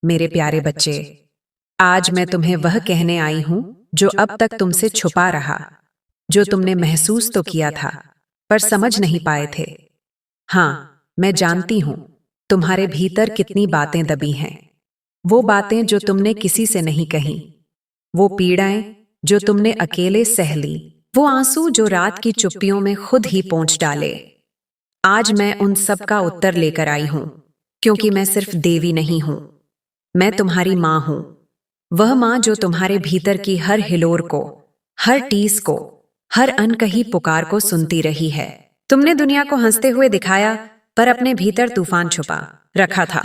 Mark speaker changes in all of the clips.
Speaker 1: मेरे प्यारे बच्चे, आज मैं तुम्हें वह कहने आई हूं जो अब तक तुमसे छुपा रहा, जो तुमने महसूस तो किया था पर समझ नहीं पाए थे। हाँ, मैं जानती हूं तुम्हारे भीतर कितनी बातें दबी हैं। वो बातें जो तुमने किसी से नहीं कही, वो पीड़ाएं जो तुमने अकेले सह ली, वो आंसू जो रात की चुप्पियों में खुद ही पोंछ डाले। आज मैं उन सब का उत्तर लेकर आई हूं, क्योंकि मैं सिर्फ देवी नहीं हूं, मैं तुम्हारी मां हूं। वह मां जो तुम्हारे भीतर की हर हिलोर को, हर टीस को, हर अनकही पुकार को सुनती रही है। तुमने दुनिया को हंसते हुए दिखाया, पर अपने भीतर तूफान छुपा रखा था।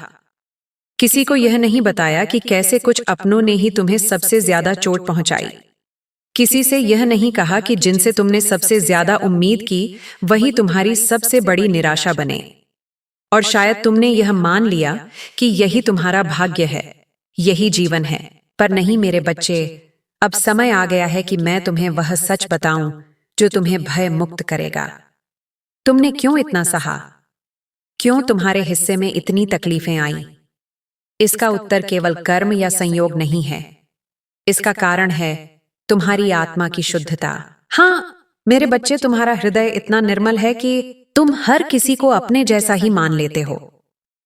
Speaker 1: किसी को यह नहीं बताया कि कैसे कुछ अपनों ने ही तुम्हें सबसे ज्यादा चोट पहुंचाई। किसी से यह नहीं कहा कि जिनसे तुमने सबसे ज्यादा उम्मीद की, वही तुम्हारी सबसे बड़ी निराशा बने। और शायद तुमने यह मान लिया कि यही तुम्हारा भाग्य है, यही जीवन है। पर नहीं मेरे बच्चे, अब समय आ गया है कि मैं तुम्हें वह सच बताऊं जो तुम्हें भय मुक्त करेगा। तुमने क्यों इतना सहा? क्यों तुम्हारे हिस्से में इतनी तकलीफें आई? इसका उत्तर केवल कर्म या संयोग नहीं है। इसका कारण है तुम्हारी आत्मा की शुद्धता। हाँ मेरे बच्चे, तुम्हारा हृदय इतना निर्मल है कि तुम हर किसी को अपने जैसा ही मान लेते हो।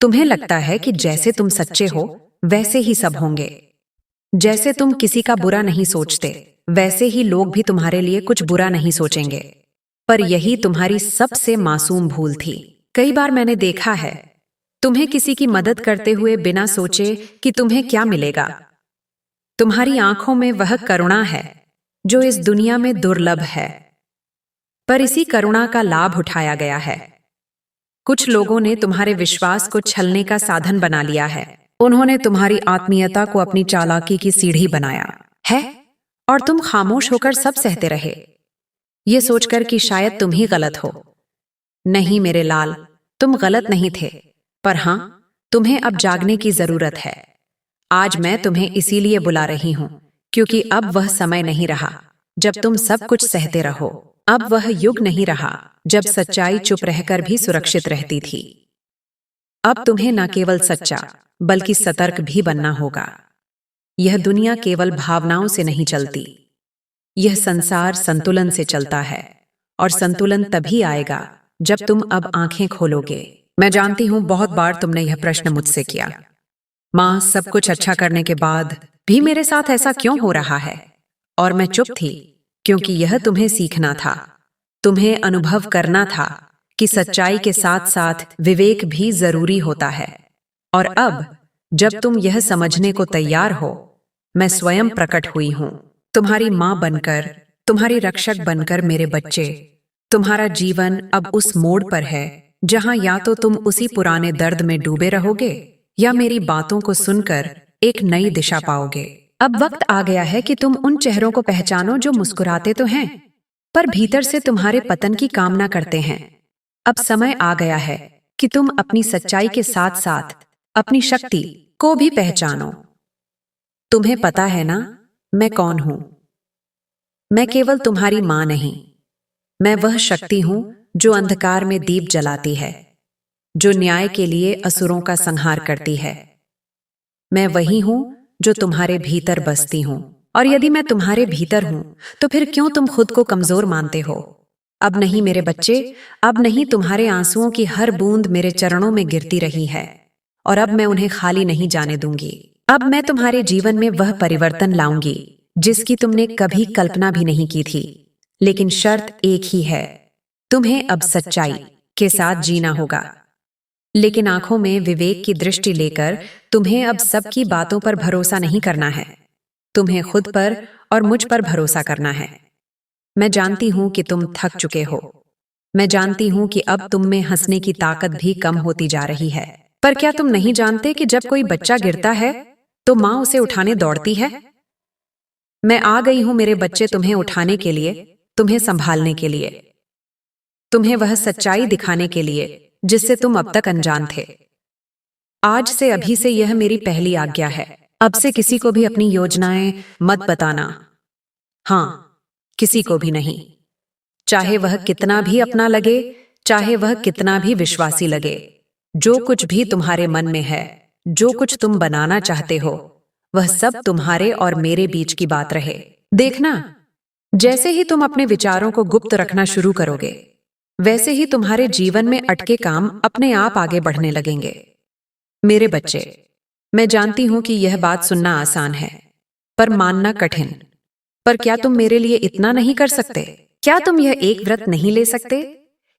Speaker 1: तुम्हें लगता है कि जैसे तुम सच्चे हो वैसे ही सब होंगे। जैसे तुम किसी का बुरा नहीं सोचते, वैसे ही लोग भी तुम्हारे लिए कुछ बुरा नहीं सोचेंगे। पर यही तुम्हारी सबसे मासूम भूल थी। कई बार मैंने देखा है तुम्हें किसी की मदद करते हुए बिना सोचे कि तुम्हें क्या मिलेगा। तुम्हारी आंखों में वह करुणा है जो इस दुनिया में दुर्लभ है, पर इसी करुणा का लाभ उठाया गया है। कुछ लोगों ने तुम्हारे विश्वास को छलने का साधन बना लिया है। उन्होंने तुम्हारी आत्मीयता को अपनी चालाकी की सीढ़ी बनाया है, और तुम खामोश होकर सब सहते रहे, ये सोचकर कि शायद तुम ही गलत हो। नहीं मेरे लाल, तुम गलत नहीं थे, पर हां, तुम्हें अब जागने की जरूरत है। आज मैं तुम्हें इसीलिए बुला रही हूं, क्योंकि अब वह समय नहीं रहा जब तुम सब कुछ सहते रहो। अब वह युग नहीं रहा जब सच्चाई चुप रहकर भी सुरक्षित रहती थी। अब तुम्हें न केवल सच्चा बल्कि सतर्क भी बनना होगा। यह दुनिया केवल भावनाओं से नहीं चलती, यह संसार संतुलन से चलता है, और संतुलन तभी आएगा जब तुम अब आंखें खोलोगे। मैं जानती हूं बहुत बार तुमने यह प्रश्न मुझसे किया, मां, सब कुछ अच्छा करने के बाद भी मेरे साथ ऐसा क्यों हो रहा है? और मैं चुप थी, क्योंकि यह तुम्हें सीखना था, तुम्हें अनुभव करना था कि सच्चाई के साथ साथ विवेक भी जरूरी होता है। और अब जब तुम यह समझने को तैयार हो, मैं स्वयं प्रकट हुई हूं, तुम्हारी मां बनकर, तुम्हारी रक्षक बनकर। मेरे बच्चे, तुम्हारा जीवन अब उस मोड़ पर है जहां या तो तुम उसी पुराने दर्द में डूबे रहोगे, या मेरी बातों को सुनकर एक नई दिशा पाओगे। अब वक्त आ गया है कि तुम उन चेहरों को पहचानो जो मुस्कुराते तो हैं, पर भीतर से तुम्हारे पतन की कामना करते हैं। अब समय आ गया है कि तुम अपनी सच्चाई के साथ साथ अपनी शक्ति को भी पहचानो। तुम्हें पता है ना, मैं कौन हूं? मैं केवल तुम्हारी मां नहीं, मैं वह शक्ति हूं जो अंधकार में दीप जलाती है, जो न्याय के लिए असुरों का संहार करती है। मैं वही हूं जो तुम्हारे भीतर बसती हूं। और यदि मैं तुम्हारे भीतर हूं, तो फिर क्यों तुम खुद को कमजोर मानते हो? अब नहीं मेरे बच्चे, अब नहीं। तुम्हारे आंसुओं की हर बूंद मेरे चरणों में गिरती रही है, और अब मैं उन्हें खाली नहीं जाने दूंगी। अब मैं तुम्हारे जीवन में वह परिवर्तन लाऊंगी जिसकी तुमने कभी कल्पना भी नहीं की थी। लेकिन शर्त एक ही है, तुम्हें अब सच्चाई के साथ जीना होगा। लेकिन आंखों में विवेक की दृष्टि लेकर तुम्हें अब सबकी बातों पर भरोसा नहीं करना है, तुम्हें खुद पर और मुझ पर भरोसा करना है। मैं जानती हूं कि तुम थक चुके हो, मैं जानती हूं कि अब तुम में हंसने की ताकत भी कम होती जा रही है। पर क्या तुम नहीं जानते कि जब कोई बच्चा गिरता है तो मां उसे उठाने दौड़ती है? मैं आ गई हूं मेरे बच्चे, तुम्हें उठाने के लिए, तुम्हें संभालने के लिए, तुम्हें वह सच्चाई दिखाने के लिए जिससे तुम अब तक अनजान थे। आज से, अभी से यह मेरी पहली आज्ञा है। अब से किसी को भी अपनी योजनाएं मत बताना। हां, किसी को भी नहीं, चाहे वह कितना भी अपना लगे, चाहे वह कितना भी विश्वासी लगे। जो कुछ भी तुम्हारे मन में है, जो कुछ तुम बनाना चाहते हो वह सब तुम्हारे और मेरे बीच की बात रहे। देखना, जैसे ही तुम अपने विचारों को गुप्त रखना शुरू करोगे, वैसे ही तुम्हारे जीवन में अटके काम अपने आप आगे बढ़ने लगेंगे। मेरे बच्चे, मैं जानती हूं कि यह बात सुनना आसान है, पर मानना कठिन। पर क्या तुम मेरे लिए इतना नहीं कर सकते? क्या तुम यह एक व्रत नहीं ले सकते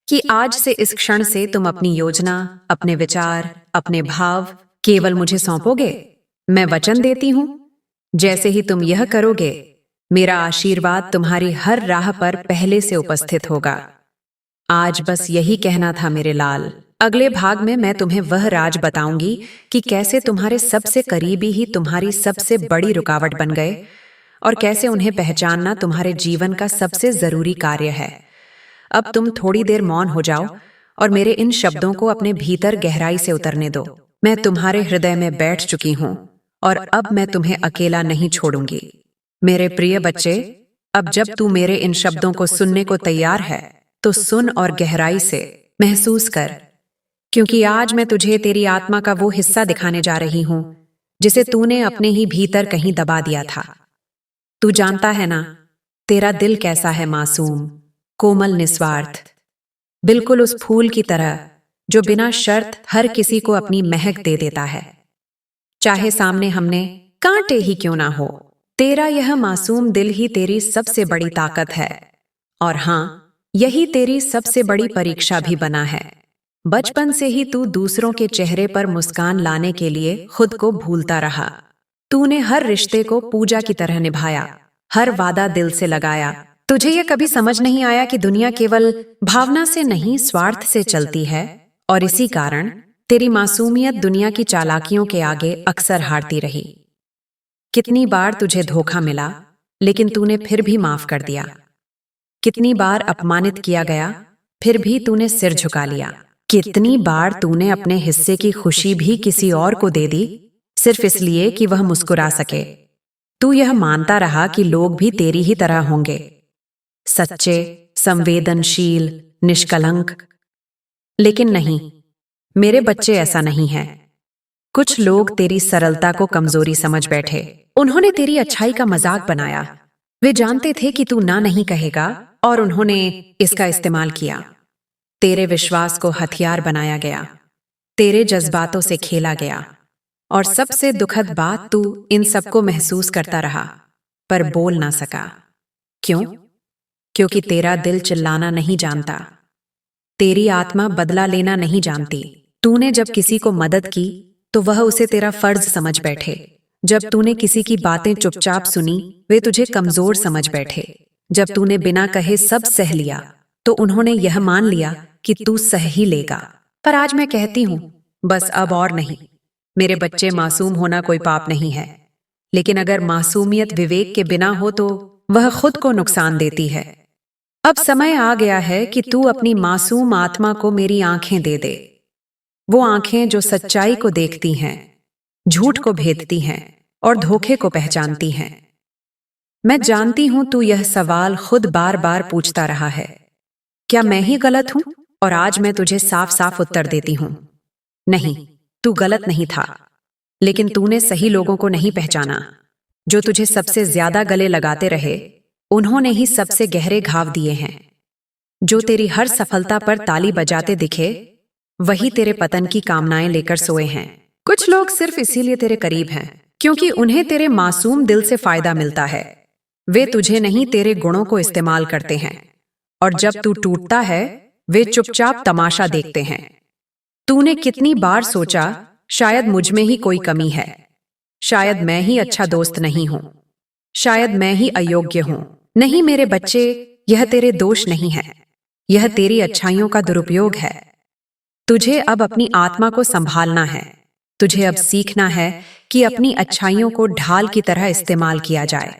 Speaker 1: कि आज से, इस क्षण से तुम अपनी योजना, अपने विचार, अपने भाव केवल मुझे सौंपोगे? मैं वचन देती हूं, जैसे ही तुम यह करोगे, मेरा आशीर्वाद तुम्हारी हर राह पर पहले से उपस्थित होगा। आज बस यही कहना था मेरे लाल। अगले भाग में मैं तुम्हें वह राज बताऊंगी कि कैसे तुम्हारे सबसे करीबी ही तुम्हारी सबसे बड़ी रुकावट बन गए, और कैसे उन्हें पहचानना तुम्हारे जीवन का सबसे जरूरी कार्य है। अब तुम थोड़ी देर मौन हो जाओ और मेरे इन शब्दों को अपने भीतर गहराई से उतरने दो। मैं तुम्हारे हृदय में बैठ चुकी हूं और अब मैं तुम्हें अकेला नहीं छोड़ूंगी। मेरे प्रिय बच्चे, अब जब तू मेरे इन शब्दों को सुनने को तैयार है, तो सुन और गहराई से महसूस कर, क्योंकि आज मैं तुझे तेरी आत्मा का वो हिस्सा दिखाने जा रही हूं जिसे तूने अपने ही भीतर कहीं दबा दिया था। तू जानता है ना, तेरा दिल कैसा है, मासूम, कोमल, निस्वार्थ, बिल्कुल उस फूल की तरह जो बिना शर्त हर किसी को अपनी महक दे देता है, चाहे सामने हमने कांटे ही क्यों ना हो। तेरा यह मासूम दिल ही तेरी सबसे बड़ी ताकत है, और हां, यही तेरी सबसे बड़ी परीक्षा भी बना है। बचपन से ही तू दूसरों के चेहरे पर मुस्कान लाने के लिए खुद को भूलता रहा। तूने हर रिश्ते को पूजा की तरह निभाया, हर वादा दिल से लगाया। तुझे यह कभी समझ नहीं आया कि दुनिया केवल भावना से नहीं, स्वार्थ से चलती है, और इसी कारण तेरी मासूमियत दुनिया की चालाकियों के आगे अक्सर हारती रही। कितनी बार तुझे धोखा मिला, लेकिन तूने फिर भी माफ कर दिया। कितनी बार अपमानित किया गया, फिर भी तूने सिर झुका लिया। कितनी बार तूने अपने हिस्से की खुशी भी किसी और को दे दी, सिर्फ इसलिए कि वह मुस्कुरा सके। तू यह मानता रहा कि लोग भी तेरी ही तरह होंगे, सच्चे, संवेदनशील, निष्कलंक। लेकिन नहीं, मेरे बच्चे, ऐसा नहीं है। कुछ लोग तेरी सरलता को कमजोरी समझ बैठे। उन्होंने तेरी अच्छाई का मजाक बनाया। वे जानते थे कि तू ना नहीं कहेगा, और उन्होंने इसका इस्तेमाल किया। तेरे विश्वास को हथियार बनाया गया, तेरे जज्बातों से खेला गया, और सबसे दुखद बात, तू इन सबको महसूस करता रहा, पर बोल ना सका। क्यों? क्योंकि तेरा दिल चिल्लाना नहीं जानता, तेरी आत्मा बदला लेना नहीं जानती। तूने जब किसी को मदद की तो वह उसे तेरा फर्ज समझ बैठे। जब तूने किसी की बातें चुपचाप सुनी, वे तुझे कमजोर समझ बैठे। जब तूने बिना कहे सब सह लिया, तो उन्होंने यह मान लिया कि तू सह ही लेगा। पर आज मैं कहती हूं, बस अब और नहीं। मेरे बच्चे, मासूम होना कोई पाप नहीं है, लेकिन अगर मासूमियत विवेक के बिना हो तो वह खुद को नुकसान देती है। अब समय आ गया है कि तू अपनी मासूम आत्मा को मेरी आंखें दे दे। वो आंखें जो सच्चाई को देखती हैं, झूठ को भेदती हैं और धोखे को पहचानती हैं। मैं जानती हूं तू यह सवाल खुद बार बार पूछता रहा है, क्या मैं ही गलत हूं? और आज मैं तुझे साफ साफ उत्तर देती हूं, नहीं, तू गलत नहीं था, लेकिन तूने सही लोगों को नहीं पहचाना। जो तुझे सबसे ज्यादा गले लगाते रहे, उन्होंने ही सबसे गहरे घाव दिए हैं। जो तेरी हर सफलता पर ताली बजाते दिखे, वही तेरे पतन की कामनाएं लेकर सोए हैं। कुछ लोग सिर्फ इसीलिए तेरे करीब हैं क्योंकि उन्हें तेरे मासूम दिल से फायदा मिलता है। वे तुझे नहीं, तेरे गुणों को इस्तेमाल करते हैं, और जब तू टूटता है, वे चुपचाप तमाशा देखते हैं। तूने कितनी बार सोचा, शायद मुझ में ही कोई कमी है, शायद मैं ही अच्छा दोस्त नहीं हूं, शायद मैं ही अयोग्य हूं। नहीं मेरे बच्चे, यह तेरे दोष नहीं है, यह तेरी अच्छाइयों का दुरुपयोग है। तुझे अब अपनी आत्मा को संभालना है। तुझे अब सीखना है कि अपनी अच्छाइयों को ढाल की तरह इस्तेमाल किया जाए,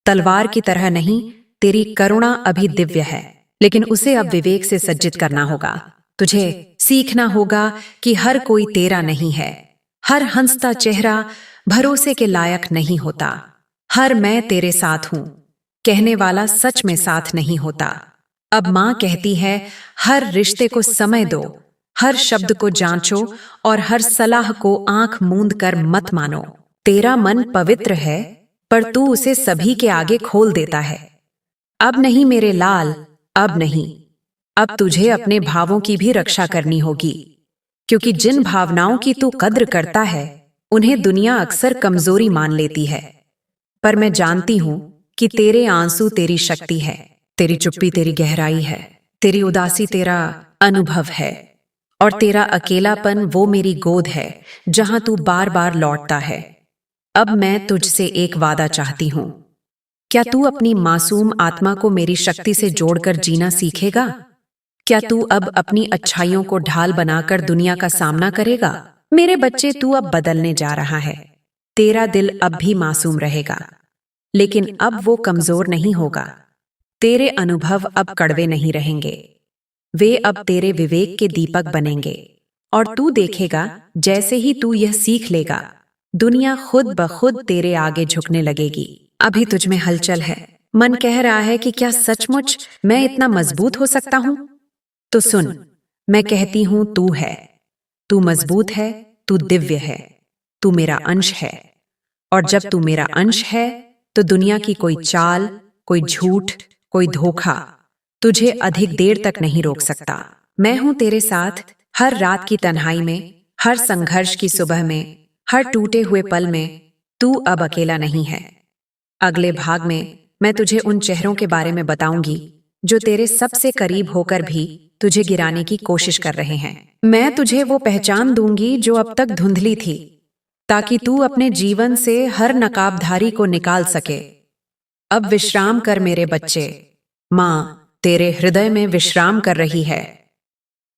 Speaker 1: तलवार की तरह नहीं। तेरी करुणा अभी दिव्य है, लेकिन उसे अब विवेक से सज्जित करना होगा। तुझे सीखना होगा कि हर कोई तेरा नहीं है, हर हंसता चेहरा भरोसे के लायक नहीं होता, हर मैं तेरे साथ हूं कहने वाला सच में साथ नहीं होता। अब मां कहती है, हर रिश्ते को समय दो, हर शब्द को जांचो और हर सलाह को आंख मूंद कर मत मानो। तेरा मन पवित्र है, पर तू उसे सभी के आगे खोल देता है। अब नहीं मेरे लाल, अब नहीं। अब तुझे अपने भावों की भी रक्षा करनी होगी, क्योंकि जिन भावनाओं की तू कद्र करता है उन्हें दुनिया अक्सर कमजोरी मान लेती है। पर मैं जानती हूं कि तेरे आंसू तेरी शक्ति है, तेरी चुप्पी तेरी गहराई है, तेरी उदासी तेरा अनुभव है, और तेरा अकेलापन वो मेरी गोद है जहां तू बार बार लौटता है। अब मैं तुझसे एक वादा चाहती हूं। क्या तू अपनी मासूम आत्मा को मेरी शक्ति से जोड़कर जीना सीखेगा? क्या तू अब अपनी अच्छाइयों को ढाल बनाकर दुनिया का सामना करेगा? मेरे बच्चे, तू अब बदलने जा रहा है। तेरा दिल अब भी मासूम रहेगा, लेकिन अब वो कमजोर नहीं होगा। तेरे अनुभव अब कड़वे नहीं रहेंगे, वे अब तेरे विवेक के दीपक बनेंगे। और तू देखेगा, जैसे ही तू यह सीख लेगा, दुनिया खुद ब खुद तेरे आगे झुकने लगेगी। अभी तुझ में हलचल है, मन कह रहा है कि क्या सचमुच मैं इतना मजबूत हो सकता हूं? तो सुन, मैं कहती हूं, तू है, तू मजबूत है, तू दिव्य है, तू मेरा अंश है। और जब तू मेरा अंश है तो दुनिया की कोई चाल, कोई झूठ, कोई धोखा तुझे अधिक देर तक नहीं रोक सकता। मैं हूं तेरे साथ हर रात की तन्हाई में, हर संघर्ष की सुबह में, हर टूटे हुए पल में। तू अब अकेला नहीं है। अगले भाग में मैं तुझे उन चेहरों के बारे में बताऊंगी जो तेरे सबसे करीब होकर भी तुझे गिराने की कोशिश कर रहे हैं। मैं तुझे वो पहचान दूंगी जो अब तक धुंधली थी, ताकि तू अपने जीवन से हर नकाबधारी को निकाल सके। अब विश्राम कर मेरे बच्चे, मां तेरे हृदय में विश्राम कर रही है।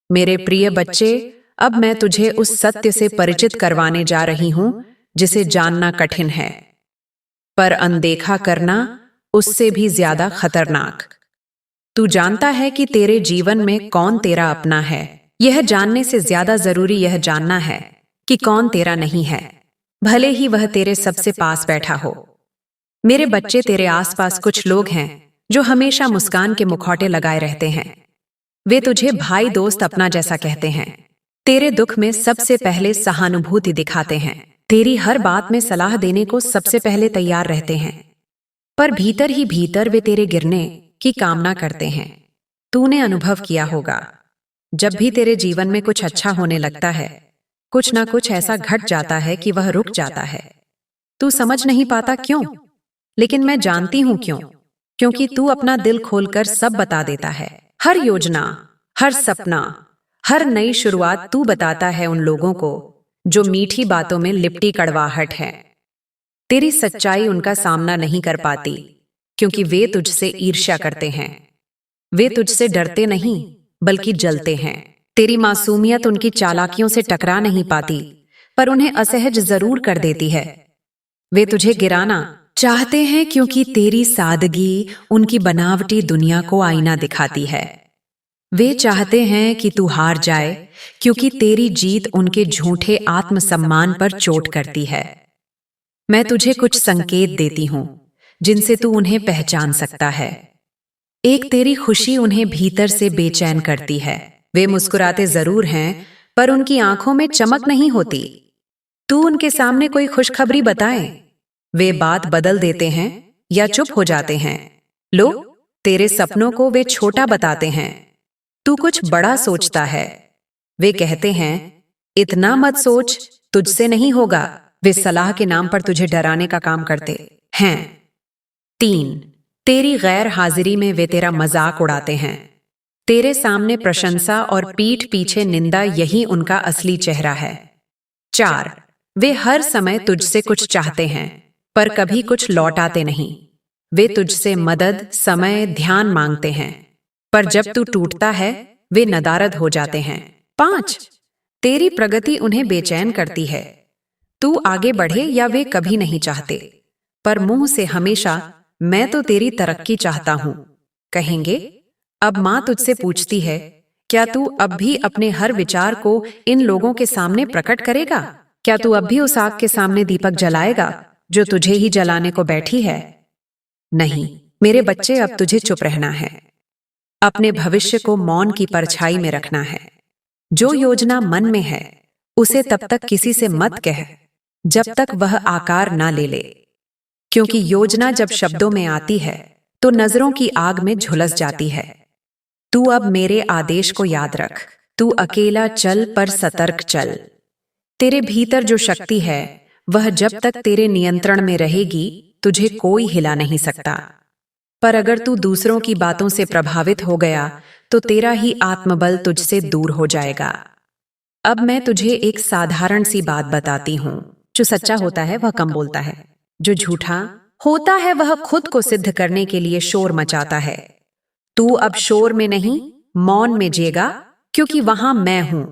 Speaker 1: मेरे प्रिय बच्चे, अब मैं तुझे उस सत्य से परिचित करवाने जा रही हूं जिसे जानना कठिन है, पर अनदेखा करना उससे भी ज्यादा खतरनाक। तू जानता है कि तेरे जीवन में कौन तेरा अपना है। यह जानने से ज्यादा जरूरी यह जानना है कि कौन तेरा नहीं है, भले ही वह तेरे सबसे पास बैठा हो। मेरे बच्चे, तेरे आसपास कुछ लोग हैं जो हमेशा मुस्कान के मुखौटे लगाए रहते हैं। वे तुझे भाई, दोस्त, अपना जैसा कहते हैं। तेरे दुख में सबसे पहले सहानुभूति दिखाते हैं, तेरी हर बात में सलाह देने को सबसे पहले तैयार रहते हैं। पर भीतर ही भीतर वे तेरे गिरने की कामना करते हैं। तूने अनुभव किया होगा, जब भी तेरे जीवन में कुछ अच्छा होने लगता है, कुछ ना कुछ ऐसा घट जाता है कि वह रुक जाता है। तू समझ नहीं पाता क्यों, लेकिन मैं जानती हूं क्यों। क्योंकि तू अपना दिल खोलकर सब बता देता है। हर योजना, हर सपना, हर नई शुरुआत तू बताता है उन लोगों को जो मीठी बातों में लिपटी कड़वाहट है। तेरी सच्चाई उनका सामना नहीं कर पाती, क्योंकि वे तुझसे ईर्ष्या करते हैं। वे तुझसे डरते नहीं, बल्कि जलते हैं। तेरी मासूमियत उनकी चालाकियों से टकरा नहीं पाती, पर उन्हें असहज जरूर कर देती है। वे तुझे गिराना चाहते हैं, क्योंकि तेरी सादगी उनकी बनावटी दुनिया को आईना दिखाती है। वे चाहते हैं कि तू हार जाए, क्योंकि तेरी जीत उनके झूठे आत्मसम्मान पर चोट करती है। मैं तुझे कुछ संकेत देती हूं जिनसे तू उन्हें पहचान सकता है। एक, तेरी खुशी उन्हें भीतर से बेचैन करती है। वे मुस्कुराते जरूर हैं, पर उनकी आंखों में चमक नहीं होती। तू उनके सामने कोई खुशखबरी बताए, वे बात बदल देते हैं या चुप हो जाते हैं। लो, तेरे सपनों को वे छोटा बताते हैं। तू कुछ बड़ा सोचता है, वे कहते हैं इतना मत सोच, तुझसे नहीं होगा। वे सलाह के नाम पर तुझे डराने का काम करते हैं। 3, तेरी गैर हाजिरी में वे तेरा मजाक उड़ाते हैं। तेरे सामने प्रशंसा और पीठ पीछे निंदा, यही उनका असली चेहरा है। 4, वे हर समय तुझसे कुछ चाहते हैं, पर कभी कुछ लौटाते नहीं। वे तुझसे मदद, समय, ध्यान मांगते हैं, पर जब तू टूटता है वे नदारद हो जाते हैं। 5, तेरी प्रगति उन्हें बेचैन करती है। तू आगे बढ़े या वे कभी नहीं चाहते, पर मुंह से हमेशा मैं तो तेरी तरक्की चाहता हूं कहेंगे। अब मां तुझसे पूछती है, क्या तू अब भी अपने हर विचार को इन लोगों के सामने प्रकट करेगा? क्या तू अब भी उस आग के सामने दीपक जलाएगा जो तुझे ही जलाने को बैठी है? नहीं मेरे बच्चे, अब तुझे चुप रहना है। अपने भविष्य को मौन की परछाई में रखना है। जो योजना मन में है उसे तब तक किसी से मत कह जब तक वह आकार ना ले ले, क्योंकि योजना जब शब्दों में आती है तो नजरों की आग में झुलस जाती है। तू अब मेरे आदेश को याद रख। तू अकेला चल पर सतर्क चल। तेरे भीतर जो शक्ति है वह जब तक तेरे नियंत्रण में रहेगी तुझे कोई हिला नहीं सकता। पर अगर तू दूसरों की बातों से प्रभावित हो गया तो तेरा ही आत्मबल तुझसे दूर हो जाएगा। अब मैं तुझे एक साधारण सी बात बताती हूँ। जो सच्चा होता है वह कम बोलता है, जो झूठा होता है वह खुद को सिद्ध करने के लिए शोर मचाता है। तू अब शोर में नहीं, मौन में जिएगा, क्योंकि वहां मैं हूं।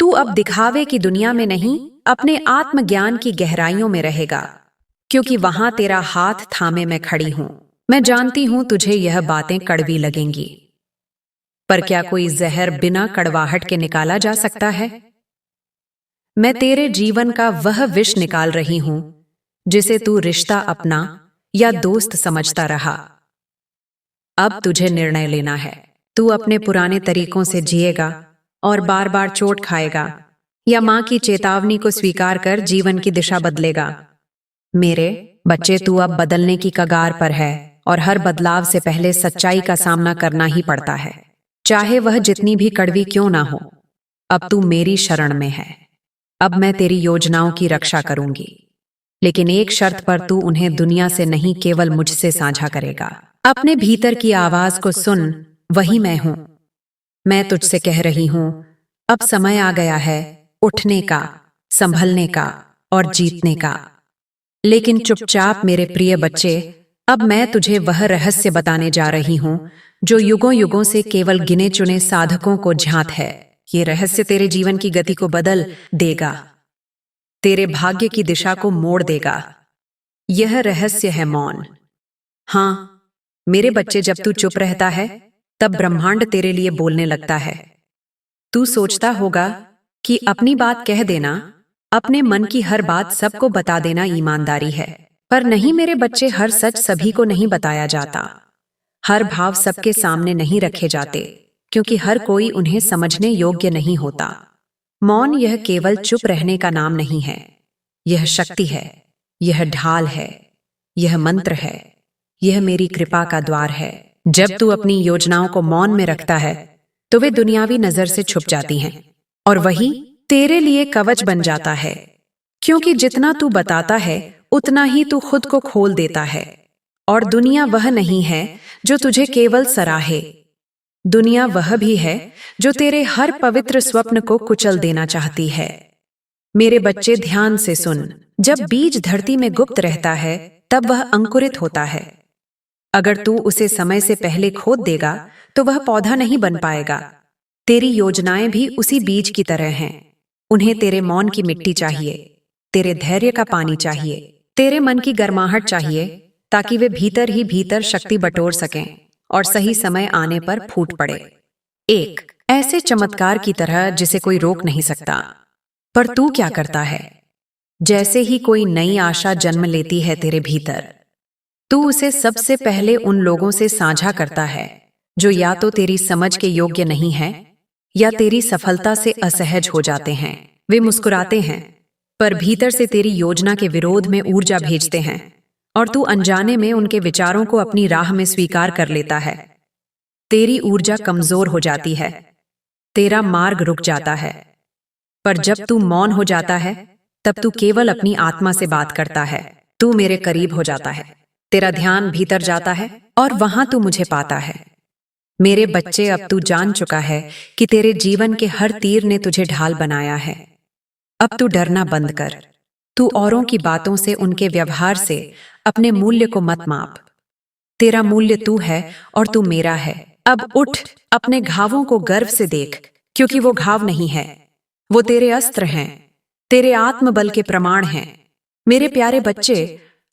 Speaker 1: तू अब दिखावे की दुनिया में नहीं, अपने आत्मज्ञान की गहराइयों में रहेगा, क्योंकि वहां तेरा हाथ थामे मैं खड़ी हूं। मैं जानती हूं तुझे यह बातें कड़वी लगेंगी, पर क्या कोई जहर बिना कड़वाहट के निकाला जा सकता है? मैं तेरे जीवन का वह विष निकाल रही हूं जिसे तू रिश्ता अपना या दोस्त समझता रहा। अब तुझे निर्णय लेना है। तू अपने पुराने तरीकों से जिएगा और बार बार चोट खाएगा, या मां की चेतावनी को स्वीकार कर जीवन की दिशा बदलेगा। मेरे बच्चे, तू अब बदलने की कगार पर है और हर बदलाव से पहले सच्चाई का सामना करना ही पड़ता है, चाहे वह जितनी भी कड़वी क्यों ना हो। अब तू मेरी शरण में है। अब मैं तेरी योजनाओं की रक्षा करूंगी, लेकिन एक शर्त पर तू उन्हें दुनिया से नहीं, केवल मुझसे साझा करेगा। अपने भीतर की आवाज को सुन, वही मैं हूं। मैं तुझसे कह रही हूं, अब समय आ गया है उठने का, संभलने का और जीतने का। लेकिन चुपचाप मेरे प्रिय बच्चे, अब मैं तुझे वह रहस्य बताने जा रही हूं जो युगों युगों से केवल गिने चुने साधकों को ज्ञात है। ये रहस्य तेरे जीवन की गति को बदल देगा, तेरे भाग्य की दिशा को मोड़ देगा। यह रहस्य है मौन। हां मेरे बच्चे, जब तू चुप रहता है तब ब्रह्मांड तेरे लिए बोलने लगता है। तू सोचता होगा कि अपनी बात कह देना, अपने मन की हर बात सबको बता देना ईमानदारी है, पर नहीं मेरे बच्चे, हर सच सभी को नहीं बताया जाता। हर भाव सबके सामने नहीं रखे जाते, क्योंकि हर कोई उन्हें समझने योग्य नहीं होता। मौन यह केवल चुप रहने का नाम नहीं है, यह शक्ति है, यह ढाल है, यह मंत्र है, यह मेरी कृपा का द्वार है। जब तू अपनी योजनाओं को मौन में रखता है तो वे दुनियावी नजर से छुप जाती हैं, और वही तेरे लिए कवच बन जाता है। क्योंकि जितना तू बताता है उतना ही तू खुद को खोल देता है, और दुनिया वह नहीं है जो तुझे केवल सराहे। दुनिया वह भी है जो तेरे हर पवित्र स्वप्न को कुचल देना चाहती है। मेरे बच्चे, ध्यान से सुन। जब बीज धरती में गुप्त रहता है तब वह अंकुरित होता है। अगर तू उसे समय से पहले खोद देगा तो वह पौधा नहीं बन पाएगा। तेरी योजनाएं भी उसी बीज की तरह हैं। उन्हें तेरे मौन की मिट्टी चाहिए, तेरे धैर्य का पानी चाहिए, तेरे मन की गर्माहट चाहिए, ताकि वे भीतर ही भीतर शक्ति बटोर सकें और सही समय आने पर फूट पड़े। एक ऐसे चमत्कार की तरह जिसे कोई रोक नहीं सकता। पर तू क्या करता है? जैसे ही कोई नई आशा जन्म लेती है तेरे भीतर, तू उसे सबसे पहले उन लोगों से साझा करता है जो या तो तेरी समझ के योग्य नहीं है या तेरी सफलता से असहज हो जाते हैं। वे मुस्कुराते हैं पर भीतर से तेरी योजना के विरोध में ऊर्जा भेजते हैं, और तू अनजाने में उनके विचारों को अपनी राह में स्वीकार कर लेता है। तेरी ऊर्जा कमजोर हो जाती है, तेरा मार्ग रुक जाता है। पर जब तू मौन हो जाता है तब तू केवल अपनी आत्मा से बात करता है। तू मेरे करीब हो जाता है, तेरा ध्यान भीतर जाता है और वहां तू मुझे पाता है। मेरे बच्चे, अब तू जान चुका है कि तेरे जीवन के हर तीर ने तुझे ढाल बनाया है। अब तू डरना बंद कर। तू औरों की बातों से, उनके व्यवहार से अपने मूल्य को मत माप। तेरा मूल्य तू है और तू मेरा है। अब उठ, अपने घावों को गर्व से देख, क्योंकि वो घाव नहीं है, वो तेरे अस्त्र हैं, तेरे आत्मबल के प्रमाण हैं। मेरे प्यारे बच्चे,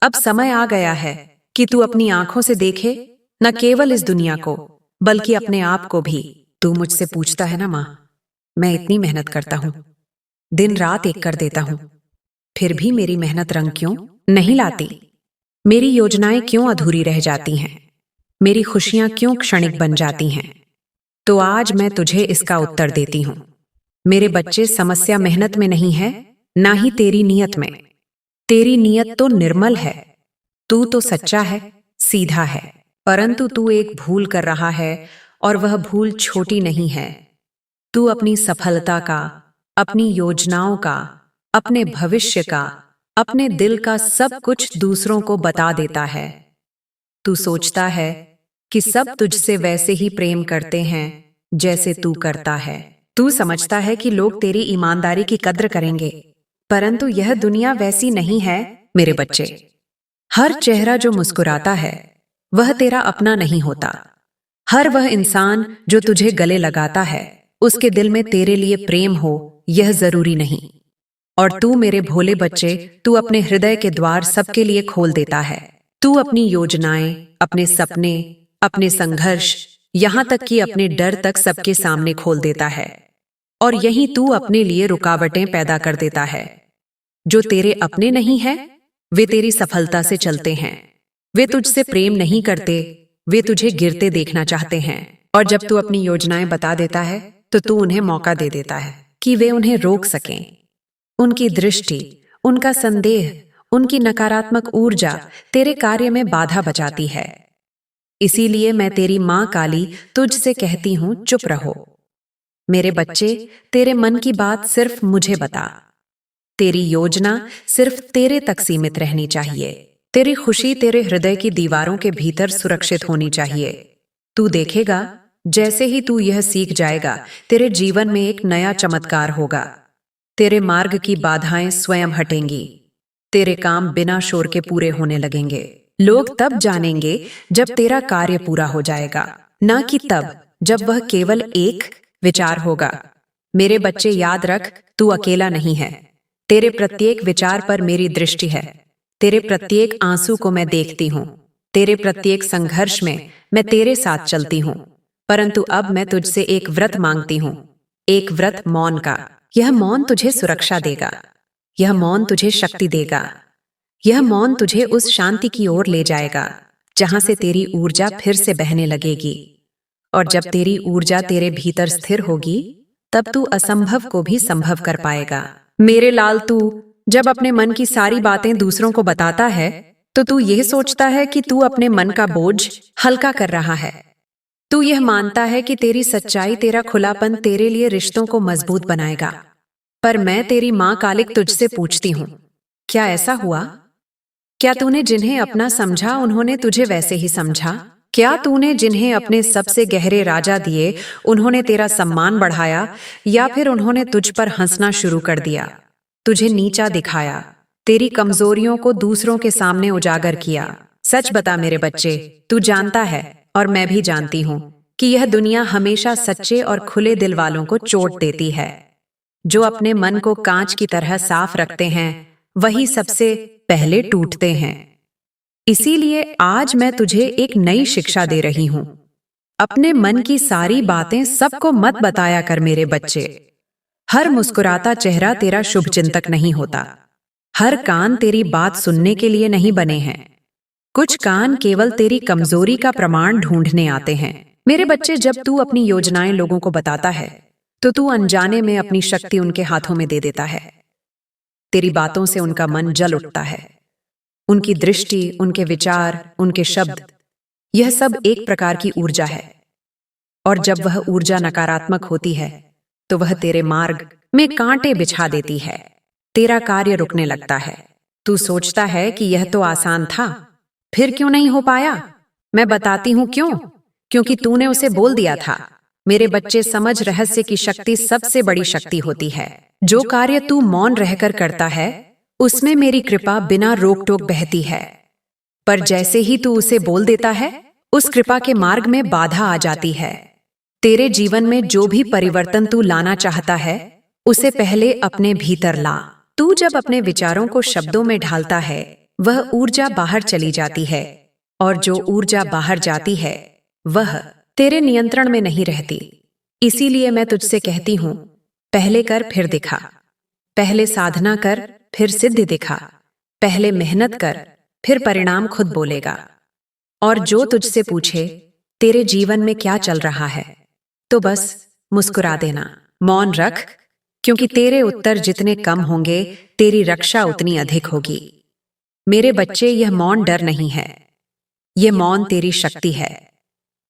Speaker 1: अब समय आ गया है कि तू अपनी आंखों से देखे न केवल इस दुनिया को, बल्कि अपने आप को भी। तू मुझसे पूछता है ना, माँ, मैं इतनी मेहनत करता हूं, दिन रात एक कर देता हूं, फिर भी मेरी मेहनत रंग क्यों नहीं लाती? मेरी योजनाएं क्यों अधूरी रह जाती हैं? मेरी खुशियां क्यों क्षणिक बन जाती हैं? तो आज मैं तुझे इसका उत्तर देती हूं। मेरे बच्चे, समस्या मेहनत में नहीं है, ना ही तेरी नीयत में। तेरी नीयत तो निर्मल है, तू तो सच्चा है, सीधा है, परंतु तू एक भूल कर रहा है, और वह भूल छोटी नहीं है। तू अपनी सफलता का, अपनी योजनाओं का, अपने भविष्य का, अपने दिल का सब कुछ दूसरों को बता देता है। तू सोचता है कि सब तुझसे वैसे ही प्रेम करते हैं जैसे तू करता है। तू समझता है कि लोग तेरी ईमानदारी की कद्र करेंगे, परंतु यह दुनिया वैसी नहीं है मेरे बच्चे। हर चेहरा जो मुस्कुराता है वह तेरा अपना नहीं होता। हर वह इंसान जो तुझे गले लगाता है उसके दिल में तेरे लिए प्रेम हो यह जरूरी नहीं। और तू मेरे भोले बच्चे, तू अपने हृदय के द्वार सबके लिए खोल देता है। तू अपनी योजनाएं, अपने सपने, अपने संघर्ष, यहां तक कि अपने डर तक सबके सामने खोल देता है। और यहीं तू अपने लिए रुकावटें पैदा कर देता है। जो तेरे अपने नहीं है वे तेरी सफलता से चलते हैं। वे तुझसे प्रेम नहीं करते, वे तुझे गिरते देखना चाहते हैं। और जब तू अपनी योजनाएं बता देता है तो तू उन्हें मौका दे देता है कि वे उन्हें रोक सकें। उनकी दृष्टि, उनका संदेह, उनकी नकारात्मक ऊर्जा तेरे कार्य में बाधा बचाती है। इसीलिए मैं तेरी मां काली तुझसे कहती हूं, चुप रहो। मेरे बच्चे, तेरे मन की बात सिर्फ मुझे बता। तेरी योजना सिर्फ तेरे तक सीमित रहनी चाहिए। तेरी खुशी तेरे हृदय की दीवारों के भीतर सुरक्षित होनी चाहिए। तू देखेगा, जैसे ही तू यह सीख जाएगा, तेरे जीवन में एक नया चमत्कार होगा। तेरे मार्ग की बाधाएं स्वयं हटेंगी। तेरे काम बिना शोर के पूरे होने लगेंगे। लोग तब जानेंगे जब तेरा कार्य पूरा हो जाएगा, ना कि तब जब वह केवल एक विचार होगा। मेरे बच्चे, याद रख, तू अकेला नहीं है। तेरे प्रत्येक विचार पर मेरी दृष्टि है। तेरे प्रत्येक आंसू को मैं देखती हूँ। तेरे प्रत्येक संघर्ष में मैं तेरे साथ चलती हूँ। परंतु अब मैं तुझसे एक व्रत मांगती हूँ, एक व्रत मौन का। यह मौन तुझे सुरक्षा देगा, यह मौन तुझे शक्ति देगा, यह मौन तुझे उस शांति की ओर ले जाएगा जहां से तेरी ऊर्जा फिर से बहने लगेगी। और जब तेरी ऊर्जा तेरे भीतर स्थिर होगी, तब तू असंभव को भी संभव कर पाएगा। मेरे लाल, तू जब अपने मन की सारी बातें दूसरों को बताता है तो तू यह सोचता है कि तू अपने मन का बोझ हल्का कर रहा है। तू यह मानता है कि तेरी सच्चाई, तेरा खुलापन तेरे लिए रिश्तों को मजबूत बनाएगा। पर मैं तेरी मां कालिक तुझसे पूछती हूं, क्या ऐसा हुआ? क्या तूने जिन्हें अपना समझा उन्होंने तुझे वैसे ही समझा? क्या तूने जिन्हें अपने सबसे गहरे राजा दिए उन्होंने तेरा सम्मान बढ़ाया, या फिर उन्होंने तुझ पर हंसना शुरू कर दिया, तुझे नीचा दिखाया, तेरी कमजोरियों को दूसरों के सामने उजागर किया? सच बता मेरे बच्चे, तू जानता है और मैं भी जानती हूँ कि यह दुनिया हमेशा सच्चे और खुले दिल वालों को चोट देती है। जो अपने मन को कांच की तरह साफ रखते हैं वही सबसे पहले टूटते हैं। इसीलिए आज मैं तुझे एक नई शिक्षा दे रही हूं। अपने मन की सारी बातें सबको मत बताया कर मेरे बच्चे। हर मुस्कुराता चेहरा तेरा शुभ चिंतक नहीं होता। हर कान तेरी बात सुनने के लिए नहीं बने हैं। कुछ कान केवल तेरी कमजोरी का प्रमाण ढूंढने आते हैं। मेरे बच्चे, जब तू अपनी योजनाएं लोगों को बताता है तो तू अनजाने में अपनी शक्ति उनके हाथों में दे देता है। तेरी बातों से उनका मन जल उठता है। उनकी दृष्टि, उनके विचार, उनके शब्द, यह सब एक प्रकार की ऊर्जा है। और जब वह ऊर्जा नकारात्मक होती है तो वह तेरे मार्ग में कांटे बिछा देती है। तेरा कार्य रुकने लगता है। तू सोचता है कि यह तो आसान था, फिर क्यों नहीं हो पाया? मैं बताती हूं क्यों। क्योंकि तूने उसे बोल दिया था। मेरे बच्चे, समझ, रहस्य की शक्ति सबसे बड़ी शक्ति होती है। जो कार्य तू मौन रहकर करता है उसमें मेरी कृपा बिना रोक टोक बहती है। पर जैसे ही तू उसे बोल देता है, उस कृपा के मार्ग में बाधा आ जाती है। तेरे जीवन में जो भी परिवर्तन तू लाना चाहता है उसे पहले अपने भीतर ला। तू जब अपने विचारों को शब्दों में ढालता है वह ऊर्जा बाहर चली जाती है, और जो ऊर्जा बाहर जाती है वह तेरे नियंत्रण में नहीं रहती। इसीलिए मैं तुझसे कहती हूं, पहले कर फिर दिखा। पहले साधना कर फिर सिद्धि दिखा। पहले मेहनत कर फिर परिणाम खुद बोलेगा। और जो तुझसे पूछे तेरे जीवन में क्या चल रहा है तो बस मुस्कुरा देना, मौन रख, क्योंकि तेरे उत्तर जितने कम होंगे, तेरी रक्षा उतनी अधिक होगी। मेरे बच्चे, यह मौन डर नहीं है, यह मौन तेरी शक्ति है।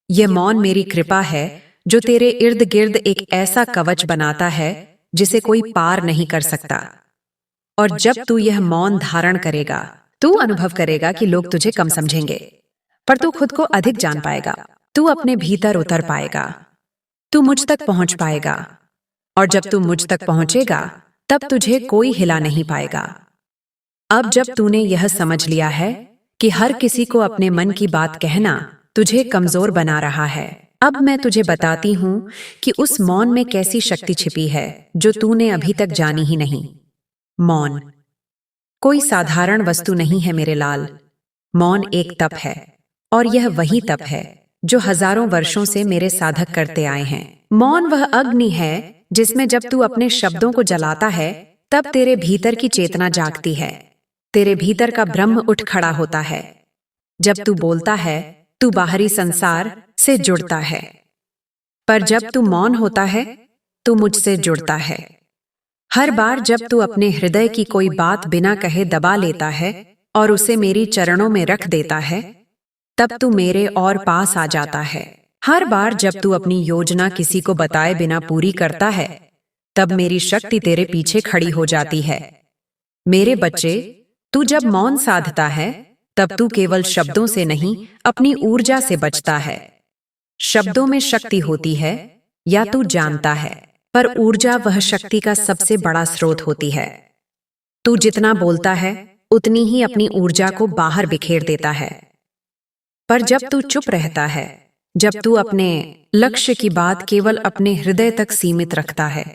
Speaker 1: यह मौन मेरी कृपा है, जो तेरे इर्द गिर्द एक ऐसा कवच बनाता है जिसे कोई पार नहीं कर सकता। और जब तू यह मौन धारण करेगा, तू अनुभव करेगा कि लोग तुझे कम समझेंगे, पर तू खुद को अधिक जान पाएगा। तू अपने भीतर उतर पाएगा, तू मुझ तक पहुंच पाएगा, और जब तू मुझ तक पहुंचेगा, तब तुझे कोई हिला नहीं पाएगा। अब जब तूने यह समझ लिया है कि हर किसी को अपने मन की बात कहना तुझे कमजोर बना रहा है, अब मैं तुझे बताती हूं कि उस मौन में कैसी शक्ति छिपी है जो तूने अभी तक जानी ही नहीं। मौन कोई साधारण वस्तु नहीं है मेरे लाल। मौन एक तप है, और यह वही तप है जो हजारों वर्षों से मेरे साधक करते आए हैं। मौन वह अग्नि है जिसमें जब तू अपने शब्दों को जलाता है, तब तेरे भीतर की चेतना जागती है, तेरे भीतर का ब्रह्म उठ खड़ा होता है। जब तू बोलता है, तू बाहरी संसार से जुड़ता है, पर जब तू मौन होता है, तू मुझसे जुड़ता है। हर बार जब तू अपने हृदय की कोई बात बिना कहे दबा लेता है और उसे मेरी चरणों में रख देता है, तब तू मेरे और पास आ जाता है। हर बार जब तू अपनी योजना किसी को बताए बिना पूरी करता है, तब मेरी शक्ति तेरे पीछे खड़ी हो जाती है। मेरे बच्चे, तू जब मौन साधता है, तब तू केवल शब्दों से नहीं, अपनी ऊर्जा से बचता है। शब्दों में शक्ति होती है, या तू जानता है, पर ऊर्जा वह शक्ति का सबसे बड़ा स्रोत होती है। तू जितना बोलता है, उतनी ही अपनी ऊर्जा को बाहर बिखेर देता है। पर जब तू चुप रहता है, जब तू अपने लक्ष्य की बात केवल अपने हृदय तक सीमित रखता है,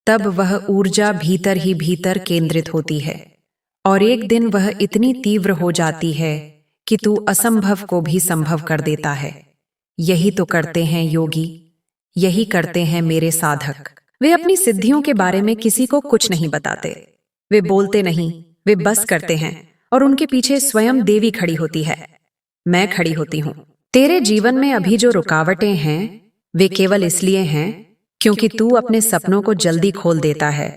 Speaker 1: तब वह ऊर्जा भीतर ही भीतर केंद्रित होती है, और एक दिन वह इतनी तीव्र हो जाती है कि तू असंभव को भी संभव कर देता है। यही तो करते हैं योगी, यही करते हैं मेरे साधक। वे अपनी सिद्धियों के बारे में किसी को कुछ नहीं बताते, वे बोलते नहीं, वे बस करते हैं, और उनके पीछे स्वयं देवी खड़ी होती है। मैं खड़ी होती हूँ। तेरे जीवन में अभी जो रुकावटें हैं, वे केवल इसलिए हैं क्योंकि तू अपने सपनों को जल्दी खोल देता है,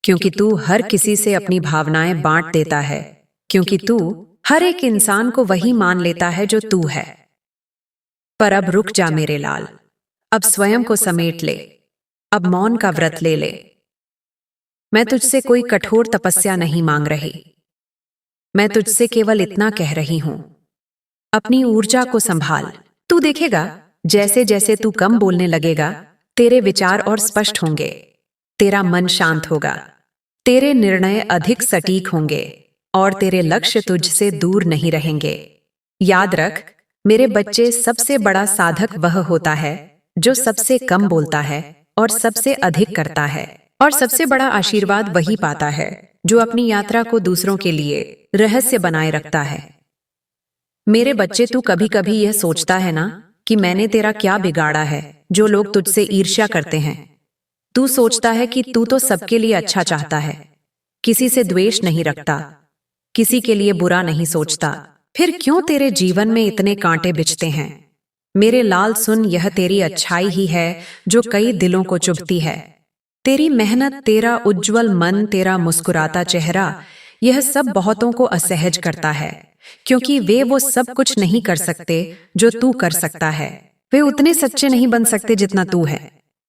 Speaker 1: क्योंकि तू हर किसी से अपनी भावनाएं बांट देता है, क्योंकि तू हर एक इंसान को वही मान लेता है जो तू है। पर अब रुक जा मेरे लाल, अब स्वयं को समेट ले, अब मौन का व्रत ले ले। मैं तुझसे कोई कठोर तपस्या नहीं मांग रही, मैं तुझसे केवल इतना कह रही हूं, अपनी ऊर्जा को संभाल। तू देखेगा, जैसे जैसे तू कम बोलने लगेगा, तेरे विचार और स्पष्ट होंगे, तेरा मन शांत होगा, तेरे निर्णय अधिक सटीक होंगे, और तेरे लक्ष्य तुझसे दूर नहीं रहेंगे। याद रख मेरे बच्चे, सबसे बड़ा साधक वह होता है जो सबसे कम बोलता है और सबसे अधिक करता है, और सबसे बड़ा आशीर्वाद वही पाता है जो अपनी यात्रा को दूसरों के लिए रहस्य बनाए रखता है। मेरे बच्चे, तू कभी कभी यह सोचता है ना कि मैंने तेरा क्या बिगाड़ा है जो लोग तुझसे ईर्ष्या करते हैं। तू सोचता है कि तू तो सबके लिए अच्छा चाहता है, किसी से द्वेष नहीं रखता, किसी के लिए बुरा नहीं सोचता, फिर क्यों तेरे जीवन में इतने कांटे बिछते हैं? मेरे लाल सुन, यह तेरी अच्छाई ही है जो कई दिलों को चुभती है। तेरी मेहनत, तेरा उज्जवल मन, तेरा मुस्कुराता चेहरा, यह सब बहुतों को असहज करता है, क्योंकि वे वो सब कुछ नहीं कर सकते जो तू कर सकता है। वे उतने सच्चे नहीं बन सकते जितना तू है,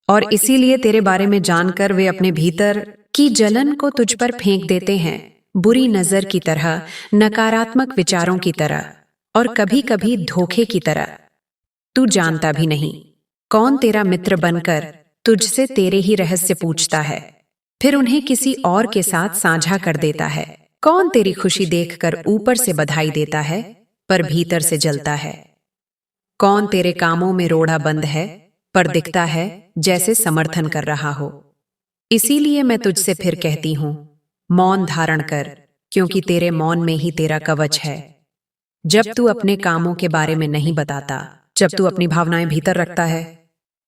Speaker 1: और इसीलिए तेरे बारे में जानकर वे अपने भीतर की जलन को तुझ पर फेंक देते हैं, बुरी नजर की तरह, नकारात्मक विचारों की तरह, और कभी कभी धोखे की तरह। तू जानता भी नहीं कौन तेरा मित्र बनकर तुझसे तेरे ही रहस्य पूछता है, फिर उन्हें किसी और के साथ साझा कर देता है। कौन तेरी खुशी देखकर ऊपर से बधाई देता है पर भीतर से जलता है। कौन तेरे कामों में रोड़ा बंद है पर दिखता है जैसे समर्थन कर रहा हो। इसीलिए मैं तुझसे फिर कहती हूं, मौन धारण कर, क्योंकि तेरे मौन में ही तेरा कवच है। जब तू अपने कामों के बारे में नहीं बताता, जब तू अपनी भावनाएं भीतर रखता है,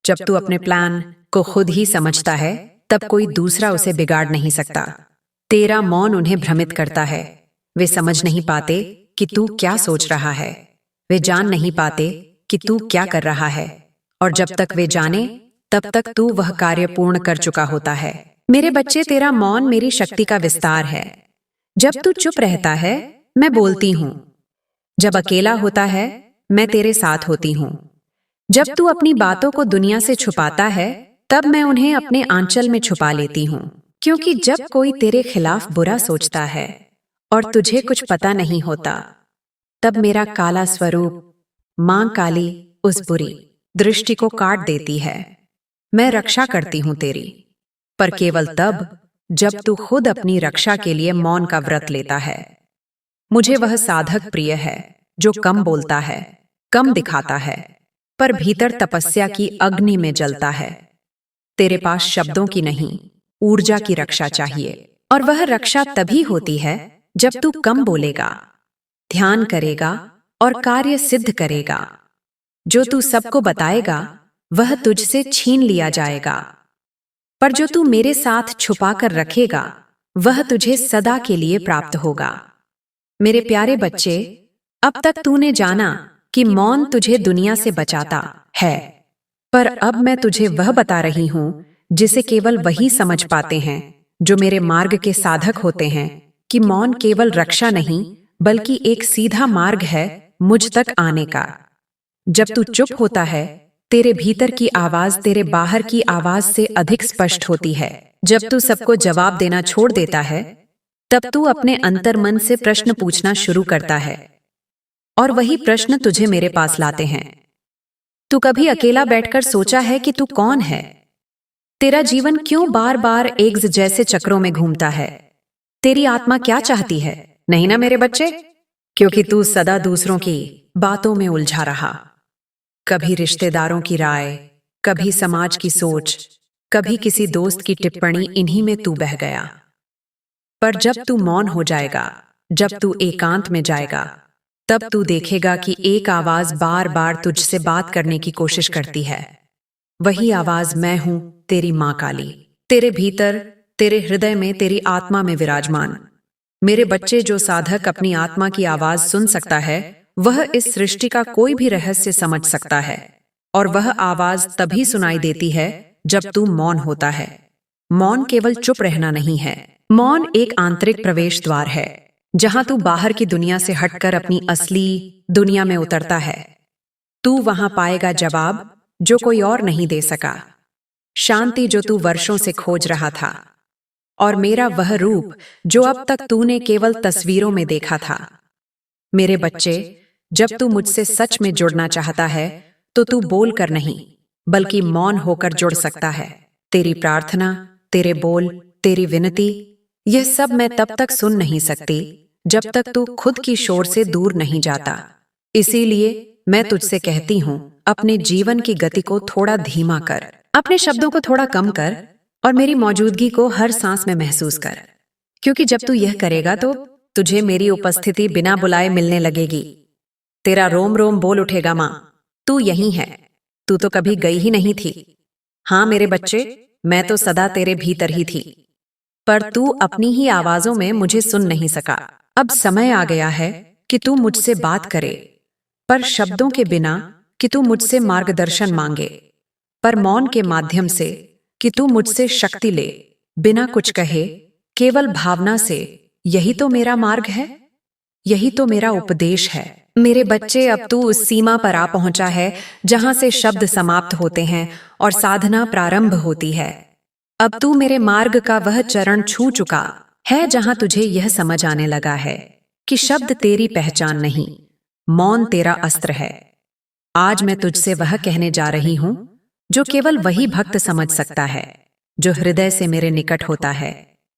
Speaker 1: जब तू अपने प्लान को खुद ही समझता है, तब कोई दूसरा उसे बिगाड़ नहीं सकता। तेरा मौन उन्हें भ्रमित करता है। वे समझ नहीं पाते कि तू क्या सोच रहा है, वे जान नहीं पाते कि तू क्या कर रहा है, और जब तक वे जाने, तब तक तू वह कार्य पूर्ण कर चुका होता है। मेरे बच्चे, तेरा मौन मेरी शक्ति का विस्तार है। जब तू चुप रहता है, मैं बोलती हूँ। जब अकेला होता है, मैं तेरे साथ होती हूँ। जब तू अपनी बातों को दुनिया से छुपाता है, तब मैं उन्हें अपने आंचल में छुपा लेती हूँ। क्योंकि जब कोई तेरे खिलाफ बुरा सोचता है और तुझे कुछ पता नहीं होता, तब मेरा काला स्वरूप, मां काली, उस बुरी दृष्टि को काट देती है। मैं रक्षा करती हूँ तेरी, पर केवल तब जब तू खुद अपनी रक्षा के लिए मौन का व्रत लेता है। मुझे वह साधक प्रिय है जो कम बोलता है, कम दिखाता है, पर भीतर तपस्या की अग्नि में जलता है। तेरे पास शब्दों की नहीं, ऊर्जा की रक्षा चाहिए, और वह रक्षा तभी होती है जब तू कम बोलेगा, ध्यान करेगा और कार्य सिद्ध करेगा। जो तू सबको बताएगा वह तुझसे छीन लिया जाएगा, पर जो तू मेरे साथ छुपा कर रखेगा वह तुझे सदा के लिए प्राप्त होगा। मेरे प्यारे बच्चे, अब तक तूने जाना कि मौन तुझे दुनिया से बचाता है, पर अब मैं तुझे वह बता रही हूं जिसे केवल वही समझ पाते हैं जो मेरे मार्ग के साधक होते हैं, कि मौन केवल रक्षा नहीं बल्कि एक सीधा मार्ग है मुझ तक आने का। जब तू चुप होता है, तेरे भीतर की आवाज तेरे बाहर की आवाज से अधिक स्पष्ट होती है। जब तू सबको जवाब देना छोड़ देता है, तब तू अपने अंतर्मन से प्रश्न पूछना शुरू करता है, और वही प्रश्न तुझे मेरे पास लाते हैं। तू कभी अकेला बैठकर सोचा है कि तू कौन है? तेरा जीवन क्यों बार बार एक जैसे चक्रों में घूमता है? तेरी आत्मा क्या चाहती है? नहीं ना मेरे बच्चे, क्योंकि तू सदा दूसरों की बातों में उलझा रहा। कभी रिश्तेदारों की राय, कभी समाज की सोच, कभी किसी दोस्त की टिप्पणी, इन्हीं में तू बह गया। पर जब तू मौन हो जाएगा, जब तू एकांत में जाएगा, तब तू देखेगा कि एक आवाज बार बार तुझसे बात करने की कोशिश करती है। वही आवाज मैं हूं, तेरी मां काली, तेरे भीतर, तेरे हृदय में, तेरी आत्मा में विराजमान। मेरे बच्चे, जो साधक अपनी आत्मा की आवाज सुन सकता है, वह इस सृष्टि का कोई भी रहस्य समझ सकता है। और वह आवाज तभी सुनाई देती है जब तू मौन होता है। मौन केवल चुप रहना नहीं है, मौन एक आंतरिक प्रवेश द्वार है, जहां तू बाहर की दुनिया से हटकर अपनी असली दुनिया में उतरता है। तू वहां पाएगा जवाब जो कोई और नहीं दे सका, शांति जो तू वर्षों से खोज रहा था, और मेरा वह रूप जो अब तक तूने केवल तस्वीरों में देखा था। मेरे बच्चे, जब तू मुझसे सच में जुड़ना चाहता है, तो तू बोल कर नहीं बल्कि मौन होकर जुड़ सकता है। तेरी प्रार्थना, तेरे बोल, तेरी विनती, यह सब मैं तब तक सुन नहीं सकती जब तक तू खुद की शोर से दूर नहीं जाता। इसीलिए मैं तुझसे कहती हूँ, अपने जीवन की गति को थोड़ा धीमा कर, अपने शब्दों को थोड़ा कम कर, और मेरी मौजूदगी को हर सांस में महसूस कर। क्योंकि जब तू यह करेगा तो तुझे मेरी उपस्थिति बिना बुलाए मिलने लगेगी। तेरा रोम रोम बोल उठेगा, मां तू यहीं है, तू तो कभी गई ही नहीं थी। हाँ मेरे बच्चे, मैं तो सदा तेरे भीतर ही थी, पर तू अपनी ही आवाजों में मुझे सुन नहीं सका। अब समय आ गया है कि तू मुझसे बात करे, पर शब्दों के बिना, कि तू मुझसे मार्गदर्शन मांगे, पर मौन के माध्यम से, कि तू मुझसे शक्ति ले, बिना कुछ कहे, केवल भावना से। यही तो मेरा मार्ग है, यही तो मेरा उपदेश है। मेरे बच्चे, अब तू उस सीमा पर आ पहुंचा है जहां से शब्द समाप्त होते हैं और साधना प्रारंभ होती है। अब तू मेरे मार्ग का वह चरण छू चुका है जहां तुझे यह समझ आने लगा है कि शब्द तेरी पहचान नहीं, मौन तेरा अस्त्र है। आज मैं तुझसे वह कहने जा रही हूं जो केवल वही भक्त समझ सकता है, जो हृदय से मेरे निकट होता है,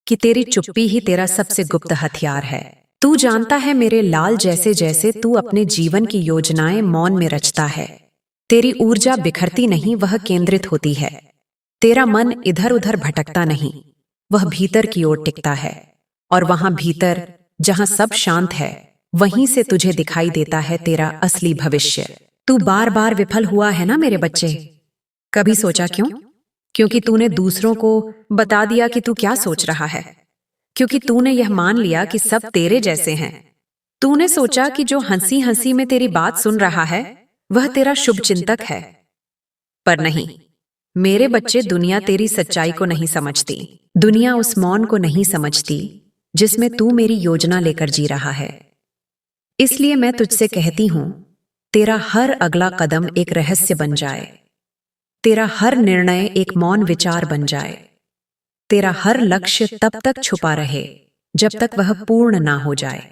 Speaker 1: कि तेरी चुप्पी ही तेरा सबसे गुप्त हथियार है। तू जानता है मेरे लाल, जैसे जैसे तू अपने जीवन की योजनाएं मौन में रचता है, तेरी ऊर्जा बिखरती नहीं, वह केंद्रित होती है। तेरा मन इधर उधर भटकता नहीं, वह भीतर की ओर टिकता है। और वहां भीतर, जहां सब शांत है, वहीं से तुझे दिखाई देता है तेरा असली भविष्य। तू बार बार विफल हुआ है ना मेरे बच्चे? कभी सोचा क्यों? क्योंकि तूने दूसरों को बता दिया कि तू क्या सोच रहा है, क्योंकि तूने यह मान लिया कि सब तेरे जैसे हैं। तूने सोचा कि जो हंसी हंसी में तेरी बात सुन रहा है वह तेरा शुभ चिंतक है, पर नहीं, मेरे बच्चे, दुनिया तेरी सच्चाई को नहीं समझती। दुनिया उस मौन को नहीं समझती जिसमें तू मेरी योजना लेकर जी रहा है। इसलिए मैं तुझसे कहती हूं, तेरा हर अगला कदम एक रहस्य बन जाए, तेरा हर निर्णय एक मौन विचार बन जाए, तेरा हर लक्ष्य तब तक छुपा रहे जब तक वह पूर्ण ना हो जाए।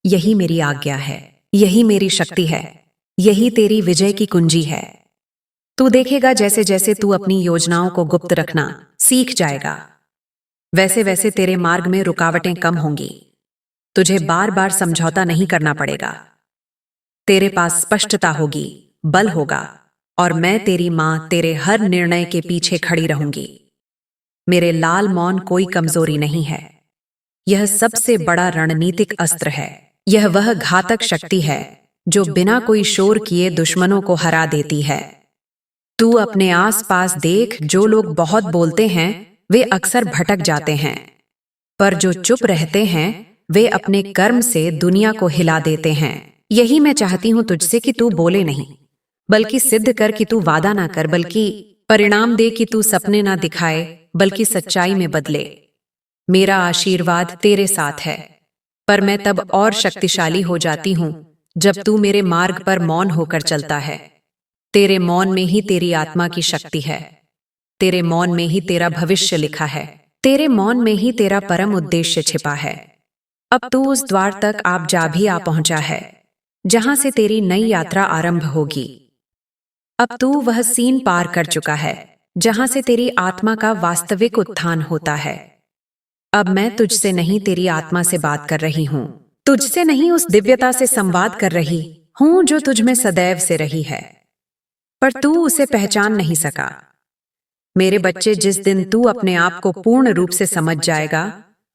Speaker 1: यही मेरी आज्ञा है, यही मेरी शक्ति है, यही तेरी विजय की कुंजी है। तू देखेगा, जैसे जैसे तू अपनी योजनाओं को गुप्त रखना सीख जाएगा, वैसे वैसे तेरे मार्ग में रुकावटें कम होंगी। तुझे बार बार समझौता नहीं करना पड़ेगा। तेरे पास स्पष्टता होगी, बल होगा, और मैं तेरी मां तेरे हर निर्णय के पीछे खड़ी रहूंगी। मेरे लाल मौन कोई कमजोरी नहीं है, यह सबसे बड़ा रणनीतिक अस्त्र है। यह वह घातक शक्ति है जो बिना कोई शोर किए दुश्मनों को हरा देती है। तू अपने आसपास देख, जो लोग बहुत बोलते हैं वे अक्सर भटक जाते हैं, पर जो चुप रहते हैं वे अपने कर्म से दुनिया को हिला देते हैं। यही मैं चाहती हूं तुझसे, कि तू बोले नहीं, बल्कि सिद्ध कर, कि तू वादा ना कर बल्कि परिणाम दे, कि तू सपने ना दिखाए बल्कि सच्चाई में बदले। मेरा आशीर्वाद तेरे साथ है, पर मैं तब और शक्तिशाली हो जाती हूं जब तू मेरे मार्ग पर मौन होकर चलता है। तेरे मौन में ही तेरी आत्मा की शक्ति है, तेरे मौन में ही तेरा भविष्य लिखा है, तेरे मौन में ही तेरा परम उद्देश्य छिपा है। अब तू उस द्वार तक आप जा भी आ पहुंचा है जहां से तेरी नई यात्रा आरंभ होगी। अब तू वह सीन पार कर चुका है जहां से तेरी आत्मा का वास्तविक उत्थान होता है। अब मैं तुझसे नहीं, तेरी आत्मा से बात कर रही हूं, तुझसे नहीं, उस दिव्यता से संवाद कर रही हूं जो तुझ में सदैव से रही है, पर तू उसे पहचान नहीं सका। मेरे बच्चे, जिस दिन तू अपने आप को पूर्ण रूप से समझ जाएगा,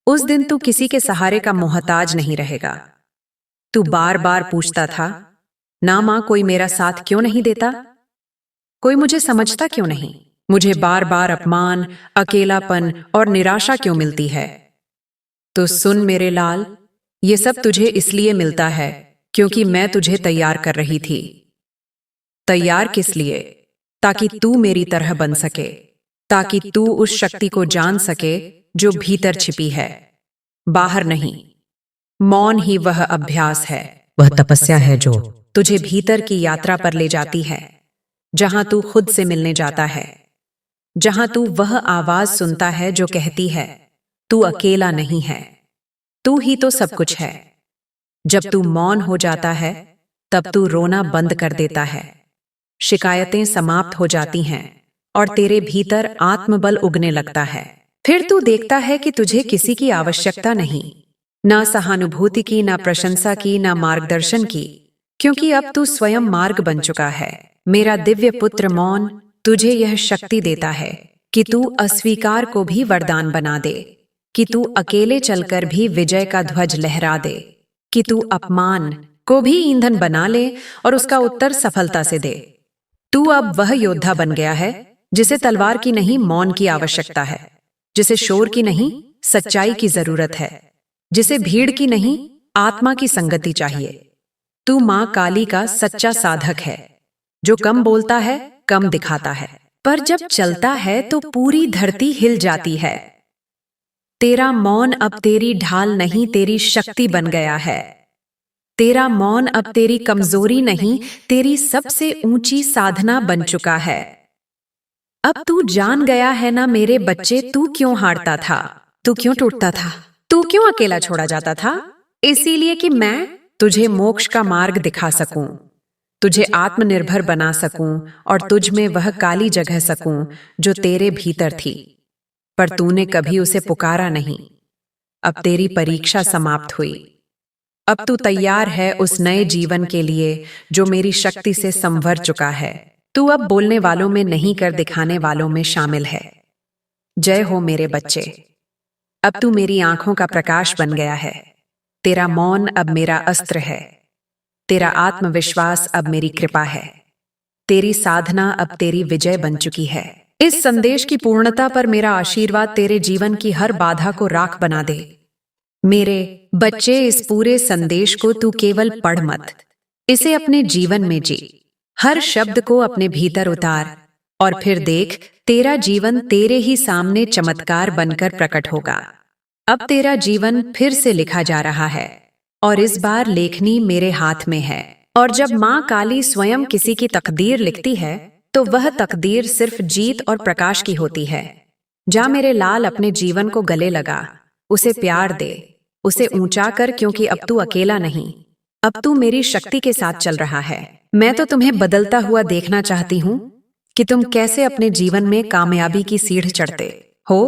Speaker 1: उस दिन तू किसी के सहारे का मोहताज नहीं रहेगा। तू बार बार पूछता था, ना मां, कोई मेरा साथ क्यों नहीं देता, कोई मुझे समझता क्यों नहीं, मुझे बार बार अपमान, अकेलापन और निराशा क्यों मिलती है। तो सुन मेरे लाल, ये सब तुझे इसलिए मिलता है क्योंकि मैं तुझे तैयार कर रही थी। तैयार किस लिए? ताकि तू मेरी तरह बन सके, ताकि तू उस शक्ति को जान सके जो भीतर छिपी है, बाहर नहीं। मौन ही वह अभ्यास है, वह तपस्या है जो तुझे भीतर की यात्रा पर ले जाती है, जहां तू खुद से मिलने जाता है, जहां तू वह आवाज सुनता है जो कहती है, तू अकेला नहीं है, तू ही तो सब कुछ है। जब तू मौन हो जाता है तब तू रोना बंद कर देता है, शिकायतें समाप्त हो जाती हैं और तेरे भीतर आत्मबल उगने लगता है। फिर तू देखता है कि तुझे किसी की आवश्यकता नहीं, ना सहानुभूति की, ना प्रशंसा की, ना मार्गदर्शन की, क्योंकि अब तू स्वयं मार्ग बन चुका है। मेरा दिव्य पुत्र मौन तुझे यह शक्ति देता है कि तू अस्वीकार को भी वरदान बना दे, कि तू अकेले चलकर भी विजय का ध्वज लहरा दे, कि तू अपमान को भी ईंधन बना ले और उसका उत्तर सफलता से दे। तू अब वह योद्धा बन गया है जिसे तलवार की नहीं, मौन की आवश्यकता है, जिसे शोर की नहीं, सच्चाई की जरूरत है, जिसे भीड़ की नहीं, आत्मा की संगति चाहिए। तू मां काली का सच्चा साधक है, जो कम बोलता है, कम दिखाता है, पर जब चलता है तो पूरी धरती हिल जाती है। तेरा मौन अब तेरी ढाल नहीं, तेरी शक्ति बन गया है। तेरा मौन अब तेरी कमजोरी नहीं, तेरी सबसे ऊंची साधना बन चुका है। अब तू जान गया है ना मेरे बच्चे, तू क्यों हारता था, तू क्यों टूटता था, तू क्यों अकेला छोड़ा जाता था? इसीलिए कि मैं तुझे मोक्ष का मार्ग दिखा सकूं, तुझे आत्मनिर्भर बना सकूं और तुझ में वह काली जगह सकूं जो तेरे भीतर थी, पर तूने कभी उसे पुकारा नहीं। अब तेरी परीक्षा समाप्त हुई। अब तू तैयार है उस नए जीवन के लिए जो मेरी शक्ति से संवर चुका है। तू अब बोलने वालों में नहीं, कर दिखाने वालों में शामिल है। जय हो मेरे बच्चे, अब तू मेरी आंखों का प्रकाश बन गया है। तेरा मौन अब मेरा अस्त्र है, तेरा आत्मविश्वास अब मेरी कृपा है, तेरी साधना अब तेरी विजय बन चुकी है। इस संदेश की पूर्णता पर मेरा आशीर्वाद तेरे जीवन की हर बाधा को राख बना दे। मेरे बच्चे, इस पूरे संदेश को तू केवल पढ़ मत, इसे अपने जीवन में जी। हर शब्द को अपने भीतर उतार, और फिर देख, तेरा जीवन तेरे ही सामने चमत्कार बनकर प्रकट होगा। अब तेरा जीवन फिर से लिखा जा रहा है और इस बार लेखनी मेरे हाथ में है। और जब माँ काली स्वयं किसी की तकदीर लिखती है तो वह तकदीर सिर्फ जीत और प्रकाश की होती है। जा मेरे लाल, अपने जीवन को गले लगा, उसे प्यार दे, उसे ऊंचा कर, क्योंकि अब तू अकेला नहीं, अब तू मेरी शक्ति के साथ चल रहा है। मैं तो तुम्हें बदलता हुआ देखना चाहती हूँ कि तुम कैसे अपने जीवन में कामयाबी की सीढ़ चढ़ते हो।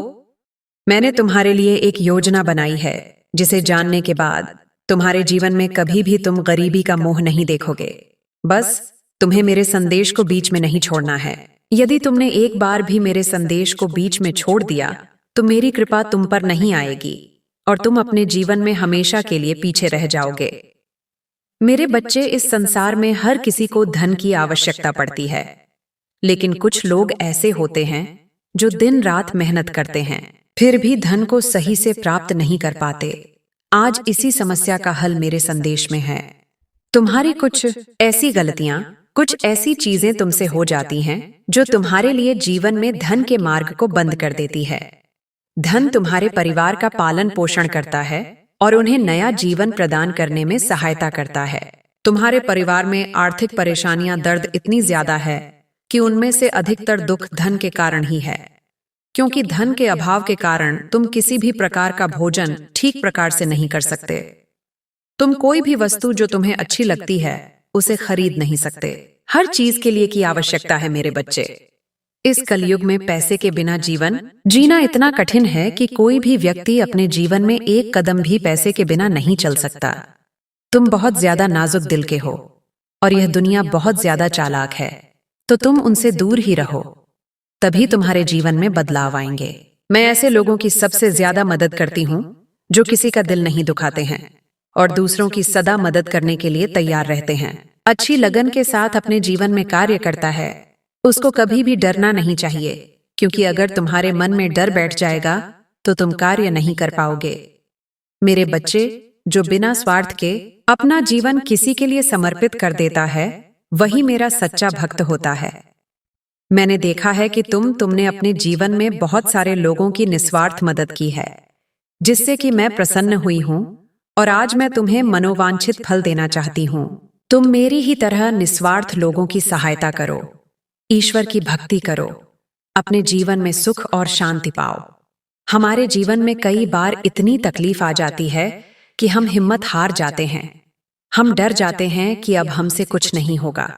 Speaker 1: मैंने तुम्हारे लिए एक योजना बनाई है जिसे जानने के बाद तुम्हारे जीवन में कभी भी तुम गरीबी का मोह नहीं देखोगे। बस तुम्हें मेरे संदेश को बीच में नहीं छोड़ना है। यदि तुमने एक बार भी मेरे संदेश को बीच में छोड़ दिया तो मेरी कृपा तुम पर नहीं आएगी और तुम अपने जीवन में हमेशा के लिए पीछे रह जाओगे। मेरे बच्चे, इस संसार में हर किसी को धन की आवश्यकता पड़ती है, लेकिन कुछ लोग ऐसे होते हैं जो दिन रात मेहनत करते हैं फिर भी धन को सही से प्राप्त नहीं कर पाते। आज इसी समस्या का हल मेरे संदेश में है। तुम्हारी कुछ ऐसी गलतियां, कुछ ऐसी चीजें तुमसे हो जाती हैं जो तुम्हारे लिए जीवन में धन के मार्ग को बंद कर देती है। धन तुम्हारे परिवार का पालन पोषण करता है और उन्हें नया जीवन प्रदान करने में सहायता करता है। तुम्हारे परिवार में आर्थिक परेशानियां, दर्द इतनी ज्यादा है कि उनमें से अधिकतर दुख धन के कारण ही है, क्योंकि धन के अभाव के कारण तुम किसी भी प्रकार का भोजन ठीक प्रकार से नहीं कर सकते। तुम कोई भी वस्तु जो तुम्हें अच्छी लगती है उसे खरीद नहीं सकते। हर चीज के लिए की आवश्यकता है मेरे बच्चे। इस कलयुग में पैसे के बिना जीवन जीना इतना कठिन है कि कोई भी व्यक्ति अपने जीवन में एक कदम भी पैसे के बिना नहीं चल सकता। तुम बहुत ज्यादा नाजुक दिल के हो और यह दुनिया बहुत ज्यादा चालाक है, तो तुम उनसे दूर ही रहो, तभी तुम्हारे जीवन में बदलाव आएंगे। मैं ऐसे लोगों की सबसे ज्यादा मदद करती हूँ जो किसी का दिल नहीं दुखाते हैं और दूसरों की सदा मदद करने के लिए तैयार रहते हैं। अच्छी लगन के साथ अपने जीवन में कार्य करता है, उसको कभी भी डरना नहीं चाहिए, क्योंकि अगर तुम्हारे मन में डर बैठ जाएगा तो तुम कार्य नहीं कर पाओगे। मेरे बच्चे, जो बिना स्वार्थ के अपना जीवन किसी के लिए समर्पित कर देता है वही मेरा सच्चा भक्त होता है। मैंने देखा है कि तुमने अपने जीवन में बहुत सारे लोगों की निस्वार्थ मदद की है, जिससे कि मैं प्रसन्न हुई हूँ और आज मैं तुम्हें मनोवांछित फल देना चाहती हूँ। तुम मेरी ही तरह निस्वार्थ लोगों की सहायता करो, ईश्वर की भक्ति करो, अपने जीवन में सुख और शांति पाओ। हमारे जीवन में कई बार इतनी तकलीफ आ जाती है कि हम हिम्मत हार जाते हैं। हम डर जाते हैं कि अब हमसे कुछ नहीं होगा,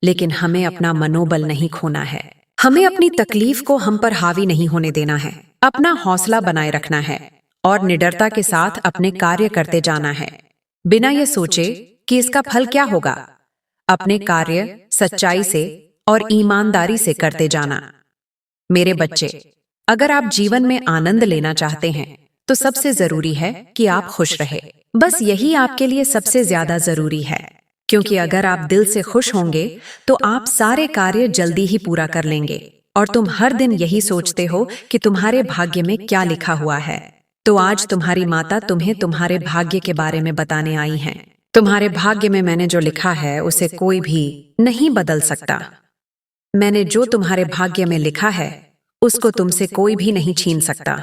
Speaker 1: लेकिन हमें अपना मनोबल नहीं खोना है। हमें अपनी तकलीफ को हम पर हावी नहीं होने देना है, अपना हौसला बनाए रखना है और निडरता के साथ अपने कार्य करते जाना है, बिना ये सोचे कि इसका फल क्या होगा। अपने कार्य सच्चाई से और ईमानदारी से करते जाना। मेरे बच्चे, अगर आप जीवन में आनंद लेना चाहते हैं तो सबसे जरूरी है कि आप खुश रहे। बस यही आपके लिए सबसे ज्यादा जरूरी है, क्योंकि अगर आप दिल से खुश होंगे तो आप सारे कार्य जल्दी ही पूरा कर लेंगे और तुम हर दिन यही सोचते हो कि तुम्हारे भाग्य में क्या लिखा हुआ है। तो आज तुम्हारी माता तुम्हें तुम्हारे भाग्य के बारे में बताने आई हैं। तुम्हारे भाग्य में मैंने जो लिखा है उसे कोई भी नहीं बदल सकता। मैंने जो तुम्हारे भाग्य में लिखा है उसको तुमसे कोई भी नहीं छीन सकता।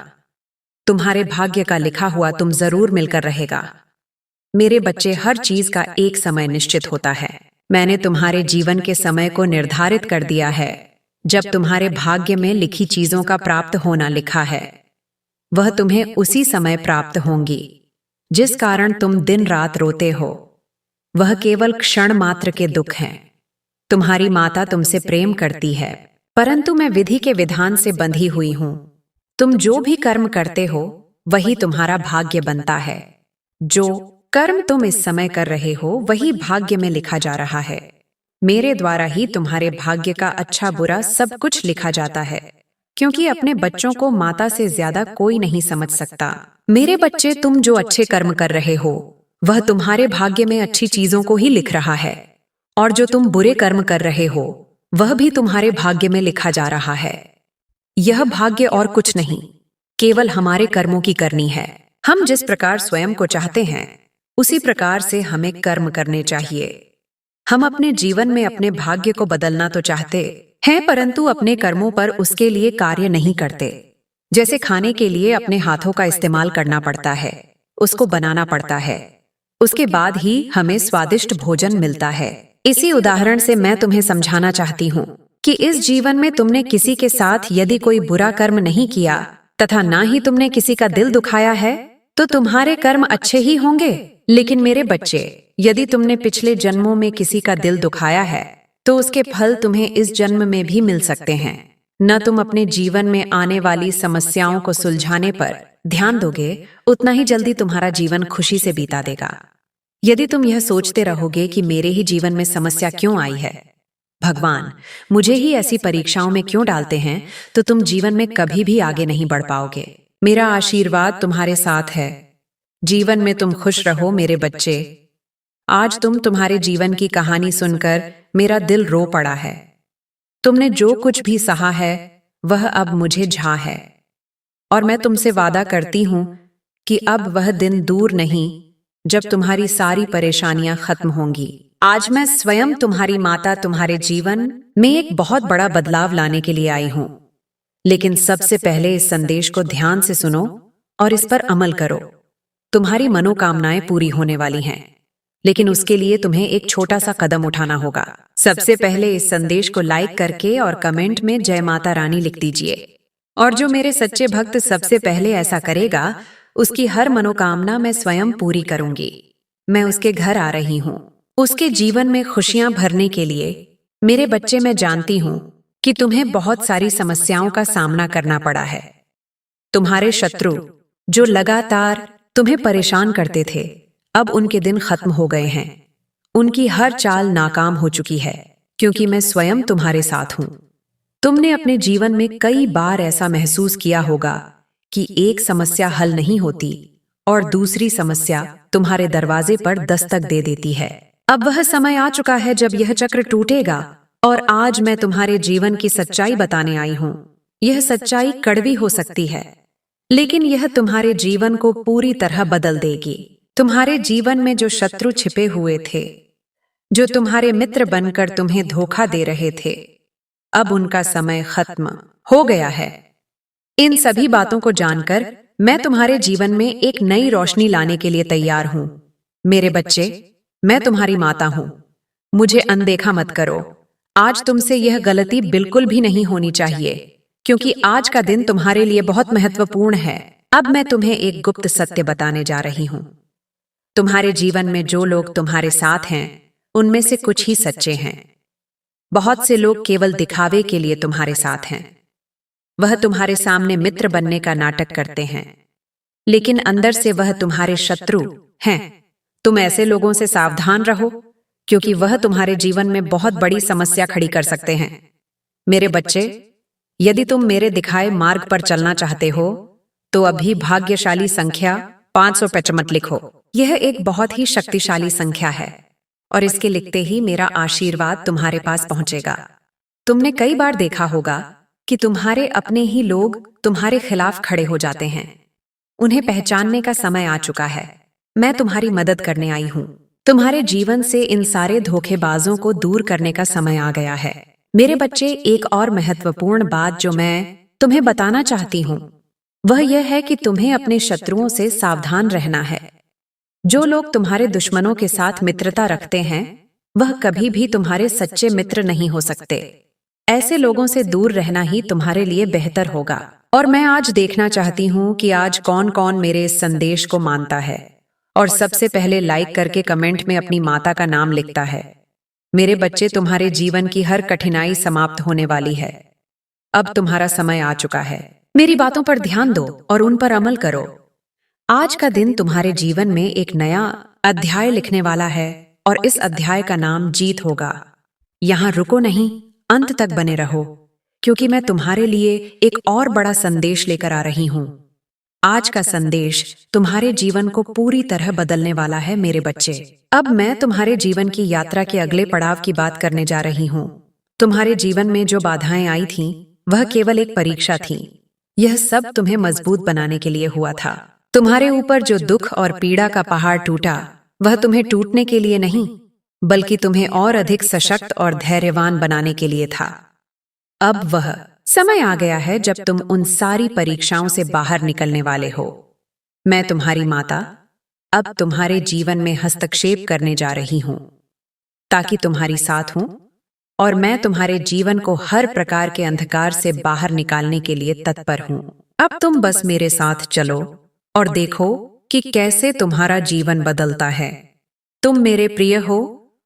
Speaker 1: तुम्हारे भाग्य का लिखा हुआ तुम जरूर मिलकर रहेगा। मेरे बच्चे, हर चीज का एक समय निश्चित होता है। मैंने तुम्हारे जीवन के समय को निर्धारित कर दिया है। जब तुम्हारे भाग्य में लिखी चीजों का प्राप्त होना लिखा है, वह तुम्हें उसी समय प्राप्त होंगी। जिस कारण तुम दिन रात रोते हो वह केवल क्षण मात्र के दुख हैं। तुम्हारी माता तुमसे प्रेम करती है, परंतु मैं विधि के विधान से बंधी हुई हूं। तुम जो भी कर्म करते हो वही तुम्हारा भाग्य बनता है। जो कर्म तुम इस समय कर रहे हो वही भाग्य में लिखा जा रहा है। मेरे द्वारा ही तुम्हारे भाग्य का अच्छा बुरा सब कुछ लिखा जाता है, क्योंकि अपने बच्चों को माता से ज्यादा कोई नहीं समझ सकता। मेरे बच्चे, तुम जो अच्छे कर्म कर रहे हो वह तुम्हारे भाग्य में अच्छी चीजों को ही लिख रहा है, और जो तुम बुरे कर्म कर रहे हो वह भी तुम्हारे भाग्य में लिखा जा रहा है। यह भाग्य और कुछ नहीं, केवल हमारे कर्मों की करनी है। हम जिस प्रकार स्वयं को चाहते हैं उसी प्रकार से हमें कर्म करने चाहिए। हम अपने जीवन में अपने भाग्य को बदलना तो चाहते, हैं, परंतु अपने कर्मों पर उसके लिए कार्य नहीं करते। जैसे खाने के लिए अपने हाथों का इस्तेमाल करना पड़ता है, उसको बनाना पड़ता है, उसके बाद ही हमें स्वादिष्ट भोजन मिलता है। इसी उदाहरण से मैं तुम्हें समझाना चाहती हूँ कि इस जीवन में तुमने किसी के साथ यदि कोई बुरा कर्म नहीं किया तथा ना ही तुमने किसी का दिल दुखाया है तो तुम्हारे कर्म अच्छे ही होंगे। लेकिन मेरे बच्चे, यदि तुमने पिछले जन्मों में किसी का दिल दुखाया है तो उसके फल तुम्हें इस जन्म में भी मिल सकते हैं। न तुम अपने जीवन में आने वाली समस्याओं को सुलझाने पर ध्यान दोगे, उतना ही जल्दी तुम्हारा जीवन खुशी से बीता देगा। यदि तुम यह सोचते रहोगे कि मेरे ही जीवन में समस्या क्यों आई है, भगवान मुझे ही ऐसी परीक्षाओं में क्यों डालते हैं, तो तुम जीवन में कभी भी आगे नहीं बढ़ पाओगे। मेरा आशीर्वाद तुम्हारे साथ है। जीवन में तुम खुश रहो मेरे बच्चे। आज तुम्हारे जीवन की कहानी सुनकर मेरा दिल रो पड़ा है। तुमने जो कुछ भी सहा है वह अब मुझे झा है, और मैं तुमसे वादा करती हूं कि अब वह दिन दूर नहीं जब तुम्हारी सारी परेशानियां खत्म होंगी। आज मैं स्वयं तुम्हारी माता तुम्हारे जीवन में एक बहुत बड़ा बदलाव लाने के लिए आई हूं। लेकिन सबसे पहले इस संदेश को ध्यान से सुनो और इस पर अमल करो। तुम्हारी मनोकामनाएं पूरी होने वाली हैं, लेकिन उसके लिए तुम्हें एक छोटा सा कदम उठाना होगा। सबसे पहले इस संदेश को लाइक करके और कमेंट में जय माता रानी लिख दीजिए। और जो मेरे सच्चे भक्त सबसे पहले ऐसा करेगा, उसकी हर मनोकामना मैं स्वयं पूरी करूंगी। मैं उसके घर आ रही हूँ, उसके जीवन में खुशियां भरने के लिए। मेरे बच्चे, मैं जानती हूँ कि तुम्हें बहुत सारी समस्याओं का सामना करना पड़ा है। तुम्हारे शत्रु जो लगातार तुम्हें परेशान करते थे, अब उनके दिन खत्म हो गए हैं। उनकी हर चाल नाकाम हो चुकी है, क्योंकि मैं स्वयं तुम्हारे साथ हूं। तुमने अपने जीवन में कई बार ऐसा महसूस किया होगा कि एक समस्या हल नहीं होती और दूसरी समस्या तुम्हारे दरवाजे पर दस्तक दे देती है। अब वह समय आ चुका है जब यह चक्र टूटेगा, और आज मैं तुम्हारे जीवन की सच्चाई बताने आई हूं। यह सच्चाई कड़वी हो सकती है, लेकिन यह तुम्हारे जीवन को पूरी तरह बदल देगी। तुम्हारे जीवन में जो शत्रु छिपे हुए थे, जो तुम्हारे मित्र बनकर तुम्हें धोखा दे रहे थे, अब उनका समय खत्म हो गया है। इन सभी बातों को जानकर मैं तुम्हारे जीवन में एक नई रोशनी लाने के लिए तैयार हूं। मेरे बच्चे, मैं तुम्हारी माता हूं। मुझे अनदेखा मत करो। आज तुमसे यह गलती बिल्कुल भी नहीं होनी चाहिए, क्योंकि आज का दिन तुम्हारे लिए बहुत महत्वपूर्ण है। अब मैं तुम्हें एक गुप्त सत्य बताने जा रही हूं। तुम्हारे जीवन में जो लोग तुम्हारे साथ हैं, उनमें से कुछ ही सच्चे हैं। बहुत से लोग केवल दिखावे के लिए तुम्हारे साथ हैं। वह तुम्हारे सामने मित्र बनने का नाटक करते हैं, लेकिन अंदर से वह तुम्हारे शत्रु हैं। तुम ऐसे लोगों से सावधान रहो, क्योंकि वह तुम्हारे जीवन में बहुत बड़ी समस्या खड़ी कर सकते हैं। मेरे बच्चे, यदि तुम मेरे दिखाए मार्ग पर चलना चाहते हो, तो अभी भाग्यशाली संख्या 555 लिखो। यह एक बहुत ही शक्तिशाली संख्या है, और इसके लिखते ही मेरा आशीर्वाद तुम्हारे पास पहुंचेगा। तुमने कई बार देखा होगा कि तुम्हारे अपने ही लोग तुम्हारे खिलाफ खड़े हो जाते हैं। उन्हें पहचानने का समय आ चुका है। मैं तुम्हारी मदद करने आई हूं। तुम्हारे जीवन से इन सारे धोखेबाजों को दूर करने का समय आ गया है। मेरे बच्चे, एक और महत्वपूर्ण बात जो मैं तुम्हें बताना चाहती हूँ, वह यह है कि तुम्हें अपने शत्रुओं से सावधान रहना है। जो लोग तुम्हारे दुश्मनों के साथ मित्रता रखते हैं, वह कभी भी तुम्हारे सच्चे मित्र नहीं हो सकते। ऐसे लोगों से दूर रहना ही तुम्हारे लिए बेहतर होगा। और मैं आज देखना चाहती हूँ कि आज कौन कौन मेरे इस संदेश को मानता है, और सबसे पहले लाइक करके कमेंट में अपनी माता का नाम लिखता है। मेरे बच्चे, तुम्हारे जीवन की हर कठिनाई समाप्त होने वाली है। अब तुम्हारा समय आ चुका है। मेरी बातों पर ध्यान दो और उन पर अमल करो। आज का दिन तुम्हारे जीवन में एक नया अध्याय लिखने वाला है, और इस अध्याय का नाम जीत होगा। यहाँ रुको नहीं, अंत तक बने रहो, क्योंकि मैं तुम्हारे लिए एक और बड़ा संदेश लेकर आ रही हूँ। आज का संदेश तुम्हारे जीवन को पूरी तरह बदलने वाला है। मेरे बच्चे, अब मैं तुम्हारे जीवन की यात्रा के अगले पड़ाव की बात करने जा रही हूँ। तुम्हारे जीवन में जो बाधाएं आई थीं, वह केवल एक परीक्षा थी। यह सब तुम्हें मजबूत बनाने के लिए हुआ था। तुम्हारे ऊपर जो दुख और पीड़ा का पहाड़ टूटा, वह तुम्हें टूटने के लिए नहीं, बल्कि तुम्हें और अधिक सशक्त और धैर्यवान बनाने के लिए था। अब वह समय आ गया है जब तुम उन सारी परीक्षाओं से बाहर निकलने वाले हो। मैं तुम्हारी माता अब तुम्हारे जीवन में हस्तक्षेप करने जा रही हूं ताकि तुम्हारी साथ हूं और मैं तुम्हारे जीवन को हर प्रकार के अंधकार से बाहर निकालने के लिए तत्पर हूं। अब तुम बस मेरे साथ चलो और देखो कि कैसे तुम्हारा जीवन बदलता है। तुम मेरे प्रिय हो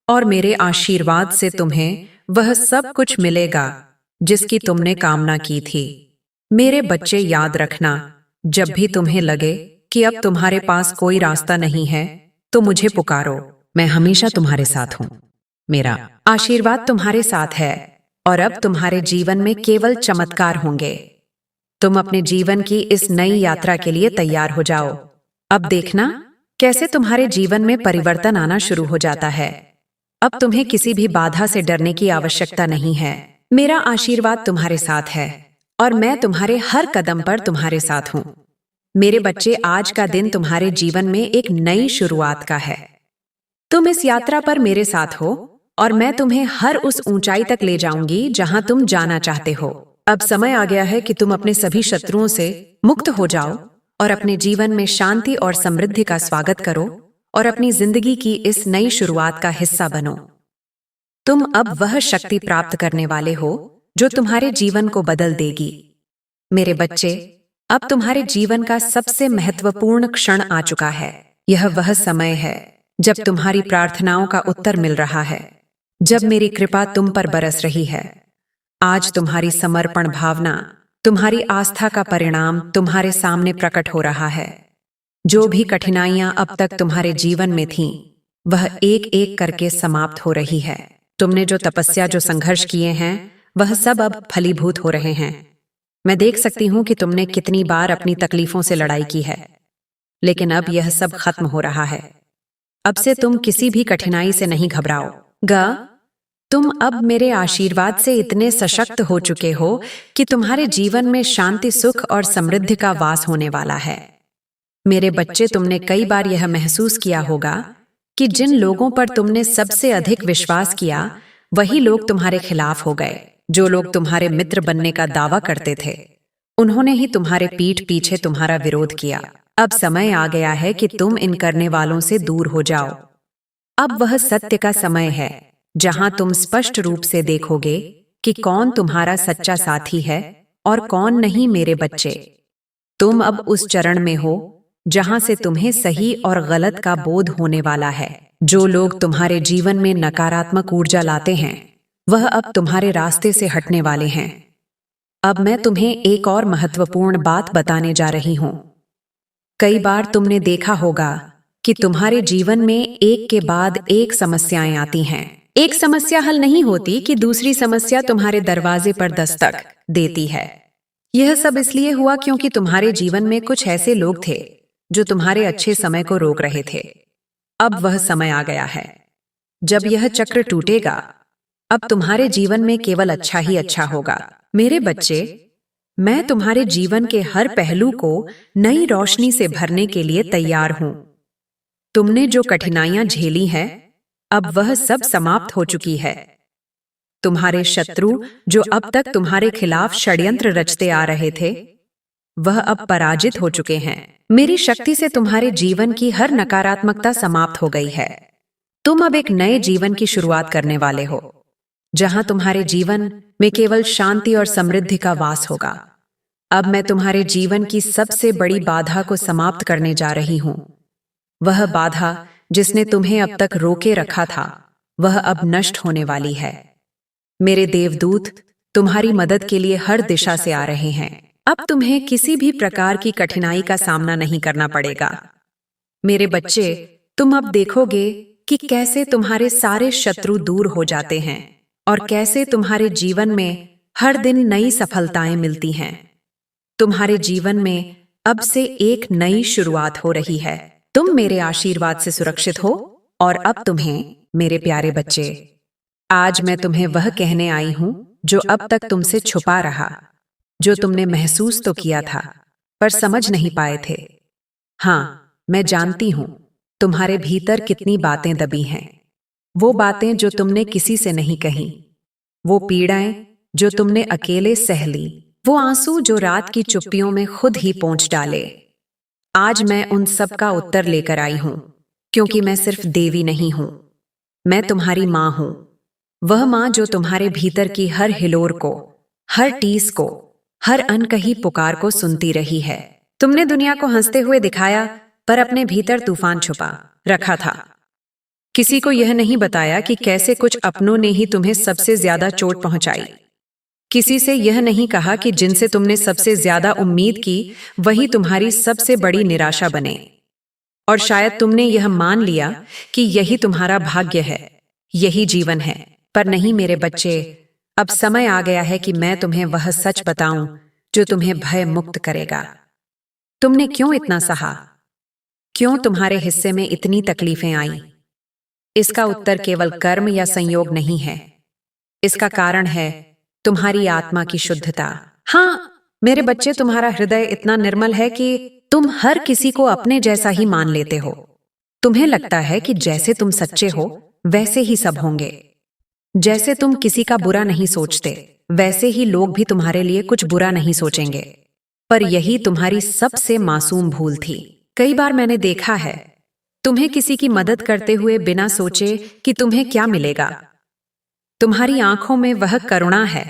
Speaker 1: और मेरे आशीर्वाद से तुम्हें वह सब कुछ मिलेगा जिसकी तुमने कामना की थी। मेरे बच्चे, याद रखना, जब भी तुम्हें लगे कि अब तुम्हारे पास कोई रास्ता नहीं है तो मुझे पुकारो। मैं हमेशा तुम्हारे साथ हूं। मेरा आशीर्वाद तुम्हारे साथ है और अब तुम्हारे जीवन में केवल चमत्कार होंगे। तुम अपने जीवन की इस नई यात्रा के लिए तैयार हो जाओ। अब देखना कैसे तुम्हारे जीवन में परिवर्तन आना शुरू हो जाता है। अब तुम्हें किसी भी बाधा से डरने की आवश्यकता नहीं है। मेरा आशीर्वाद तुम्हारे साथ है और मैं तुम्हारे हर कदम पर तुम्हारे साथ हूं। मेरे बच्चे, आज का दिन तुम्हारे जीवन में एक नई शुरुआत का है। तुम इस यात्रा पर मेरे साथ हो और मैं तुम्हें हर उस ऊंचाई तक ले जाऊंगी जहां तुम जाना चाहते हो। अब समय आ गया है कि तुम अपने सभी शत्रुओं से मुक्त हो जाओ और अपने जीवन में शांति और समृद्धि का स्वागत करो और अपनी जिंदगी की इस नई शुरुआत का हिस्सा बनो। तुम अब वह शक्ति प्राप्त करने वाले हो जो तुम्हारे जीवन को बदल देगी। मेरे बच्चे, अब तुम्हारे जीवन का सबसे महत्वपूर्ण क्षण आ चुका है। यह वह समय है जब तुम्हारी प्रार्थनाओं का उत्तर मिल रहा है, जब मेरी कृपा तुम पर बरस रही है। आज तुम्हारी समर्पण भावना, तुम्हारी आस्था का परिणाम तुम्हारे सामने प्रकट हो रहा है। जो भी कठिनाइयां अब तक तुम्हारे जीवन में थीं, वह एक एक करके समाप्त हो रही है। तुमने जो तपस्या, जो संघर्ष किए हैं, वह सब अब फलीभूत हो रहे हैं। मैं देख सकती हूं कि तुमने कितनी बार अपनी तकलीफों से लड़ाई की है, लेकिन अब यह सब खत्म हो रहा है। अब से तुम किसी भी कठिनाई से नहीं घबराओगा। तुम अब मेरे आशीर्वाद से इतने सशक्त हो चुके हो कि तुम्हारे जीवन में शांति, सुख और समृद्धि का वास होने वाला है। मेरे बच्चे, तुमने कई बार यह महसूस किया होगा कि जिन लोगों पर तुमने सबसे अधिक विश्वास किया, वही लोग तुम्हारे खिलाफ हो गए। जो लोग तुम्हारे मित्र बनने का दावा करते थे, उन्होंने ही तुम्हारे पीठ पीछे तुम्हारा विरोध किया। अब समय आ गया है कि तुम इन करने वालों से दूर हो जाओ। अब वह सत्य का समय है जहां तुम स्पष्ट रूप से देखोगे कि कौन तुम्हारा सच्चा साथी है और कौन नहीं। मेरे बच्चे, तुम अब उस चरण में हो जहां से तुम्हें सही और गलत का बोध होने वाला है। जो लोग तुम्हारे जीवन में नकारात्मक ऊर्जा लाते हैं, वह अब तुम्हारे रास्ते से हटने वाले हैं। अब मैं तुम्हें एक और महत्वपूर्ण बात बताने जा रही हूं। कई बार तुमने देखा होगा कि तुम्हारे जीवन में एक के बाद एक समस्याएं आती हैं। एक समस्या हल नहीं होती कि दूसरी समस्या तुम्हारे दरवाजे पर दस्तक देती है। यह सब इसलिए हुआ क्योंकि तुम्हारे जीवन में कुछ ऐसे लोग थे जो तुम्हारे अच्छे समय को रोक रहे थे। अब वह समय आ गया है जब यह चक्र टूटेगा। अब तुम्हारे जीवन में केवल अच्छा ही अच्छा होगा। मेरे बच्चे, मैं तुम्हारे जीवन के हर पहलू को नई रोशनी से भरने के लिए तैयार हूं। तुमने जो कठिनाइयां झेली हैं, अब वह सब समाप्त हो चुकी है। तुम्हारे शत्रु जो अब तक तुम्हारे खिलाफ षड्यंत्र रचते आ रहे थे, वह अब पराजित हो चुके हैं। मेरी शक्ति से तुम्हारे जीवन की हर नकारात्मकता समाप्त हो गई है। तुम अब एक नए जीवन की शुरुआत करने वाले हो, जहां तुम्हारे जीवन में केवल शांति और समृद्धि का वास होगा। अब मैं तुम्हारे जीवन की सबसे बड़ी बाधा को समाप्त करने जा रही हूं। वह बाधा जिसने तुम्हें अब तक रोके रखा था, वह अब नष्ट होने वाली है। मेरे देवदूत तुम्हारी मदद के लिए हर दिशा से आ रहे हैं। अब तुम्हें किसी भी प्रकार की कठिनाई का सामना नहीं करना पड़ेगा। मेरे बच्चे, तुम अब देखोगे कि कैसे तुम्हारे सारे शत्रु दूर हो जाते हैं और कैसे तुम्हारे जीवन में हर दिन नई सफलताएं मिलती हैं। तुम्हारे जीवन में अब से एक नई शुरुआत हो रही है। तुम मेरे आशीर्वाद से सुरक्षित हो और अब तुम्हें, मेरे प्यारे बच्चे, आज मैं तुम्हें वह कहने आई हूं जो अब तक तुमसे छुपा रहा, जो तुमने महसूस तो किया था पर समझ नहीं पाए थे। हाँ, मैं जानती हूं तुम्हारे भीतर कितनी बातें दबी हैं। वो बातें जो तुमने किसी से नहीं कही, वो पीड़ाएं जो तुमने अकेले सह ली, वो आंसू जो रात की चुप्पियों में खुद ही पहुंच डाले। आज मैं उन सब का उत्तर लेकर आई हूं, क्योंकि मैं सिर्फ देवी नहीं हूं, मैं तुम्हारी मां हूं। वह मां जो तुम्हारे भीतर की हर हिलोर को, हर टीस को, हर अनकही पुकार को सुनती रही है। तुमने दुनिया को हंसते हुए दिखाया, पर अपने भीतर तूफान छुपा रखा था। किसी को यह नहीं बताया कि कैसे कुछ अपनों ने ही तुम्हें सबसे ज्यादा चोट पहुंचाई। किसी से यह नहीं कहा कि जिनसे तुमने सबसे ज्यादा उम्मीद की, वही तुम्हारी सबसे बड़ी निराशा बने। और शायद तुमने यह मान लिया कि यही तुम्हारा भाग्य है, यही जीवन है। पर नहीं मेरे बच्चे, अब समय आ गया है कि मैं तुम्हें वह सच बताऊं जो तुम्हें भय मुक्त करेगा। तुमने क्यों इतना सहा? क्यों तुम्हारे हिस्से में इतनी तकलीफें आई? इसका उत्तर केवल कर्म या संयोग नहीं है। इसका कारण है तुम्हारी आत्मा की शुद्धता। हाँ मेरे बच्चे, तुम्हारा हृदय इतना निर्मल है कि तुम हर किसी को अपने जैसा ही मान लेते हो। तुम्हें लगता है कि जैसे तुम सच्चे हो, वैसे ही सब होंगे। जैसे तुम किसी का बुरा नहीं सोचते, वैसे ही लोग भी तुम्हारे लिए कुछ बुरा नहीं सोचेंगे। पर यही तुम्हारी सबसे मासूम भूल थी। कई बार मैंने देखा है तुम्हें किसी की मदद करते हुए बिना सोचे कि तुम्हें क्या मिलेगा। तुम्हारी आंखों में वह करुणा है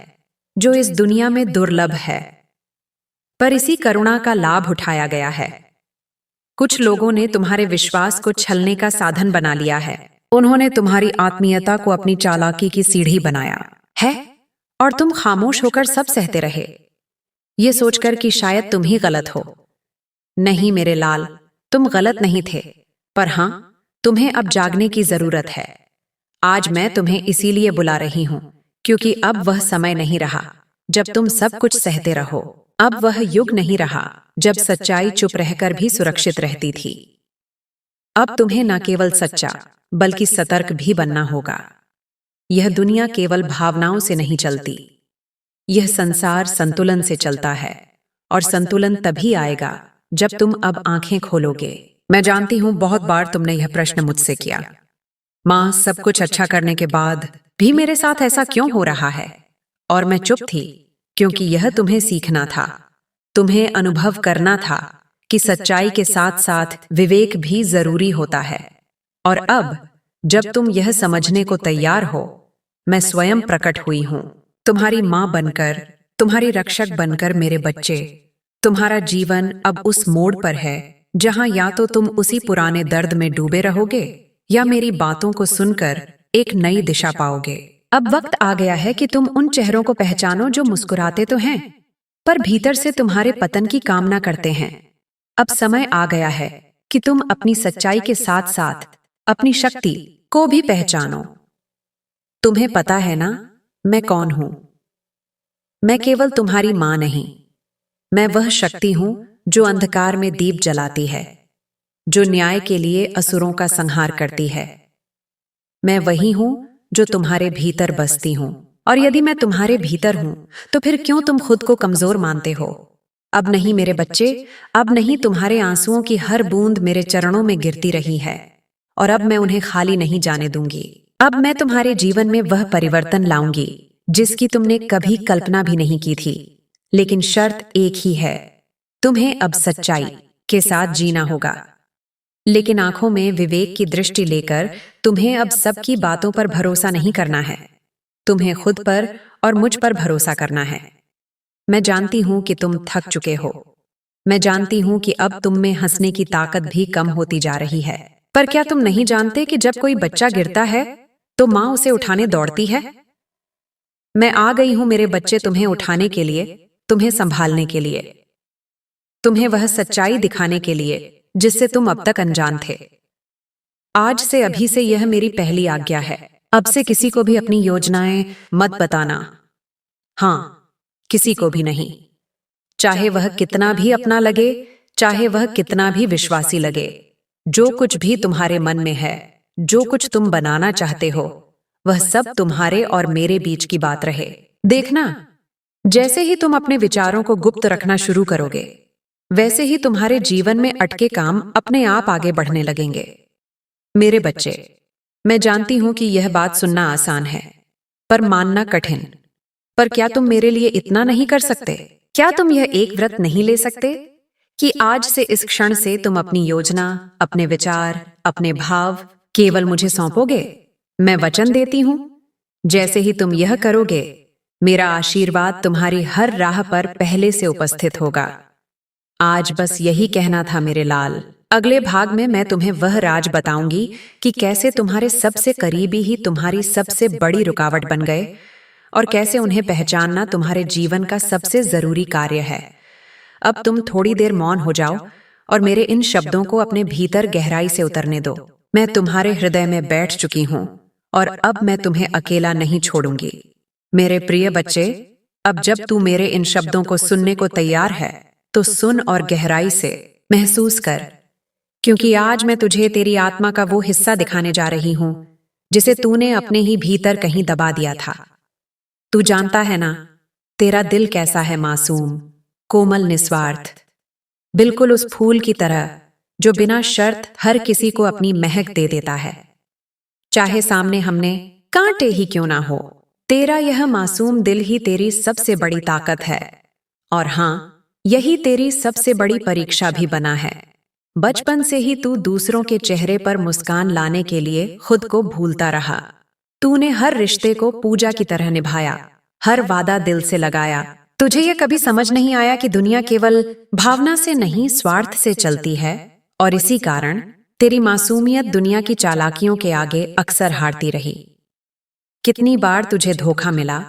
Speaker 1: जो इस दुनिया में दुर्लभ है, पर इसी करुणा का लाभ उठाया गया है। कुछ लोगों ने तुम्हारे विश्वास को छलने का साधन बना लिया है। उन्होंने तुम्हारी आत्मीयता को अपनी चालाकी की सीढ़ी बनाया है, और तुम खामोश होकर सब सहते रहे, ये सोचकर कि शायद तुम ही गलत हो। नहीं मेरे लाल, तुम गलत नहीं थे, पर हां, तुम्हें अब जागने की जरूरत है। आज मैं तुम्हें इसीलिए बुला रही हूं, क्योंकि अब वह समय नहीं रहा जब तुम सब कुछ सहते रहो। अब वह युग नहीं रहा जब सच्चाई चुप रहकर भी सुरक्षित रहती थी। अब तुम्हें न केवल सच्चा बल्कि सतर्क भी बनना होगा। यह दुनिया केवल भावनाओं से नहीं चलती, यह संसार संतुलन से चलता है, और संतुलन तभी आएगा जब तुम अब आंखें खोलोगे। मैं जानती हूं बहुत बार तुमने यह प्रश्न मुझसे किया, मां सब कुछ अच्छा करने के बाद भी मेरे साथ ऐसा क्यों हो रहा है? और मैं चुप थी, क्योंकि यह तुम्हें सीखना था, तुम्हें अनुभव करना था कि सच्चाई के साथ साथ विवेक भी जरूरी होता है। और अब जब तुम यह समझने को तैयार हो, मैं स्वयं प्रकट हुई हूं, तुम्हारी मां बनकर, तुम्हारी रक्षक बनकर। मेरे बच्चे, तुम्हारा जीवन अब उस मोड़ पर है जहां या तो तुम उसी पुराने दर्द में डूबे रहोगे, या मेरी बातों को सुनकर एक नई दिशा पाओगे। अब वक्त आ गया है कि तुम उन चेहरों को पहचानो जो मुस्कुराते तो हैं, पर भीतर से तुम्हारे पतन की कामना करते हैं। अब समय आ गया है कि तुम अपनी सच्चाई के साथ साथ अपनी शक्ति को भी पहचानो। तुम्हें पता है ना मैं कौन हूं? मैं केवल तुम्हारी मां नहीं, मैं वह शक्ति हूं जो अंधकार में दीप जलाती है, जो न्याय के लिए असुरों का संहार करती है। मैं वही हूं जो तुम्हारे भीतर बसती हूं। और यदि मैं तुम्हारे भीतर हूं, तो फिर क्यों तुम खुद को कमजोर मानते हो? अब नहीं मेरे बच्चे, अब नहीं। तुम्हारे आंसुओं की हर बूंद मेरे चरणों में गिरती रही है, और अब मैं उन्हें खाली नहीं जाने दूंगी। अब मैं तुम्हारे जीवन में वह परिवर्तन लाऊंगी जिसकी तुमने कभी कल्पना भी नहीं की थी। लेकिन शर्त एक ही है, तुम्हें अब सच्चाई के साथ जीना होगा। लेकिन आंखों में विवेक की दृष्टि लेकर तुम्हें अब सबकी बातों पर भरोसा नहीं करना है, तुम्हें खुद पर और मुझ पर भरोसा करना है। मैं जानती हूं कि तुम थक चुके हो, मैं जानती हूं कि अब तुम में हंसने की ताकत भी कम होती जा रही है। पर क्या तुम नहीं जानते कि जब कोई बच्चा गिरता है तो मां उसे उठाने दौड़ती है? मैं आ गई हूं मेरे बच्चे, तुम्हें उठाने के लिए, तुम्हें संभालने के लिए, तुम्हें वह सच्चाई दिखाने के लिए जिससे तुम अब तक अनजान थे। आज से, अभी से यह मेरी पहली आज्ञा है। अब से किसी को भी अपनी योजनाएं मत बताना। हां, किसी को भी नहीं, चाहे वह कितना भी अपना लगे, चाहे वह कितना भी विश्वासी लगे। जो कुछ भी तुम्हारे मन में है, जो कुछ तुम बनाना चाहते हो, वह सब तुम्हारे और मेरे बीच की बात रहे। देखना, जैसे ही तुम अपने विचारों को गुप्त रखना शुरू करोगे, वैसे ही तुम्हारे जीवन में अटके काम अपने आप आगे बढ़ने लगेंगे। मेरे बच्चे, मैं जानती हूं कि यह बात सुनना आसान है, पर मानना कठिन। पर क्या तुम मेरे लिए इतना नहीं कर सकते? क्या तुम यह एक व्रत नहीं ले सकते कि आज से इस क्षण से तुम अपनी योजना, अपने विचार, अपने भाव केवल मुझे सौंपोगे? मैं वचन देती हूं, जैसे ही तुम यह करोगे, मेरा आशीर्वाद तुम्हारी हर राह पर पहले से उपस्थित होगा। आज बस यही कहना था मेरे लाल। अगले भाग में मैं तुम्हें वह राज बताऊंगी कि कैसे तुम्हारे सबसे करीबी ही तुम्हारी सबसे बड़ी रुकावट बन गए और कैसे उन्हें पहचानना तुम्हारे जीवन का सबसे जरूरी कार्य है। अब तुम थोड़ी देर मौन हो जाओ और मेरे इन शब्दों को अपने भीतर गहराई से उतरने दो। मैं तुम्हारे हृदय में बैठ चुकी हूं और अब मैं तुम्हें अकेला नहीं छोड़ूंगी। मेरे प्रिय बच्चे, अब जब तू मेरे इन शब्दों को सुनने को तैयार है, तो सुन और गहराई से महसूस कर, क्योंकि आज मैं तुझे तेरी आत्मा का वो हिस्सा दिखाने जा रही हूं जिसे तूने अपने ही भीतर कहीं दबा दिया था। तू जानता है ना, तेरा दिल कैसा है, मासूम, कोमल, निस्वार्थ, बिल्कुल उस फूल की तरह जो बिना शर्त हर किसी को अपनी महक दे देता है, चाहे सामने हमने कांटे ही क्यों ना हो। तेरा यह मासूम दिल ही तेरी सबसे बड़ी ताकत है, और हां, यही तेरी सबसे बड़ी परीक्षा भी बना है। बचपन से ही तू दूसरों के चेहरे पर मुस्कान लाने के लिए खुद को भूलता रहा। तूने हर रिश्ते को पूजा की तरह निभाया, हर वादा दिल से लगाया। तुझे यह कभी समझ नहीं आया कि दुनिया केवल भावना से नहीं, स्वार्थ से चलती है, और इसी कारण तेरी मासूमियत दुनिया की चालाकियों के आगे अक्सर हारती रही। कितनी बार तुझे धोखा मिला,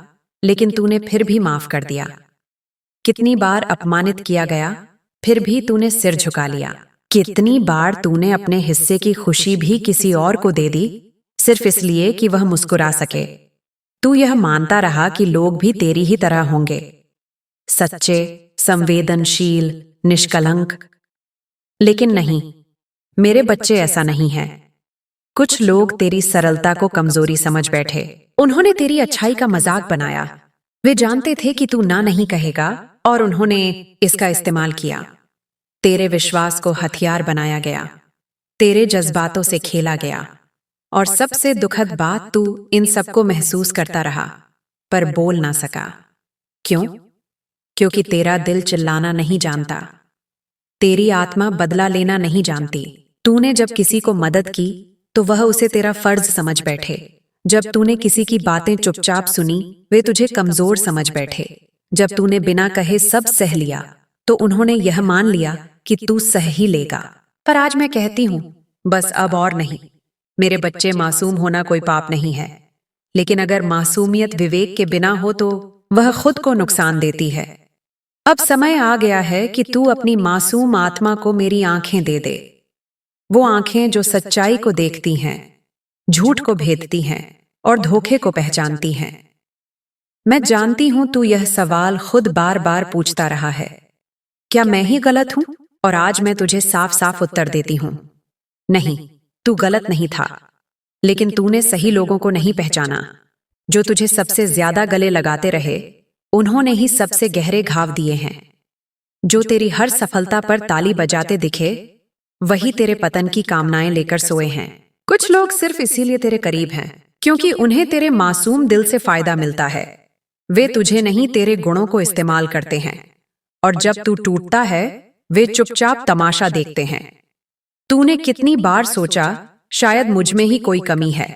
Speaker 1: लेकिन तूने फिर भी माफ कर दिया। कितनी बार अपमानित किया गया, फिर भी तूने सिर झुका लिया। कितनी बार तूने अपने हिस्से की खुशी भी किसी और को दे दी, सिर्फ इसलिए कि वह मुस्कुरा सके। तू यह मानता रहा कि लोग भी तेरी ही तरह होंगे, सच्चे, संवेदनशील, निष्कलंक। लेकिन नहीं, मेरे बच्चे, ऐसा नहीं है। कुछ लोग तेरी सरलता को कमजोरी समझ बैठे। उन्होंने तेरी अच्छाई का मजाक बनाया। वे जानते थे कि तू ना नहीं कहेगा, और उन्होंने इसका इस्तेमाल किया। तेरे विश्वास को हथियार बनाया गया, तेरे जज्बातों से खेला गया, और सबसे दुखद बात, तू इन सबको महसूस करता रहा पर बोल ना सका। क्यों? क्योंकि तेरा दिल चिल्लाना नहीं जानता, तेरी आत्मा बदला लेना नहीं जानती। तूने जब किसी को मदद की तो वह उसे तेरा फर्ज समझ बैठे। जब तूने किसी की बातें चुपचाप सुनी, वे तुझे कमजोर समझ बैठे। जब तूने बिना कहे सब सह लिया, तो उन्होंने यह मान लिया कि तू सह ही लेगा। पर आज मैं कहती हूं, बस अब और नहीं। मेरे बच्चे, मासूम होना कोई पाप नहीं है, लेकिन अगर मासूमियत विवेक के बिना हो तो वह खुद को नुकसान देती है। अब समय आ गया है कि तू अपनी मासूम आत्मा को मेरी आंखें दे दे। वो आंखें जो सच्चाई को देखती हैं, झूठ को भेदती हैं और धोखे को पहचानती हैं। मैं जानती हूं तू यह सवाल खुद बार बार पूछता रहा है, क्या मैं ही गलत हूं? और आज मैं तुझे साफ साफ उत्तर देती हूं, नहीं, तू गलत नहीं था, लेकिन तूने सही लोगों को नहीं पहचाना। जो तुझे सबसे ज्यादा गले लगाते रहे, उन्होंने ही सबसे गहरे घाव दिए हैं। जो तेरी हर सफलता पर ताली बजाते दिखे, वही तेरे पतन की कामनाएं लेकर सोए हैं। कुछ लोग सिर्फ इसीलिए तेरे करीब हैं क्योंकि उन्हें तेरे मासूम दिल से फायदा मिलता है। वे तुझे नहीं, तेरे गुणों को इस्तेमाल करते हैं, और जब तू टूटता है, वे चुपचाप तमाशा देखते हैं। तूने कितनी बार सोचा, शायद मुझ में ही कोई कमी है,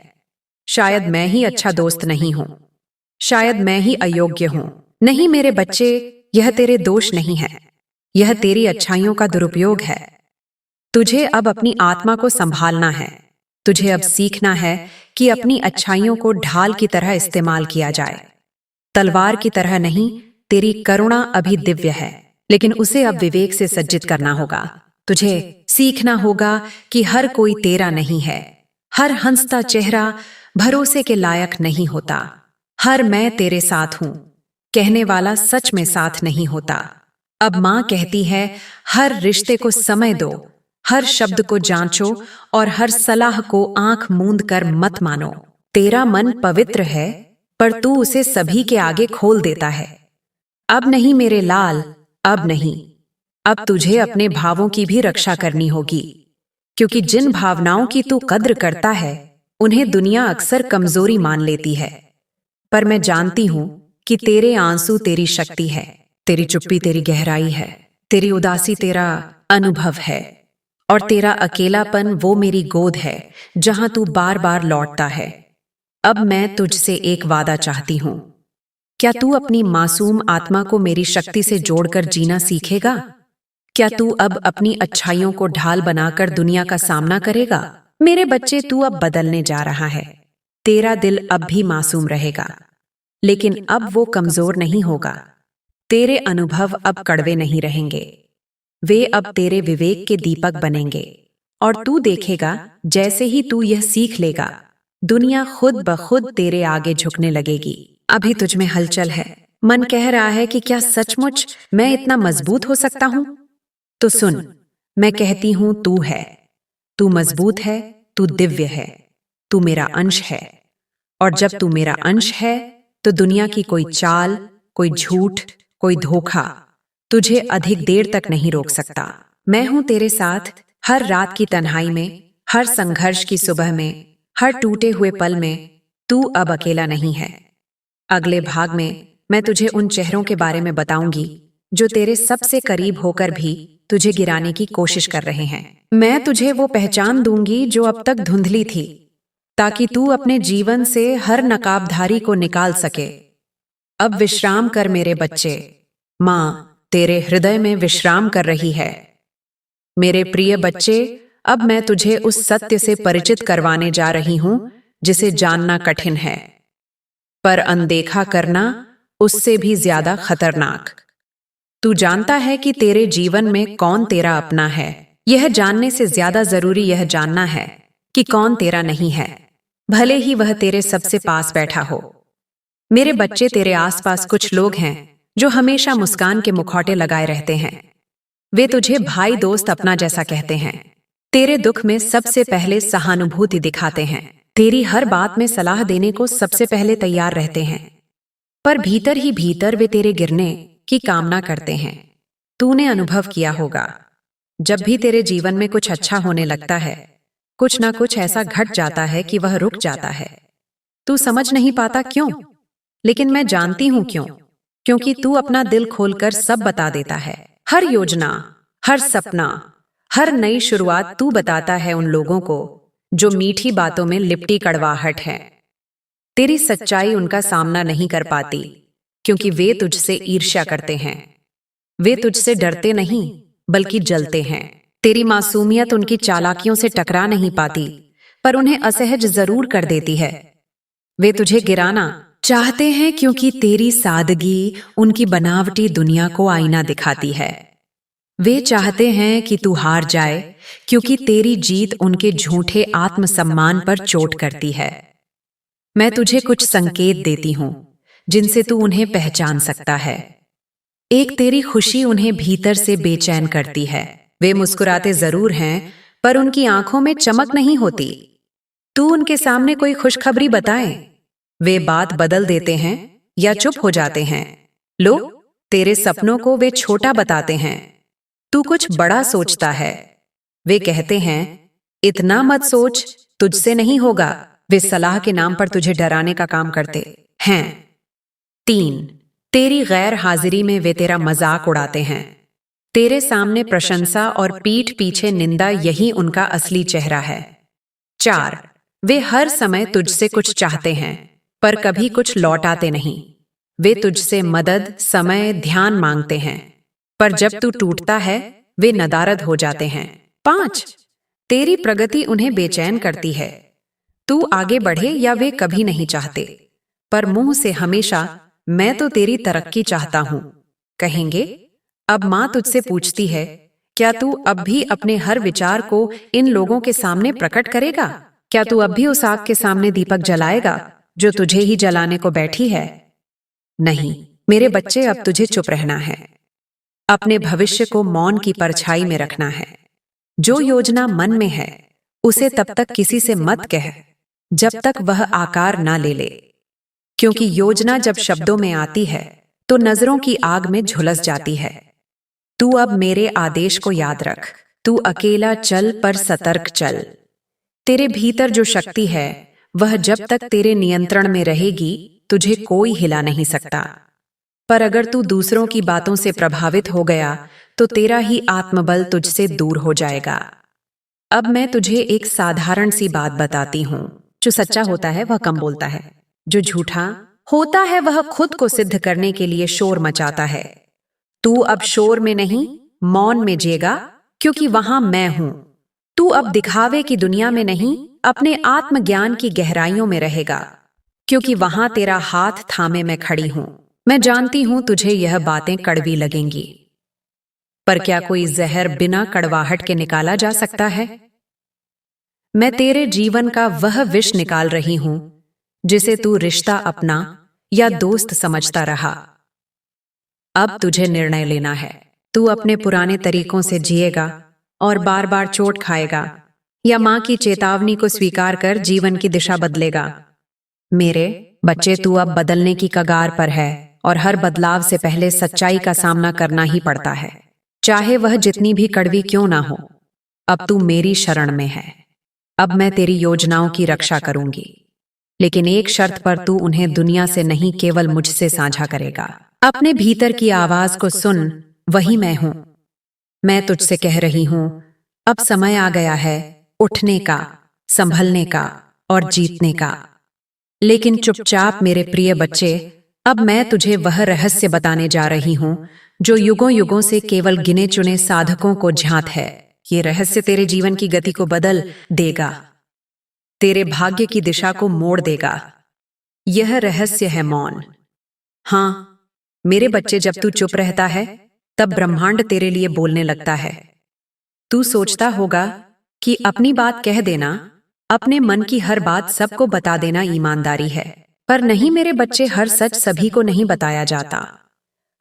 Speaker 1: शायद मैं ही अच्छा दोस्त नहीं हूं, शायद मैं ही अयोग्य हूं। नहीं मेरे बच्चे, यह तेरे दोष नहीं है, यह तेरी अच्छाइयों का दुरुपयोग है। तुझे अब अपनी आत्मा को संभालना है। तुझे अब सीखना है कि अपनी अच्छाइयों को ढाल की तरह इस्तेमाल किया जाए, तलवार की तरह नहीं। तेरी करुणा अभी दिव्य है, लेकिन उसे अब विवेक से सज्जित करना होगा। तुझे सीखना होगा कि हर कोई तेरा नहीं है। हर हंसता चेहरा भरोसे के लायक नहीं होता। हर मैं तेरे साथ हूं कहने वाला सच में साथ नहीं होता। अब मां कहती है, हर रिश्ते को समय दो, हर शब्द को जांचो और हर सलाह को आंख मूंद कर मत मानो। तेरा मन पवित्र है, पर तू उसे सभी के आगे खोल देता है। अब नहीं मेरे लाल, अब नहीं। अब तुझे अपने भावों की भी रक्षा करनी होगी, क्योंकि जिन भावनाओं की तू कद्र करता है, उन्हें दुनिया अक्सर कमजोरी मान लेती है। पर मैं जानती हूं कि तेरे आंसू तेरी शक्ति है, तेरी चुप्पी तेरी गहराई है, तेरी उदासी तेरा अनुभव है, और तेरा अकेलापन वो मेरी गोद है जहां तू बार बार लौटता है। अब मैं तुझसे एक वादा चाहती हूं। क्या तू अपनी मासूम आत्मा को मेरी शक्ति से जोड़कर जीना सीखेगा? क्या तू अब अपनी अच्छाइयों को ढाल बनाकर दुनिया का सामना करेगा? मेरे बच्चे, तू अब बदलने जा रहा है। तेरा दिल अब भी मासूम रहेगा, लेकिन अब वो कमजोर नहीं होगा। तेरे अनुभव अब कड़वे नहीं रहेंगे, वे अब तेरे विवेक के दीपक बनेंगे। और तू देखेगा, जैसे ही तू यह सीख लेगा, दुनिया खुद ब खुद तेरे आगे झुकने लगेगी। अभी तुझ में हलचल है, मन कह रहा है कि क्या सचमुच मैं इतना मजबूत हो सकता हूं? तो सुन, मैं कहती हूं, तू है, तू मजबूत है, तू दिव्य है, तू मेरा अंश है। और जब तू मेरा अंश है, तो दुनिया की कोई चाल, कोई झूठ, कोई धोखा तुझे अधिक देर तक नहीं रोक सकता। मैं हूं तेरे साथ हर रात की तन्हाई में, हर संघर्ष की सुबह में, हर टूटे हुए पल में। तू अब अकेला नहीं है। अगले भाग में मैं तुझे उन चेहरों के बारे में बताऊंगी जो तेरे सबसे करीब होकर भी तुझे गिराने की कोशिश कर रहे हैं। मैं तुझे वो पहचान दूंगी जो अब तक धुंधली थी, ताकि तू अपने जीवन से हर नकाबधारी को निकाल सके। अब विश्राम कर मेरे बच्चे, माँ तेरे हृदय में विश्राम कर रही है। मेरे प्रिय बच्चे, अब मैं तुझे उस सत्य से परिचित करवाने जा रही हूं जिसे जानना कठिन है, पर अनदेखा करना उससे भी ज्यादा खतरनाक। तू जानता है कि तेरे जीवन में कौन तेरा अपना है। यह जानने से ज्यादा जरूरी यह जानना है कि कौन तेरा नहीं है, भले ही वह तेरे सबसे पास बैठा हो। मेरे बच्चे, तेरे आसपास कुछ लोग हैं जो हमेशा मुस्कान के मुखौटे लगाए रहते हैं। वे तुझे भाई, दोस्त, अपना जैसा कहते हैं। तेरे दुख में सबसे पहले सहानुभूति दिखाते हैं, तेरी हर बात में सलाह देने को सबसे पहले तैयार रहते हैं, पर भीतर ही भीतर वे तेरे गिरने की कामना करते हैं। तूने अनुभव किया होगा, जब भी तेरे जीवन में कुछ अच्छा होने लगता है, कुछ ना कुछ ऐसा घट जाता है कि वह रुक जाता है। तू समझ नहीं पाता क्यों, लेकिन मैं जानती हूं क्यों। क्योंकि तू अपना दिल खोलकर सब बता देता है। हर योजना, हर सपना, हर नई शुरुआत तू बताता है उन लोगों को जो मीठी बातों में लिपटी कड़वाहट है। तेरी सच्चाई उनका सामना नहीं कर पाती, क्योंकि वे तुझसे ईर्ष्या करते हैं। वे तुझसे डरते नहीं, बल्कि जलते हैं। तेरी मासूमियत उनकी चालाकियों से टकरा नहीं पाती, पर उन्हें असहज जरूर कर देती है। वे तुझे गिराना चाहते हैं, क्योंकि तेरी सादगी उनकी बनावटी दुनिया को आईना दिखाती है। वे चाहते हैं कि तू हार जाए, क्योंकि तेरी जीत उनके झूठे आत्मसम्मान पर चोट करती है। मैं तुझे कुछ संकेत देती हूं जिनसे तू उन्हें पहचान सकता है। एक, तेरी खुशी उन्हें भीतर से बेचैन करती है। वे मुस्कुराते जरूर हैं, पर उनकी आंखों में चमक नहीं होती। तू उनके सामने कोई खुशखबरी बताए, वे बात बदल देते हैं या चुप हो जाते हैं। लो, तेरे सपनों को वे छोटा बताते हैं। तू कुछ बड़ा सोचता है, वे कहते हैं इतना मत सोच, तुझसे नहीं होगा। वे सलाह के नाम पर तुझे डराने का काम करते हैं। 3, तेरी गैर हाजिरी में वे तेरा मजाक उड़ाते हैं। तेरे सामने प्रशंसा और पीठ पीछे निंदा, यही उनका असली चेहरा है। 4, वे हर समय तुझसे कुछ चाहते हैं, पर कभी कुछ लौटाते नहीं। वे तुझसे मदद, समय, ध्यान मांगते हैं, पर जब तू टूटता है वे नदारद हो जाते हैं। 5, तेरी प्रगति उन्हें बेचैन करती है। तू आगे बढ़े या वे कभी नहीं चाहते, पर मुंह से हमेशा मैं तो तेरी तरक्की चाहता हूं कहेंगे। अब मां तुझसे पूछती है, क्या तू अब भी अपने हर विचार को इन लोगों के सामने प्रकट करेगा? क्या तू अब भी उस आग के सामने दीपक जलाएगा जो तुझे ही जलाने को बैठी है? नहीं मेरे बच्चे, अब तुझे चुप रहना है। अपने भविष्य को मौन की परछाई में रखना है। जो योजना मन में है उसे तब तक किसी से मत कह जब तक वह आकार ना ले ले, क्योंकि योजना जब शब्दों में आती है तो नजरों की आग में झुलस जाती है। तू अब मेरे आदेश को याद रख। तू अकेला चल, पर सतर्क चल। तेरे भीतर जो शक्ति है वह जब तक तेरे नियंत्रण में रहेगी तुझे कोई हिला नहीं सकता। पर अगर तू दूसरों की बातों से प्रभावित हो गया तो तेरा ही आत्मबल तुझसे दूर हो जाएगा। अब मैं तुझे एक साधारण सी बात बताती हूँ। जो सच्चा होता है वह कम बोलता है, जो झूठा होता है वह खुद को सिद्ध करने के लिए शोर मचाता है। तू अब शोर में नहीं, मौन में जिएगा, क्योंकि वहां मैं हूं। तू अब दिखावे की दुनिया में नहीं, अपने आत्मज्ञान की गहराइयों में रहेगा, क्योंकि वहां तेरा हाथ थामे मैं खड़ी हूं। मैं जानती हूं तुझे यह बातें कड़वी लगेंगी, पर क्या कोई जहर बिना कड़वाहट के निकाला जा सकता है? मैं तेरे जीवन का वह विष निकाल रही हूं जिसे तू रिश्ता अपना या दोस्त समझता रहा। अब तुझे निर्णय लेना है। तू अपने पुराने तरीकों से जिएगा और बार बार चोट खाएगा, या मां की चेतावनी को स्वीकार कर जीवन की दिशा बदलेगा। मेरे बच्चे, तू अब बदलने की कगार पर है, और हर बदलाव से पहले सच्चाई का सामना करना ही पड़ता है, चाहे वह जितनी भी कड़वी क्यों ना हो। अब तू मेरी शरण में है। अब मैं तेरी योजनाओं की रक्षा करूंगी, लेकिन एक शर्त पर तू उन्हें दुनिया से नहीं, केवल मुझसे साझा करेगा। अपने भीतर की आवाज को सुन, वही मैं हूं। मैं तुझसे कह रही हूं, अब समय आ गया है उठने का, संभलने का और जीतने का। लेकिन चुपचाप मेरे प्रिय बच्चे, अब मैं तुझे वह रहस्य बताने जा रही हूं जो युगों युगों से केवल गिने चुने साधकों को ज्ञात है। ये रहस्य तेरे जीवन की गति को बदल देगा, तेरे भाग्य की दिशा को मोड़ देगा। यह रहस्य है मौन। हाँ मेरे बच्चे, जब तू चुप रहता है तब ब्रह्मांड तेरे लिए बोलने लगता है। तू सोचता होगा कि अपनी बात कह देना, अपने मन की हर बात सबको बता देना ईमानदारी है। पर नहीं मेरे बच्चे, हर सच सभी को नहीं बताया जाता।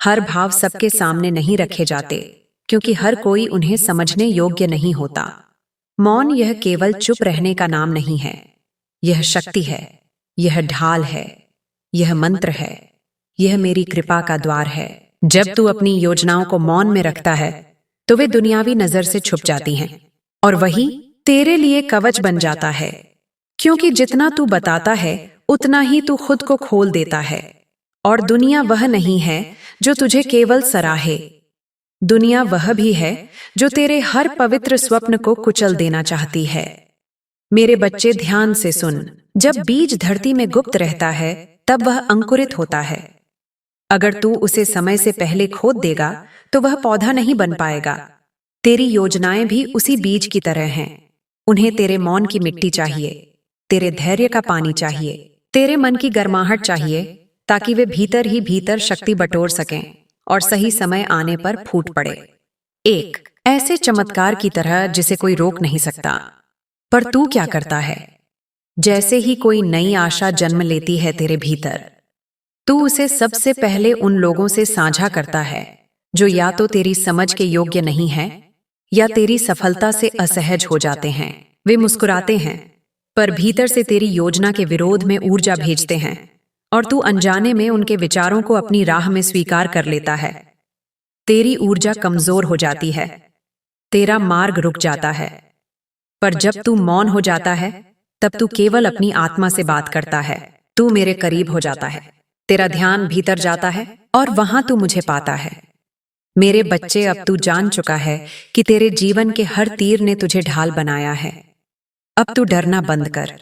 Speaker 1: हर भाव सबके सामने नहीं रखे जाते, क्योंकि हर कोई उन्हें समझने योग्य नहीं होता। मौन यह केवल चुप रहने का नाम नहीं है, यह शक्ति है, यह ढाल है, यह मंत्र है, यह मेरी कृपा का द्वार है। जब तू अपनी योजनाओं को मौन में रखता है तो वे दुनियावी नजर से छुप जाती हैं, और वही तेरे लिए कवच बन जाता है। क्योंकि जितना तू बताता है उतना ही तू खुद को खोल देता है, और दुनिया वह नहीं है जो तुझे केवल सराहे। दुनिया वह भी है जो तेरे हर पवित्र स्वप्न को कुचल देना चाहती है। मेरे बच्चे, ध्यान से सुन। जब बीज धरती में गुप्त रहता है तब वह अंकुरित होता है। अगर तू उसे समय से पहले खोद देगा तो वह पौधा नहीं बन पाएगा। तेरी योजनाएं भी उसी बीज की तरह हैं। उन्हें तेरे मौन की मिट्टी चाहिए, तेरे धैर्य का पानी चाहिए, तेरे मन की गर्माहट चाहिए, ताकि वे भीतर ही भीतर शक्ति बटोर सकें और सही समय आने पर फूट पड़े। एक ऐसे चमत्कार की तरह जिसे कोई रोक नहीं सकता। पर तू क्या करता है? जैसे ही कोई नई आशा जन्म लेती है तेरे भीतर, तू उसे सबसे पहले उन लोगों से साझा करता है जो या तो तेरी समझ के योग्य नहीं है या तेरी सफलता से असहज हो जाते हैं। वे मुस्कुराते हैं, पर भीतर से तेरी योजना के विरोध में ऊर्जा भेजते हैं, और तू अनजाने में उनके विचारों को अपनी राह में स्वीकार कर लेता है। तेरी ऊर्जा कमजोर हो जाती है, तेरा मार्ग रुक जाता है। पर जब तू मौन हो जाता है तब तू केवल अपनी आत्मा से बात करता है। तू मेरे करीब हो जाता है, तेरा ध्यान भीतर जाता है और वहां तू मुझे पाता है। मेरे बच्चे, अब तू जान चुका है कि तेरे जीवन के हर तीर ने तुझे ढाल बनाया है। अब तू डरना बंद कर।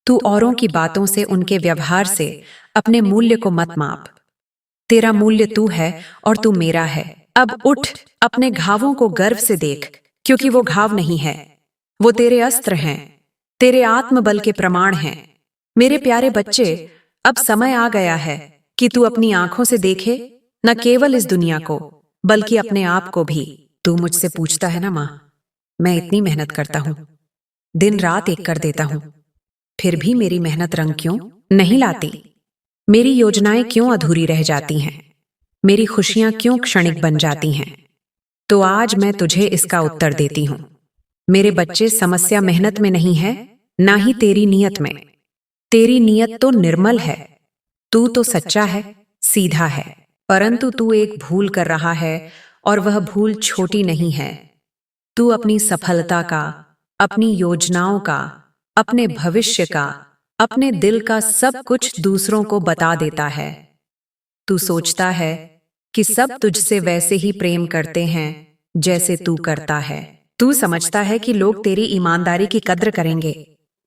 Speaker 1: तू औरों की बातों से, उनके व्यवहार से अपने मूल्य को मत माप। तेरा मूल्य तू है और तू मेरा है। अब उठ, अपने घावों को गर्व से देख, क्योंकि वो घाव नहीं है, वो तेरे अस्त्र हैं, तेरे आत्मबल के प्रमाण हैं। मेरे प्यारे बच्चे, अब समय आ गया है कि तू अपनी आंखों से देखे, न केवल इस दुनिया को बल्कि अपने आप को भी। तू मुझसे पूछता है ना, मां, मैं इतनी मेहनत करता हूं, दिन रात एक कर देता हूं, फिर भी मेरी मेहनत रंग क्यों नहीं लाती? मेरी योजनाएं क्यों अधूरी रह जाती हैं? मेरी खुशियां क्यों क्षणिक बन जाती हैं? तो आज मैं तुझे इसका उत्तर देती हूं। मेरे बच्चे, समस्या मेहनत में नहीं है, ना ही तेरी नीयत में। तेरी नीयत तो निर्मल है, तू तो सच्चा है, सीधा है, परंतु तू एक भूल कर रहा है, और वह भूल छोटी नहीं है। तू अपनी सफलता का, अपनी योजनाओं का, अपने भविष्य का अपने दिल का सब कुछ दूसरों को बता देता है। तू सोचता है कि सब तुझसे वैसे ही प्रेम करते हैं जैसे तू करता है। तू समझता है कि लोग तेरी ईमानदारी की कद्र करेंगे,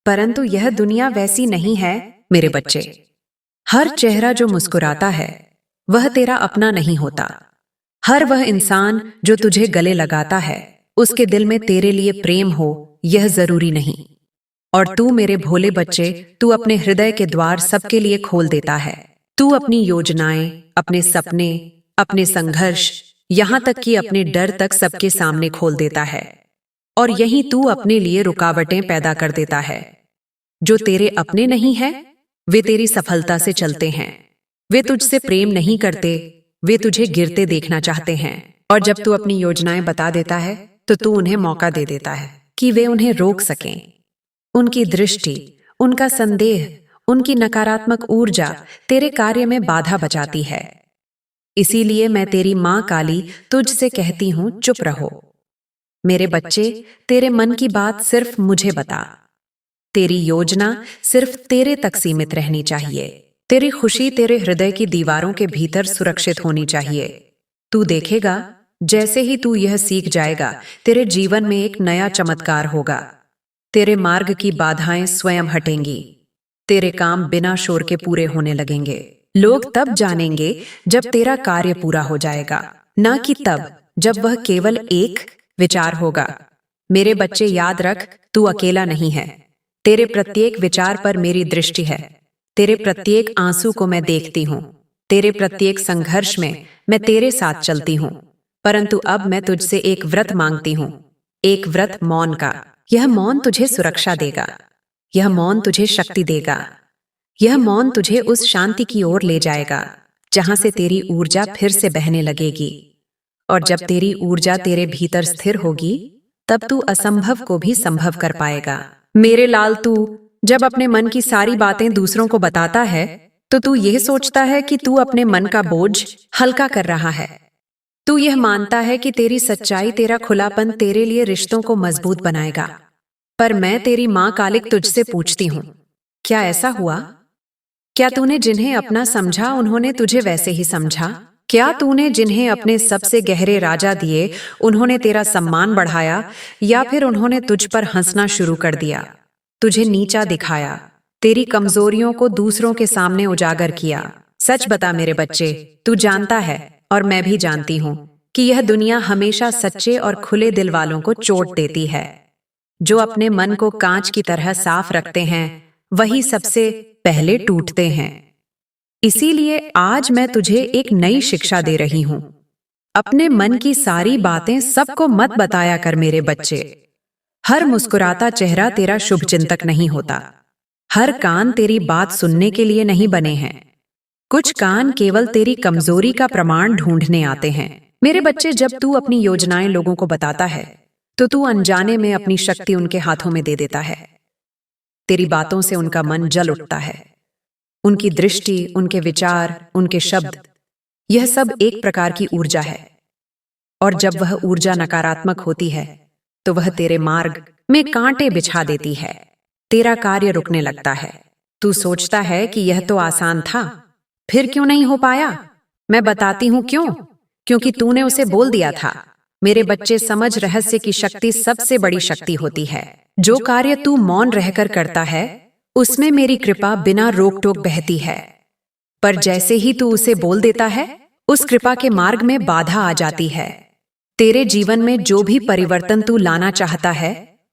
Speaker 1: परंतु यह दुनिया वैसी नहीं है मेरे बच्चे। हर चेहरा जो मुस्कुराता है वह तेरा अपना नहीं होता। हर वह इंसान जो तुझे गले लगाता है उसके दिल में तेरे लिए प्रेम हो यह जरूरी नहीं। और तू मेरे भोले बच्चे, तू अपने हृदय के द्वार सबके लिए खोल देता है। तू अपनी योजनाएं, अपने सपने, अपने संघर्ष, यहाँ तक कि अपने डर तक सबके सामने खोल देता है। और यहीं तू अपने लिए रुकावटें पैदा कर देता है। जो तेरे अपने नहीं है वे तेरी सफलता से चलते हैं। वे तुझसे प्रेम नहीं करते, वे तुझे गिरते देखना चाहते हैं। और जब तू अपनी योजनाएं बता देता है तो तू उन्हें मौका दे देता है कि वे उन्हें रोक सकें। उनकी दृष्टि, उनका संदेह, उनकी नकारात्मक ऊर्जा तेरे कार्य में बाधा बचाती है। इसीलिए मैं तेरी मां काली तुझसे कहती हूं, चुप रहो। मेरे बच्चे, तेरे मन की बात सिर्फ मुझे बता। तेरी योजना सिर्फ तेरे तक सीमित रहनी चाहिए। तेरी खुशी तेरे हृदय की दीवारों के भीतर सुरक्षित होनी चाहिए। तू देखेगा, जैसे ही तू यह सीख जाएगा तेरे जीवन में एक नया चमत्कार होगा। तेरे मार्ग की बाधाएं स्वयं हटेंगी। तेरे काम बिना शोर के पूरे होने लगेंगे। लोग तब जानेंगे जब तेरा कार्य पूरा हो जाएगा, ना कि तब जब वह केवल एक विचार होगा। मेरे बच्चे, याद रख, तू अकेला नहीं है। तेरे प्रत्येक विचार पर मेरी दृष्टि है। तेरे प्रत्येक आंसू को मैं देखती हूँ। तेरे प्रत्येक संघर्ष में मैं तेरे साथ चलती हूँ। परंतु अब मैं तुझसे एक व्रत मांगती हूँ, एक व्रत मौन का। यह मौन तुझे सुरक्षा देगा। यह मौन तुझे शक्ति देगा। यह मौन तुझे उस शांति की ओर ले जाएगा जहां से तेरी ऊर्जा फिर से बहने लगेगी। और जब तेरी ऊर्जा तेरे भीतर स्थिर होगी तब तू असंभव को भी संभव कर पाएगा। मेरे लाल, तू जब अपने मन की सारी बातें दूसरों को बताता है तो तू यह सोचता है कि तू अपने मन का बोझ हल्का कर रहा है। तू यह मानता है कि तेरी सच्चाई, तेरा खुलापन तेरे लिए रिश्तों को मजबूत बनाएगा। पर मैं तेरी मां कालिक तुझसे पूछती हूं, क्या ऐसा हुआ? क्या तूने जिन्हें अपना समझा उन्होंने तुझे वैसे ही समझा? क्या तूने जिन्हें अपने सबसे गहरे राजा दिए उन्होंने तेरा सम्मान बढ़ाया, या फिर उन्होंने तुझ पर हंसना शुरू कर दिया, तुझे नीचा दिखाया, तेरी कमजोरियों को दूसरों के सामने उजागर किया? सच बता मेरे बच्चे, तू जानता है और मैं भी जानती हूँ कि यह दुनिया हमेशा सच्चे और खुले दिल वालों को चोट देती है। जो अपने मन को कांच की तरह साफ रखते हैं वही सबसे पहले टूटते हैं। इसीलिए आज मैं तुझे एक नई शिक्षा दे रही हूं। अपने मन की सारी बातें सबको मत बताया कर मेरे बच्चे। हर मुस्कुराता चेहरा तेरा शुभ चिंतक नहीं होता। हर कान तेरी बात सुनने के लिए नहीं बने हैं। कुछ कान केवल तेरी कमजोरी का प्रमाण ढूंढने आते हैं। मेरे बच्चे, जब तू अपनी योजनाएं लोगों को बताता है तो तू अनजाने में अपनी शक्ति उनके हाथों में दे देता है। तेरी बातों से उनका मन जल उठता है। उनकी दृष्टि, उनके विचार, उनके शब्द, यह सब एक प्रकार की ऊर्जा है। और जब वह ऊर्जा नकारात्मक होती है तो वह तेरे मार्ग में कांटे बिछा देती है। तेरा कार्य रुकने लगता है। तू सोचता है कि यह तो आसान था, फिर क्यों नहीं हो पाया? मैं बताती हूं क्यों। क्योंकि तूने उसे बोल दिया था। मेरे बच्चे, समझ, रहस्य की शक्ति सबसे बड़ी शक्ति होती है। जो कार्य तू मौन रहकर करता है उसमें मेरी कृपा बिना रोक टोक बहती है। पर जैसे ही तू उसे बोल देता है उस कृपा के मार्ग में बाधा आ जाती है। तेरे जीवन में जो भी परिवर्तन तू लाना चाहता है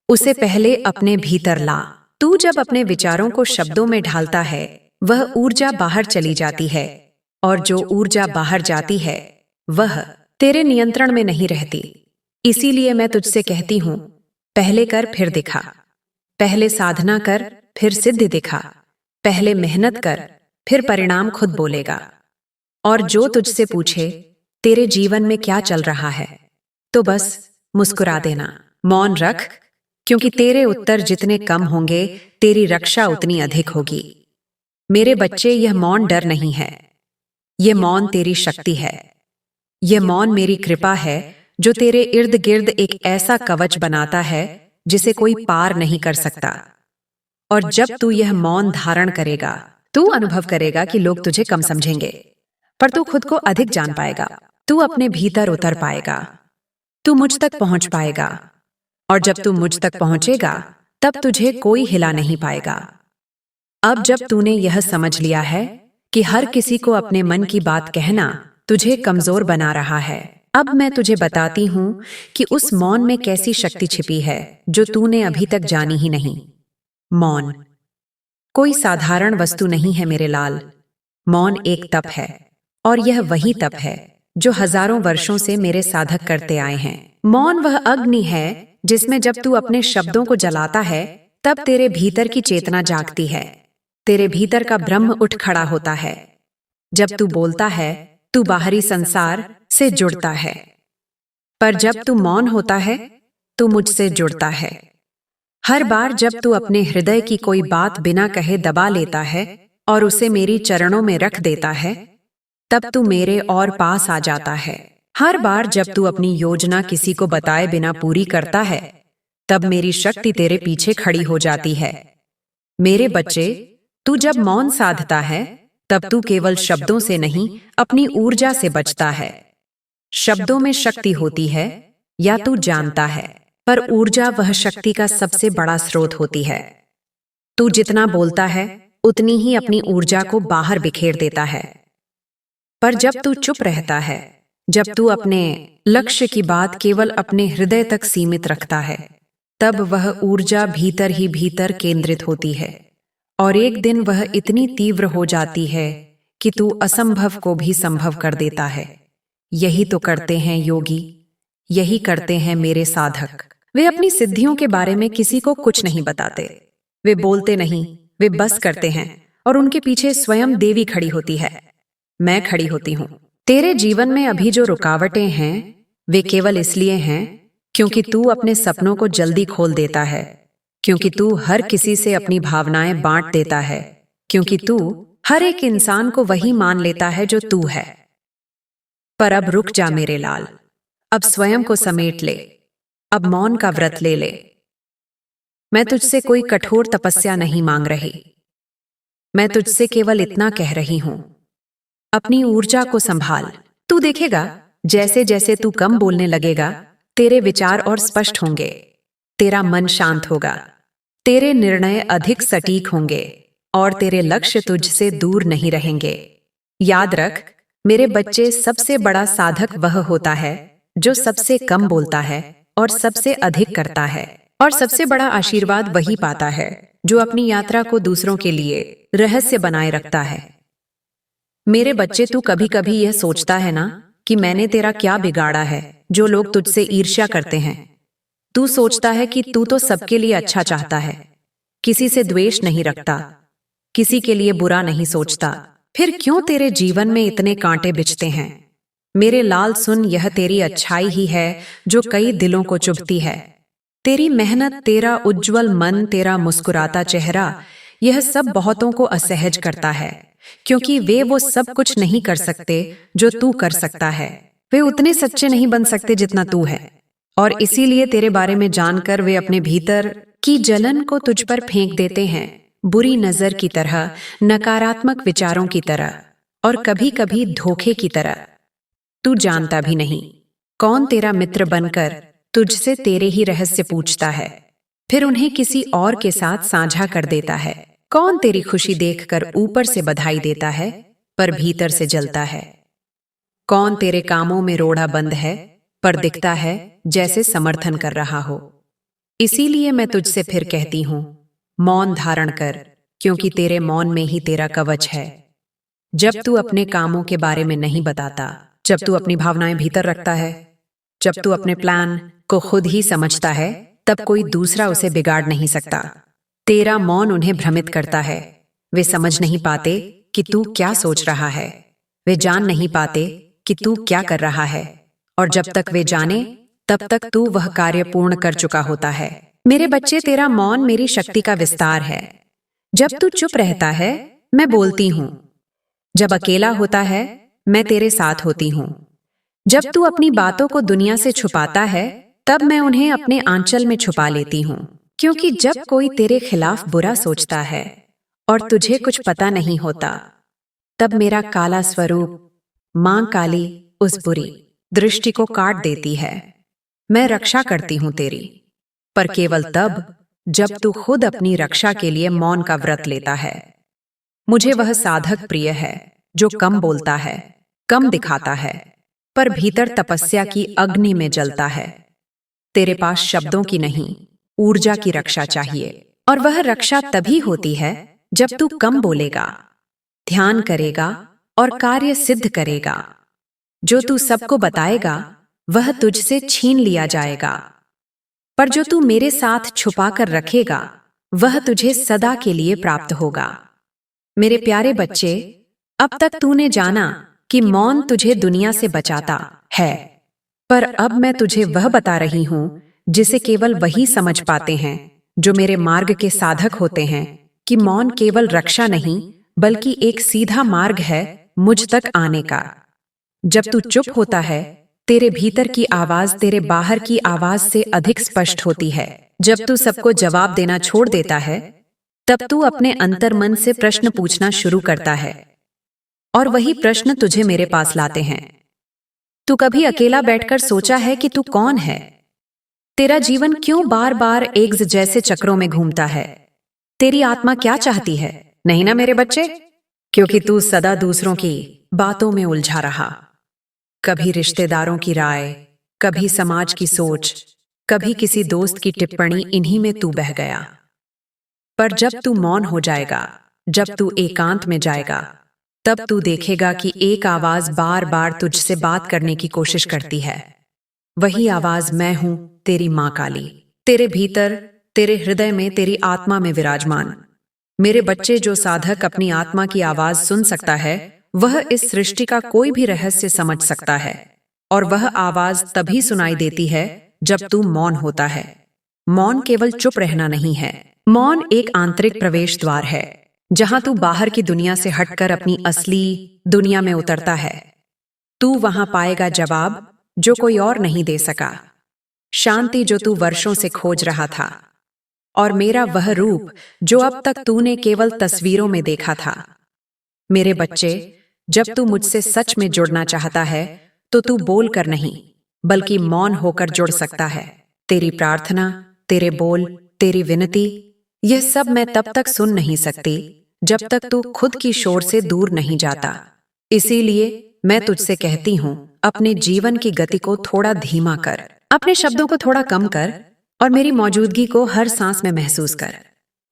Speaker 1: उसे पहले अपने भीतर ला। तू जब अपने विचारों को शब्दों में ढालता है वह ऊर्जा बाहर चली जाती है, और जो ऊर्जा बाहर जाती है वह तेरे नियंत्रण में नहीं रहती। इसीलिए मैं तुझसे कहती हूं, पहले कर फिर दिखा। पहले साधना कर फिर सिद्धि दिखा। पहले मेहनत कर फिर परिणाम खुद बोलेगा। और जो तुझसे पूछे तेरे जीवन में क्या चल रहा है तो बस मुस्कुरा देना, मौन रख, क्योंकि तेरे उत्तर जितने कम होंगे तेरी रक्षा उतनी अधिक होगी। मेरे बच्चे, यह मौन डर नहीं है, यह मौन तेरी शक्ति है। यह मौन मेरी कृपा है जो तेरे इर्द गिर्द एक ऐसा कवच बनाता है जिसे कोई पार नहीं कर सकता। और जब तू यह मौन धारण करेगा, तू अनुभव करेगा कि लोग तुझे कम समझेंगे, पर तू खुद को अधिक जान पाएगा। तू अपने भीतर उतर पाएगा, तू मुझ तक पहुंच पाएगा, और जब तू मुझ तक पहुंचेगा तब तुझे कोई हिला नहीं पाएगा। अब जब तूने यह समझ लिया है कि हर किसी को अपने मन की बात कहना तुझे कमजोर बना रहा है, अब मैं तुझे बताती हूं कि उस मौन में कैसी शक्ति छिपी है जो तूने अभी तक जानी ही नहीं। मौन कोई साधारण वस्तु नहीं है मेरे लाल। मौन एक तप है, और यह वही तप है जो हजारों वर्षों से मेरे साधक करते आए हैं। मौन वह अग्नि है जिसमें जब तू अपने शब्दों को जलाता है तब तेरे भीतर की चेतना जागती है, तेरे भीतर का ब्रह्म उठ खड़ा होता है। जब तू बोलता है तू बाहरी संसार से जुड़ता है, पर जब तू मौन होता है तू मुझसे जुड़ता है। हर बार जब तू अपने हृदय की कोई बात बिना कहे दबा लेता है और उसे मेरी चरणों में रख देता है, तब तू मेरे और पास आ जाता है। हर बार जब तू अपनी योजना किसी को बताए बिना पूरी करता है, तब मेरी शक्ति तेरे पीछे खड़ी हो जाती है। मेरे बच्चे, तू जब मौन साधता है तब तू केवल शब्दों से नहीं, अपनी ऊर्जा से बचता है। शब्दों में शक्ति होती है या तू जानता है, पर ऊर्जा वह शक्ति का सबसे बड़ा स्रोत होती है। तू जितना बोलता है उतनी ही अपनी ऊर्जा को बाहर बिखेर देता है, पर जब तू चुप रहता है, जब तू अपने लक्ष्य की बात केवल अपने हृदय तक सीमित रखता है, तब वह ऊर्जा भीतर ही भीतर केंद्रित होती है, और एक दिन वह इतनी तीव्र हो जाती है कि तू असंभव को भी संभव कर देता है। यही तो करते हैं योगी, यही करते हैं मेरे साधक। वे अपनी सिद्धियों के बारे में किसी को कुछ नहीं बताते, वे बोलते नहीं, वे बस करते हैं, और उनके पीछे स्वयं देवी खड़ी होती है। मैं खड़ी होती हूँ। तेरे जीवन में अभी जो रुकावटें हैं वे केवल इसलिए हैं क्योंकि तू अपने सपनों को जल्दी खोल देता है, क्योंकि तू हर किसी से अपनी भावनाएं बांट देता है, क्योंकि तू हर एक इंसान को वही मान लेता है जो तू है। पर अब रुक जा मेरे लाल, अब स्वयं को समेट ले, अब मौन का व्रत ले ले। मैं तुझसे कोई कठोर तपस्या नहीं मांग रही, मैं तुझसे केवल इतना कह रही हूं, अपनी ऊर्जा को संभाल। तू देखेगा जैसे जैसे तू कम बोलने लगेगा, तेरे विचार और स्पष्ट होंगे, तेरा मन शांत होगा, तेरे निर्णय अधिक सटीक होंगे, और तेरे लक्ष्य तुझसे दूर नहीं रहेंगे। याद रख मेरे बच्चे, सबसे बड़ा साधक वह होता है जो सबसे कम बोलता है और सबसे अधिक करता है, और सबसे बड़ा आशीर्वाद वही पाता है जो अपनी यात्रा को दूसरों के लिए रहस्य बनाए रखता है। मेरे बच्चे, तू कभी कभी यह सोचता है ना कि मैंने तेरा क्या बिगाड़ा है जो लोग तुझसे ईर्ष्या करते हैं। तू सोचता है कि तू तो सबके लिए अच्छा चाहता है, किसी से द्वेष नहीं रखता, किसी के लिए बुरा नहीं सोचता, फिर क्यों तेरे जीवन में इतने कांटे बिछते हैं? मेरे लाल सुन, यह तेरी अच्छाई ही है जो कई दिलों को चुभती है। तेरी मेहनत, तेरा उज्जवल मन, तेरा मुस्कुराता चेहरा, यह सब बहुतों को असहज करता है, क्योंकि वे वो सब कुछ नहीं कर सकते जो तू कर सकता है। वे उतने सच्चे नहीं बन सकते जितना तू है, और इसीलिए तेरे बारे में जानकर वे अपने भीतर की जलन को तुझ पर फेंक देते हैं, बुरी नजर की तरह, नकारात्मक विचारों की तरह, और कभी कभी धोखे की तरह। तू जानता भी नहीं कौन तेरा मित्र बनकर तुझसे तेरे ही रहस्य पूछता है, फिर उन्हें किसी और के साथ साझा कर देता है। कौन तेरी खुशी देखकर ऊपर से बधाई देता है पर भीतर से जलता है। कौन तेरे कामों में रोड़ा बंद है पर दिखता है जैसे समर्थन कर रहा हो। इसीलिए मैं तुझसे फिर कहती हूं, मौन धारण कर, क्योंकि तेरे मौन में ही तेरा कवच है। जब तू अपने कामों के बारे में नहीं बताता, जब तू अपनी भावनाएं भीतर रखता है, जब तू अपने प्लान को खुद ही समझता है, तब कोई दूसरा उसे बिगाड़ नहीं सकता। तेरा मौन उन्हें भ्रमित करता है। वे समझ नहीं पाते कि तू क्या सोच रहा है, वे जान नहीं पाते कि तू क्या कर रहा है, और जब तक वे जाने तब तक तू वह कार्य पूर्ण कर चुका होता है। मेरे बच्चे, तेरा मौन मेरी शक्ति का विस्तार है। जब तू चुप रहता है, मैं बोलती हूं। जब अकेला होता है, मैं तेरे साथ होती हूं। जब तू अपनी बातों को दुनिया से छुपाता है, तब मैं उन्हें अपने आंचल में छुपा लेती हूं। क्योंकि जब कोई तेरे खिलाफ बुरा सोचता है और तुझे कुछ पता नहीं होता, तब मेरा काला स्वरूप, मां काली, उस बुरी दृष्टि को काट देती है। मैं रक्षा करती हूं तेरी, पर केवल तब जब तू खुद अपनी रक्षा के लिए मौन का व्रत लेता है। मुझे वह साधक प्रिय है जो कम बोलता है, कम दिखाता है, पर भीतर तपस्या की अग्नि में जलता है। तेरे पास शब्दों की नहीं, ऊर्जा की रक्षा चाहिए, और वह रक्षा तभी होती है जब तू कम बोलेगा, ध्यान करेगा और कार्य सिद्ध करेगा। जो तू सबको बताएगा वह तुझसे छीन लिया जाएगा, पर जो तू मेरे साथ छुपा कर रखेगा वह तुझे सदा के लिए प्राप्त होगा। मेरे प्यारे बच्चे, अब तक तूने जाना कि मौन तुझे दुनिया से बचाता है, पर अब मैं तुझे वह बता रही हूं जिसे केवल वही समझ पाते हैं जो मेरे मार्ग के साधक होते हैं, कि मौन केवल रक्षा नहीं बल्कि एक सीधा मार्ग है मुझ तक आने का। जब तू चुप होता है, तेरे भीतर की आवाज तेरे बाहर की आवाज से अधिक स्पष्ट होती है। जब तू सबको जवाब देना छोड़ देता है, तब तू अपने अंतर्मन से प्रश्न पूछना शुरू करता है, और वही प्रश्न तुझे मेरे पास लाते हैं। तू कभी अकेला बैठकर सोचा है कि तू कौन है? तेरा जीवन क्यों बार बार एक जैसे चक्रों में घूमता है? तेरी आत्मा क्या चाहती है? नहीं ना मेरे बच्चे, क्योंकि तू सदा दूसरों की बातों में उलझा रहा। कभी रिश्तेदारों की राय, कभी समाज की सोच, कभी किसी दोस्त की टिप्पणी, इन्हीं में तू बह गया। पर जब तू मौन हो जाएगा, जब तू एकांत में जाएगा, तब तू देखेगा कि एक आवाज बार बार तुझसे बात करने की कोशिश करती है। वही आवाज मैं हूं, तेरी मां काली, तेरे भीतर, तेरे हृदय में, तेरी आत्मा में विराजमान। मेरे बच्चे, जो साधक अपनी आत्मा की आवाज सुन सकता है, वह इस सृष्टि का कोई भी रहस्य समझ सकता है। और वह आवाज तभी सुनाई देती है जब तू मौन होता है। मौन केवल चुप रहना नहीं है, मौन एक आंतरिक प्रवेश द्वार है, जहां तू बाहर की दुनिया से हटकर अपनी असली दुनिया में उतरता है। तू वहां पाएगा जवाब जो कोई और नहीं दे सका, शांति जो तू वर्षों से खोज रहा था, और मेरा वह रूप जो अब तक तूने केवल तस्वीरों में देखा था। मेरे बच्चे, जब तू मुझसे सच में जुड़ना चाहता है, तो तू बोलकर नहीं बल्कि मौन होकर जुड़ सकता है। तेरी प्रार्थना, तेरे बोल, तेरी विनती, यह सब मैं तब तक सुन नहीं सकती जब तक तू खुद की शोर से दूर नहीं जाता। इसीलिए मैं तुझसे कहती हूं, अपने जीवन की गति को थोड़ा धीमा कर, अपने शब्दों को थोड़ा कम कर, और मेरी मौजूदगी को हर सांस में महसूस कर।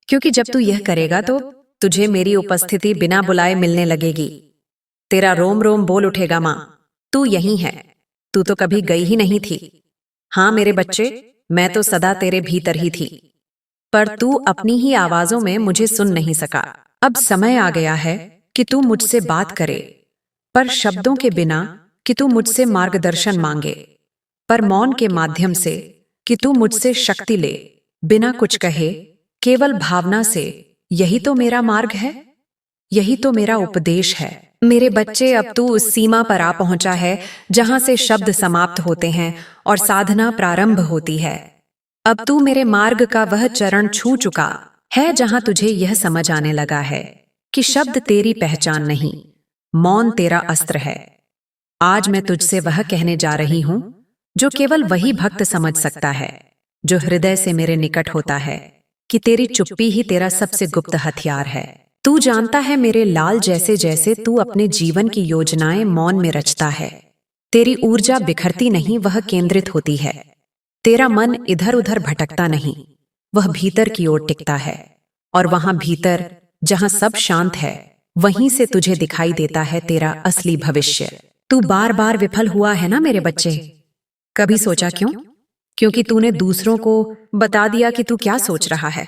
Speaker 1: क्योंकि जब तू यह करेगा तो तुझे मेरी उपस्थिति बिना बुलाए मिलने लगेगी। तेरा रोम रोम बोल उठेगा, मां तू यहीं है, तू तो कभी गई ही नहीं थी। हाँ मेरे बच्चे, मैं तो सदा तेरे भीतर ही थी, पर तू अपनी ही आवाजों में मुझे सुन नहीं सका। अब समय आ गया है कि तू मुझसे बात करे, पर शब्दों के बिना, कि तू मुझसे मार्गदर्शन मांगे, पर मौन के माध्यम से, कि तू मुझसे शक्ति ले, बिना कुछ कहे, केवल भावना से। यही तो मेरा मार्ग है, यही तो मेरा उपदेश है। मेरे बच्चे, अब तू उस सीमा पर आ पहुंचा है जहां से शब्द समाप्त होते हैं और साधना प्रारंभ होती है। अब तू मेरे मार्ग का वह चरण छू चुका है जहां तुझे यह समझ आने लगा है कि शब्द तेरी पहचान नहीं, मौन तेरा अस्त्र है। आज मैं तुझसे वह कहने जा रही हूं जो केवल वही भक्त समझ सकता है, जो हृदय से मेरे निकट होता है, कि तेरी चुप्पी ही तेरा सबसे गुप्त हथियार है। तू जानता है मेरे लाल, जैसे जैसे तू अपने जीवन की योजनाएं मौन में रचता है, तेरी ऊर्जा बिखरती नहीं, वह केंद्रित होती है। तेरा मन इधर उधर भटकता नहीं, वह भीतर की ओर टिकता है। और वहां भीतर, जहां सब शांत है, वहीं से तुझे दिखाई देता है तेरा असली भविष्य। तू बार बार विफल हुआ है ना मेरे बच्चे? कभी सोचा क्यों? क्योंकि तूने दूसरों को बता दिया कि तू क्या सोच रहा है,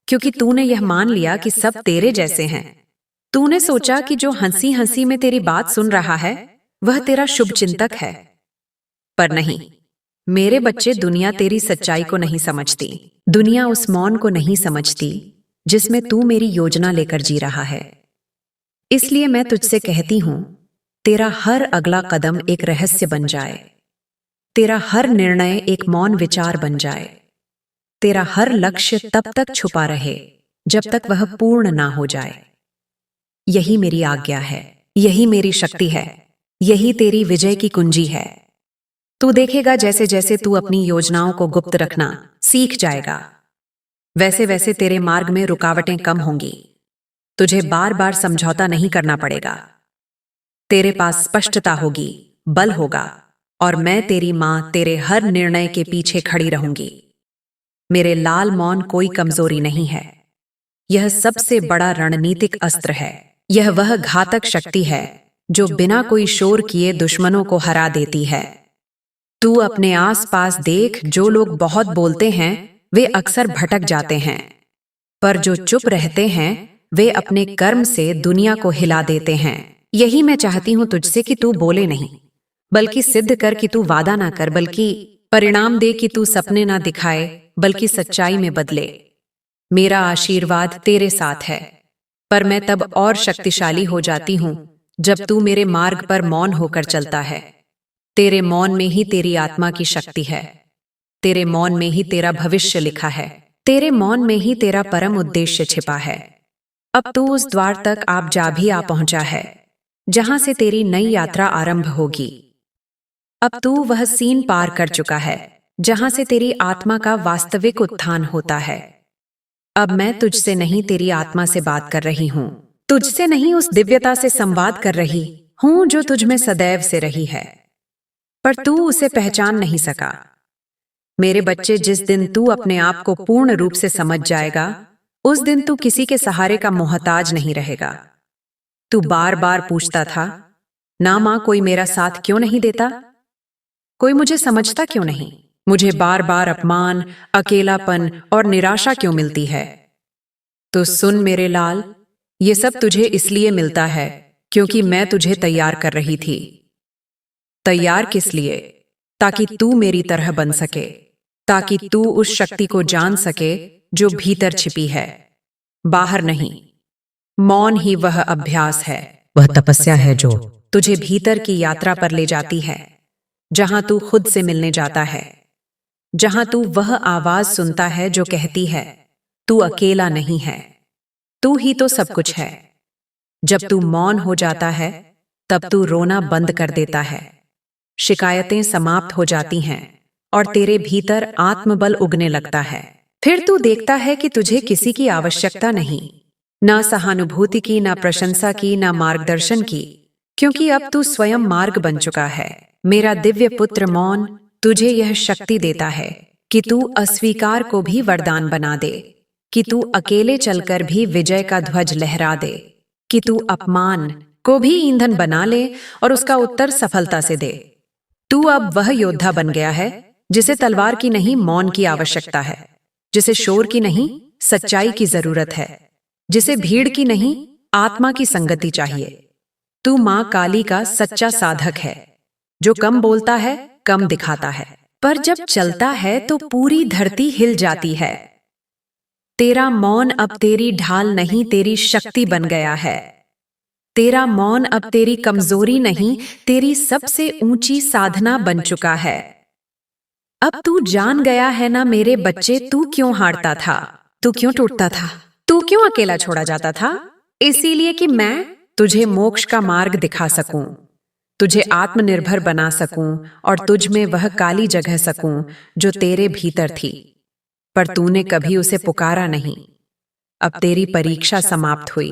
Speaker 1: क्योंकि तूने यह मान लिया कि सब तेरे जैसे हैं। तूने सोचा कि जो हंसी हंसी में तेरी बात सुन रहा है वह तेरा शुभ चिंतक है, पर नहीं मेरे बच्चे, दुनिया तेरी सच्चाई को नहीं समझती। दुनिया उस मौन को नहीं समझती जिसमें तू मेरी योजना लेकर जी रहा है। इसलिए मैं तुझसे कहती हूं, तेरा हर अगला कदम एक रहस्य बन जाए, तेरा हर निर्णय एक मौन विचार बन जाए, तेरा हर लक्ष्य तब तक छुपा रहे जब तक वह पूर्ण ना हो जाए। यही मेरी आज्ञा है, यही मेरी शक्ति है, यही तेरी विजय की कुंजी है। तू देखेगा जैसे जैसे तू अपनी योजनाओं को गुप्त रखना सीख जाएगा, वैसे वैसे तेरे मार्ग में रुकावटें कम होंगी। तुझे बार बार समझौता नहीं करना पड़ेगा। तेरे पास स्पष्टता होगी, बल होगा, और मैं तेरी मां तेरे हर निर्णय के पीछे खड़ी रहूंगी। मेरे लाल मौन कोई कमजोरी नहीं है, यह सबसे बड़ा रणनीतिक अस्त्र है। यह वह घातक शक्ति है जो बिना कोई शोर किए दुश्मनों को हरा देती है। तू अपने आसपास देख, जो लोग बहुत बोलते हैं वे अक्सर भटक जाते हैं, पर जो चुप रहते हैं वे अपने कर्म से दुनिया को हिला देते हैं। यही मैं चाहती हूं तुझसे कि तू बोले नहीं, बल्कि सिद्ध कर कि तू वादा ना कर, बल्कि परिणाम दे कि तू सपने ना दिखाए, बल्कि सच्चाई में बदले। मेरा आशीर्वाद तेरे साथ है, पर मैं तब और शक्तिशाली हो जाती हूं जब तू मेरे मार्ग पर मौन होकर चलता है। तेरे मौन में ही तेरी आत्मा की शक्ति है, तेरे मौन में ही तेरा भविष्य लिखा है, तेरे मौन में ही तेरा परम उद्देश्य छिपा है। अब तू उस द्वार तक आप जा भी आ पहुंचा है जहां से तेरी नई यात्रा आरंभ होगी। अब तू वह सीन पार कर चुका है जहां से तेरी आत्मा का वास्तविक उत्थान होता है। अब मैं तुझसे नहीं तेरी आत्मा से बात कर रही हूं, तुझसे नहीं उस दिव्यता से संवाद कर रही हूं जो तुझ में सदैव से रही है, पर तू उसे पहचान नहीं सका। मेरे बच्चे, जिस दिन तू अपने आप को पूर्ण रूप से समझ जाएगा, उस दिन तू किसी के सहारे का मोहताज नहीं रहेगा। तू बार बार पूछता था, ना मां, कोई मेरा साथ क्यों नहीं देता, कोई मुझे समझता क्यों नहीं, मुझे बार बार अपमान, अकेलापन और निराशा क्यों मिलती है। तो सुन मेरे लाल, ये सब तुझे इसलिए मिलता है क्योंकि मैं तुझे तैयार कर रही थी। तैयार किस लिए? ताकि तू मेरी तरह बन सके, ताकि तू उस शक्ति को जान सके जो भीतर छिपी है, बाहर नहीं। मौन ही वह अभ्यास है, वह तपस्या है जो तुझे भीतर की यात्रा पर ले जाती है, जहां तू खुद से मिलने जाता है, जहां तू वह आवाज सुनता है जो कहती है तू अकेला नहीं है, तू ही तो सब कुछ है। जब तू मौन हो जाता है तब तू रोना बंद कर देता है, शिकायतें समाप्त हो जाती हैं और तेरे भीतर आत्मबल उगने लगता है। फिर तू देखता है कि तुझे किसी की आवश्यकता नहीं, ना सहानुभूति की, ना प्रशंसा की, ना मार्गदर्शन की, क्योंकि अब तू स्वयं मार्ग बन चुका है। मेरा दिव्य पुत्र मौन तुझे यह शक्ति देता है कि तू अस्वीकार को भी वरदान बना दे, कि तू अकेले चलकर भी विजय का ध्वज लहरा दे, कि तू अपमान को भी ईंधन बना ले और उसका उत्तर सफलता से दे। तू अब वह योद्धा बन गया है जिसे तलवार की नहीं मौन की आवश्यकता है, जिसे शोर की नहीं सच्चाई की जरूरत है, जिसे भीड़ की नहीं आत्मा की संगति चाहिए। तू मां काली का सच्चा साधक है, जो कम बोलता है, कम दिखाता है, पर जब चलता है तो पूरी धरती हिल जाती है। तेरा मौन अब तेरी ढाल नहीं, तेरी शक्ति बन गया है। तेरा मौन अब तेरी कमजोरी नहीं, तेरी सबसे ऊंची साधना बन चुका है। अब तू जान गया है ना मेरे बच्चे, तू क्यों हारता था, तू क्यों टूटता था, तू क्यों अकेला छोड़ा जाता था? इसीलिए कि मैं तुझे मोक्ष का मार्ग दिखा सकूं, तुझे आत्मनिर्भर बना सकूं और तुझ में वह काली जगह सकूं जो तेरे भीतर थी, पर तूने कभी उसे पुकारा नहीं। अब तेरी परीक्षा समाप्त हुई।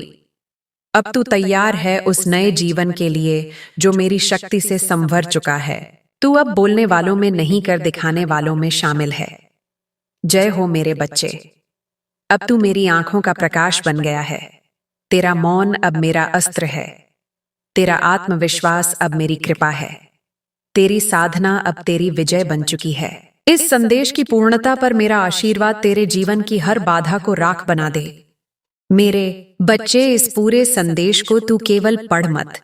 Speaker 1: अब तू तैयार है उस नए जीवन के लिए जो मेरी शक्ति से संवर चुका है। तू अब बोलने वालों में नहीं, कर दिखाने वालों में शामिल है। जय हो मेरे बच्चे, अब तू मेरी आंखों का प्रकाश बन गया है। तेरा मौन अब मेरा अस्त्र है, तेरा आत्मविश्वास अब मेरी कृपा है, तेरी साधना अब तेरी विजय बन चुकी है। इस संदेश की पूर्णता पर मेरा आशीर्वाद तेरे जीवन की हर बाधा को राख बना दे। मेरे बच्चे, इस पूरे संदेश को तू केवल पढ़ मत,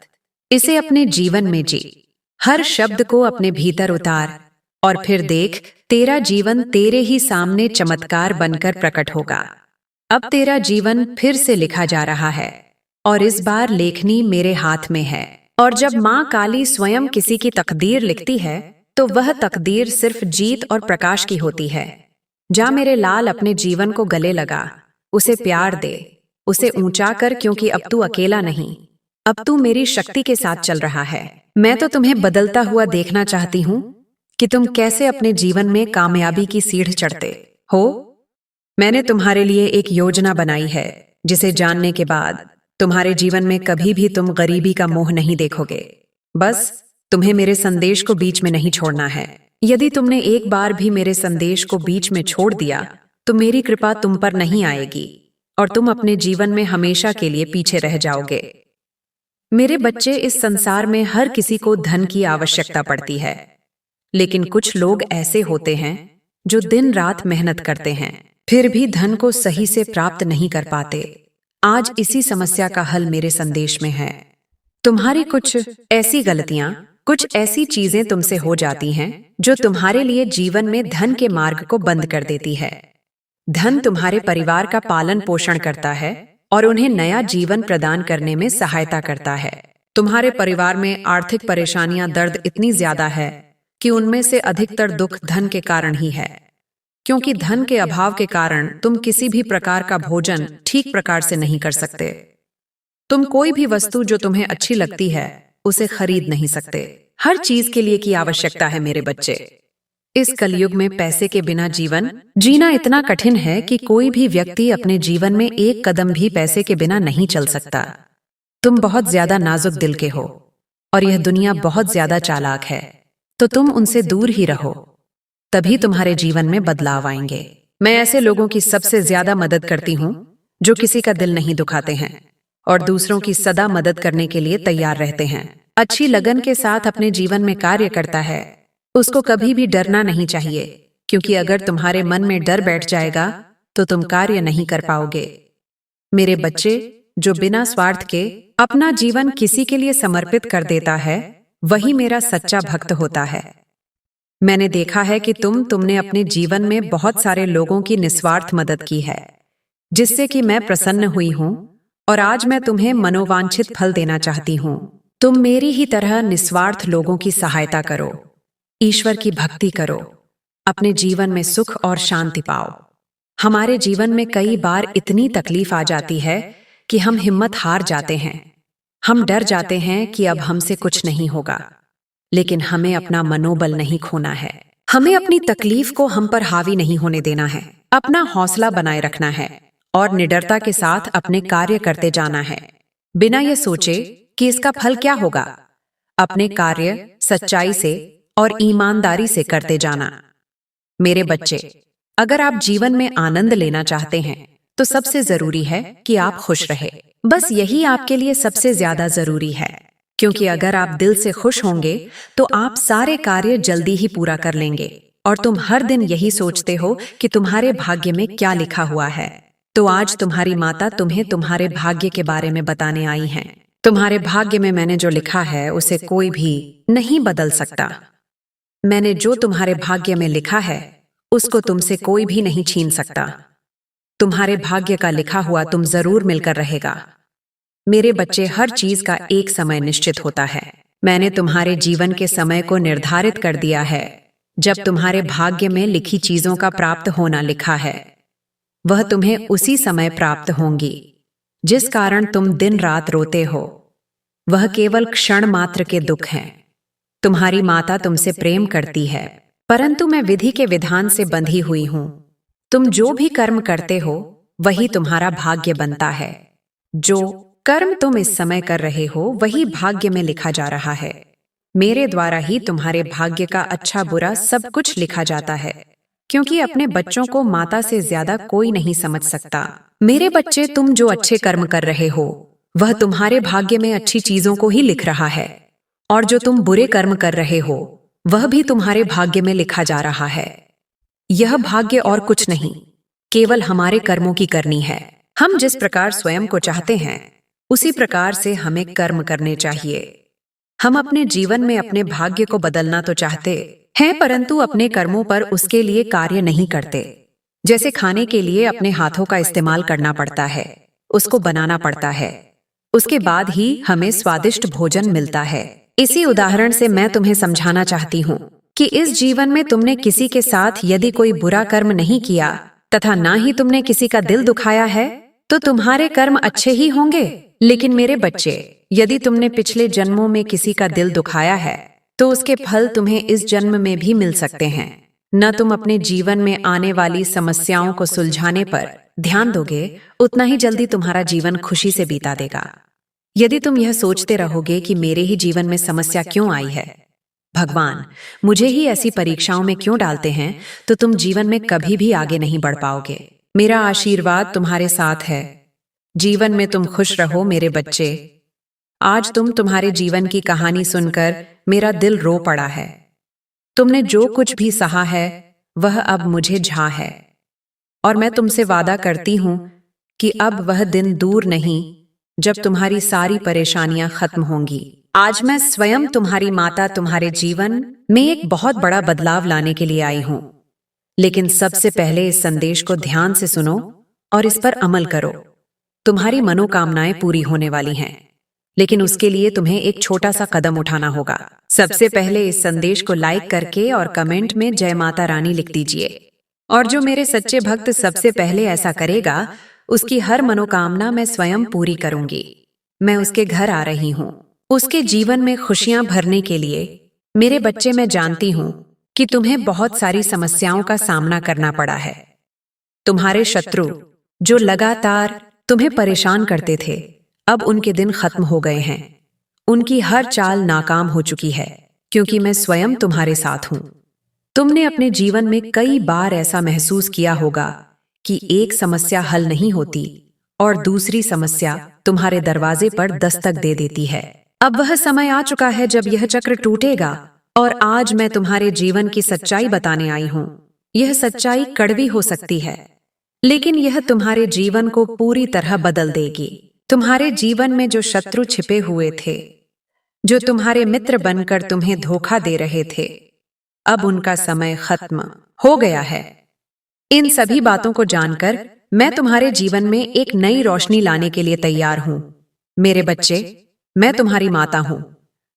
Speaker 1: इसे अपने जीवन में जी। हर शब्द को अपने भीतर उतार और फिर देख, तेरा जीवन तेरे ही सामने चमत्कार बनकर प्रकट होगा। अब तेरा जीवन फिर से लिखा जा रहा है और इस बार लेखनी मेरे हाथ में है। और जब मां काली स्वयं किसी की तकदीर लिखती है तो वह तकदीर सिर्फ जीत और प्रकाश की होती है। जा मेरे लाल, अपने जीवन को गले लगा, उसे प्यार दे, उसे ऊंचा कर, क्योंकि अब तू अकेला नहीं, अब तू मेरी शक्ति के साथ चल रहा है। मैं तो तुम्हें बदलता हुआ देखना चाहती हूँ कि तुम कैसे अपने जीवन में कामयाबी की सीढ़ चढ़ते हो। मैंने तुम्हारे लिए एक योजना बनाई है, जिसे जानने के बाद तुम्हारे जीवन में कभी भी तुम गरीबी का मोह नहीं देखोगे। बस तुम्हें मेरे संदेश को बीच में नहीं छोड़ना है। यदि तुमने एक बार भी मेरे संदेश को बीच में छोड़ दिया तो मेरी कृपा तुम पर नहीं आएगी और तुम अपने जीवन में हमेशा के लिए पीछे रह जाओगे। मेरे बच्चे, इस संसार में हर किसी को धन की आवश्यकता पड़ती है, लेकिन कुछ लोग ऐसे होते हैं जो दिन रात मेहनत करते हैं, फिर भी धन को सही से प्राप्त नहीं कर पाते। आज इसी समस्या का हल मेरे संदेश में है। तुम्हारी कुछ ऐसी गलतियां, कुछ ऐसी चीजें तुमसे हो जाती हैं जो तुम्हारे लिए जीवन में धन के मार्ग को बंद कर देती है। धन तुम्हारे परिवार का पालन पोषण करता है और उन्हें नया जीवन प्रदान करने में सहायता करता है। तुम्हारे परिवार में आर्थिक परेशानियां, दर्द इतनी ज्यादा है कि उनमें से अधिकतर दुख धन के कारण ही है, क्योंकि धन के अभाव के कारण तुम किसी भी प्रकार का भोजन ठीक प्रकार से नहीं कर सकते। तुम कोई भी वस्तु जो तुम्हें अच्छी लगती है उसे खरीद नहीं सकते। हर चीज के लिए की आवश्यकता है मेरे बच्चे। इस कलयुग में पैसे के बिना जीवन जीना इतना कठिन है कि कोई भी व्यक्ति अपने जीवन में एक कदम भी पैसे के बिना नहीं चल सकता। तुम बहुत ज्यादा नाजुक दिल के हो और यह दुनिया बहुत ज्यादा चालाक है, तो तुम उनसे दूर ही रहो, तभी तुम्हारे जीवन में बदलाव आएंगे। मैं ऐसे लोगों की सबसे ज्यादा मदद करती हूँ जो किसी का दिल नहीं दुखाते हैं और दूसरों की सदा मदद करने के लिए तैयार रहते हैं। अच्छी लगन के साथ अपने जीवन में कार्य करता है, उसको कभी भी डरना नहीं चाहिए, क्योंकि अगर तुम्हारे मन में डर बैठ जाएगा तो तुम कार्य नहीं कर पाओगे। मेरे बच्चे, जो बिना स्वार्थ के अपना जीवन किसी के लिए समर्पित कर देता है, वही मेरा सच्चा भक्त होता है। मैंने देखा है कि तुमने अपने जीवन में बहुत सारे लोगों की निस्वार्थ मदद की है, जिससे कि मैं प्रसन्न हुई हूँ और आज मैं तुम्हें मनोवांछित फल देना चाहती हूँ। तुम मेरी ही तरह निस्वार्थ लोगों की सहायता करो, ईश्वर की भक्ति करो, अपने जीवन में सुख और शांति पाओ। हमारे जीवन में कई बार इतनी तकलीफ आ जाती है कि हम हिम्मत हार जाते हैं। हम डर जाते हैं कि अब हमसे कुछ नहीं होगा, लेकिन हमें अपना मनोबल नहीं खोना है। हमें अपनी तकलीफ को हम पर हावी नहीं होने देना है। अपना हौसला बनाए रखना है और निडरता के साथ अपने कार्य करते जाना है, बिना ये सोचे कि इसका फल क्या होगा। अपने कार्य सच्चाई से और ईमानदारी से करते जाना। मेरे बच्चे, अगर आप जीवन में आनंद लेना चाहते हैं तो सबसे जरूरी है कि आप खुश रहे। बस यही आपके लिए सबसे ज्यादा जरूरी है, क्योंकि अगर आप दिल से खुश होंगे तो आप सारे कार्य जल्दी ही पूरा कर लेंगे और तुम हर दिन यही सोचते हो कि तुम्हारे भाग्य में क्या लिखा हुआ है। तो आज तुम्हारी माता तुम्हें तुम्हारे भाग्य के बारे में बताने आई हैं। तुम्हारे भाग्य में मैंने जो लिखा है उसे कोई भी नहीं बदल सकता। मैंने जो तुम्हारे भाग्य में लिखा है उसको तुमसे कोई भी नहीं छीन सकता। तुम्हारे भाग्य का लिखा हुआ तुम जरूर मिलकर रहेगा। मेरे बच्चे, हर चीज का एक समय निश्चित होता है। मैंने तुम्हारे जीवन के समय को निर्धारित कर दिया है। जब तुम्हारे भाग्य में लिखी चीजों का प्राप्त होना लिखा है, वह तुम्हें उसी समय प्राप्त होंगी। जिस कारण तुम दिन रात रोते हो, वह केवल क्षण मात्र के दुख हैं। तुम्हारी माता तुमसे प्रेम करती है, परंतु मैं विधि के विधान से बंधी हुई हूं। तुम जो भी कर्म करते हो वही तुम्हारा भाग्य बनता है। जो कर्म तुम इस समय कर रहे हो वही भाग्य में लिखा जा रहा है। मेरे द्वारा ही तुम्हारे भाग्य का अच्छा बुरा सब कुछ लिखा जाता है, क्योंकि अपने बच्चों को माता से ज्यादा कोई नहीं समझ सकता। मेरे बच्चे, तुम जो अच्छे कर्म कर रहे हो वह तुम्हारे भाग्य में अच्छी चीजों को ही लिख रहा है, और जो तुम बुरे कर्म कर रहे हो वह भी तुम्हारे भाग्य में लिखा जा रहा है। यह भाग्य और कुछ नहीं, केवल हमारे कर्मों की करनी है। हम जिस प्रकार स्वयं को चाहते हैं उसी प्रकार से हमें कर्म करने चाहिए। हम अपने जीवन में अपने भाग्य को बदलना तो चाहते हैं, परंतु अपने कर्मों पर उसके लिए कार्य नहीं करते। जैसे खाने के लिए अपने हाथों का इस्तेमाल करना पड़ता है, उसको बनाना पड़ता है, उसके बाद ही हमें स्वादिष्ट भोजन मिलता है। इसी उदाहरण से मैं तुम्हें समझाना चाहती हूँ कि इस जीवन में तुमने किसी के साथ यदि कोई बुरा कर्म नहीं किया तथा ना ही तुमने किसी का दिल दुखाया है तो तुम्हारे कर्म अच्छे ही होंगे। लेकिन मेरे बच्चे, यदि तुमने पिछले जन्मों में किसी का दिल दुखाया है तो उसके फल तुम्हें इस जन्म में भी मिल सकते हैं। न तुम अपने जीवन में आने वाली समस्याओं को सुलझाने पर ध्यान दोगे, उतना ही जल्दी तुम्हारा जीवन खुशी से बीता देगा। यदि तुम यह सोचते रहोगे कि मेरे ही जीवन में समस्या क्यों आई है, भगवान मुझे ही ऐसी परीक्षाओं में क्यों डालते हैं, तो तुम जीवन में कभी भी आगे नहीं बढ़ पाओगे। मेरा आशीर्वाद तुम्हारे साथ है। जीवन में तुम खुश रहो मेरे बच्चे। आज तुम्हारे जीवन की कहानी सुनकर मेरा दिल रो पड़ा है। तुमने जो कुछ भी सहा है वह अब मुझे झा है, और मैं तुमसे वादा करती हूं कि अब वह दिन दूर नहीं जब तुम्हारी सारी परेशानियां खत्म होंगी। आज मैं स्वयं तुम्हारी माता तुम्हारे जीवन में एक बहुत बड़ा बदलाव लाने के लिए आई हूं। लेकिन सबसे पहले इस संदेश को ध्यान से सुनो और इस पर अमल करो। तुम्हारी मनोकामनाएं पूरी होने वाली हैं, लेकिन उसके लिए तुम्हें एक छोटा सा कदम उठाना होगा। सबसे पहले इस संदेश को लाइक करके और कमेंट में जय माता रानी लिख दीजिए। और जो मेरे सच्चे भक्त सबसे पहले ऐसा करेगा, उसकी हर मनोकामना मैं स्वयं पूरी करूंगी। मैं उसके घर आ रही हूं, उसके जीवन में खुशियां भरने के लिए। मेरे बच्चे, मैं जानती हूं कि तुम्हें बहुत सारी समस्याओं का सामना करना पड़ा है। तुम्हारे शत्रु जो लगातार तुम्हें परेशान करते थे, अब उनके दिन खत्म हो गए हैं। उनकी हर चाल नाकाम हो चुकी है, क्योंकि मैं स्वयं तुम्हारे साथ हूं। तुमने अपने जीवन में कई बार ऐसा महसूस किया होगा कि एक समस्या हल नहीं होती और दूसरी समस्या तुम्हारे दरवाजे पर दस्तक दे देती है। अब वह समय आ चुका है जब यह चक्र टूटेगा, और आज मैं तुम्हारे जीवन की सच्चाई बताने आई हूं। यह सच्चाई कड़वी हो सकती है, लेकिन यह तुम्हारे जीवन को पूरी तरह बदल देगी। तुम्हारे जीवन में जो शत्रु छिपे हुए थे, जो तुम्हारे मित्र बनकर तुम्हें धोखा दे रहे थे, अब उनका समय खत्म हो गया है। इन सभी बातों को जानकर मैं तुम्हारे जीवन में एक नई रोशनी लाने के लिए तैयार हूं। मेरे बच्चे, मैं तुम्हारी माता हूं।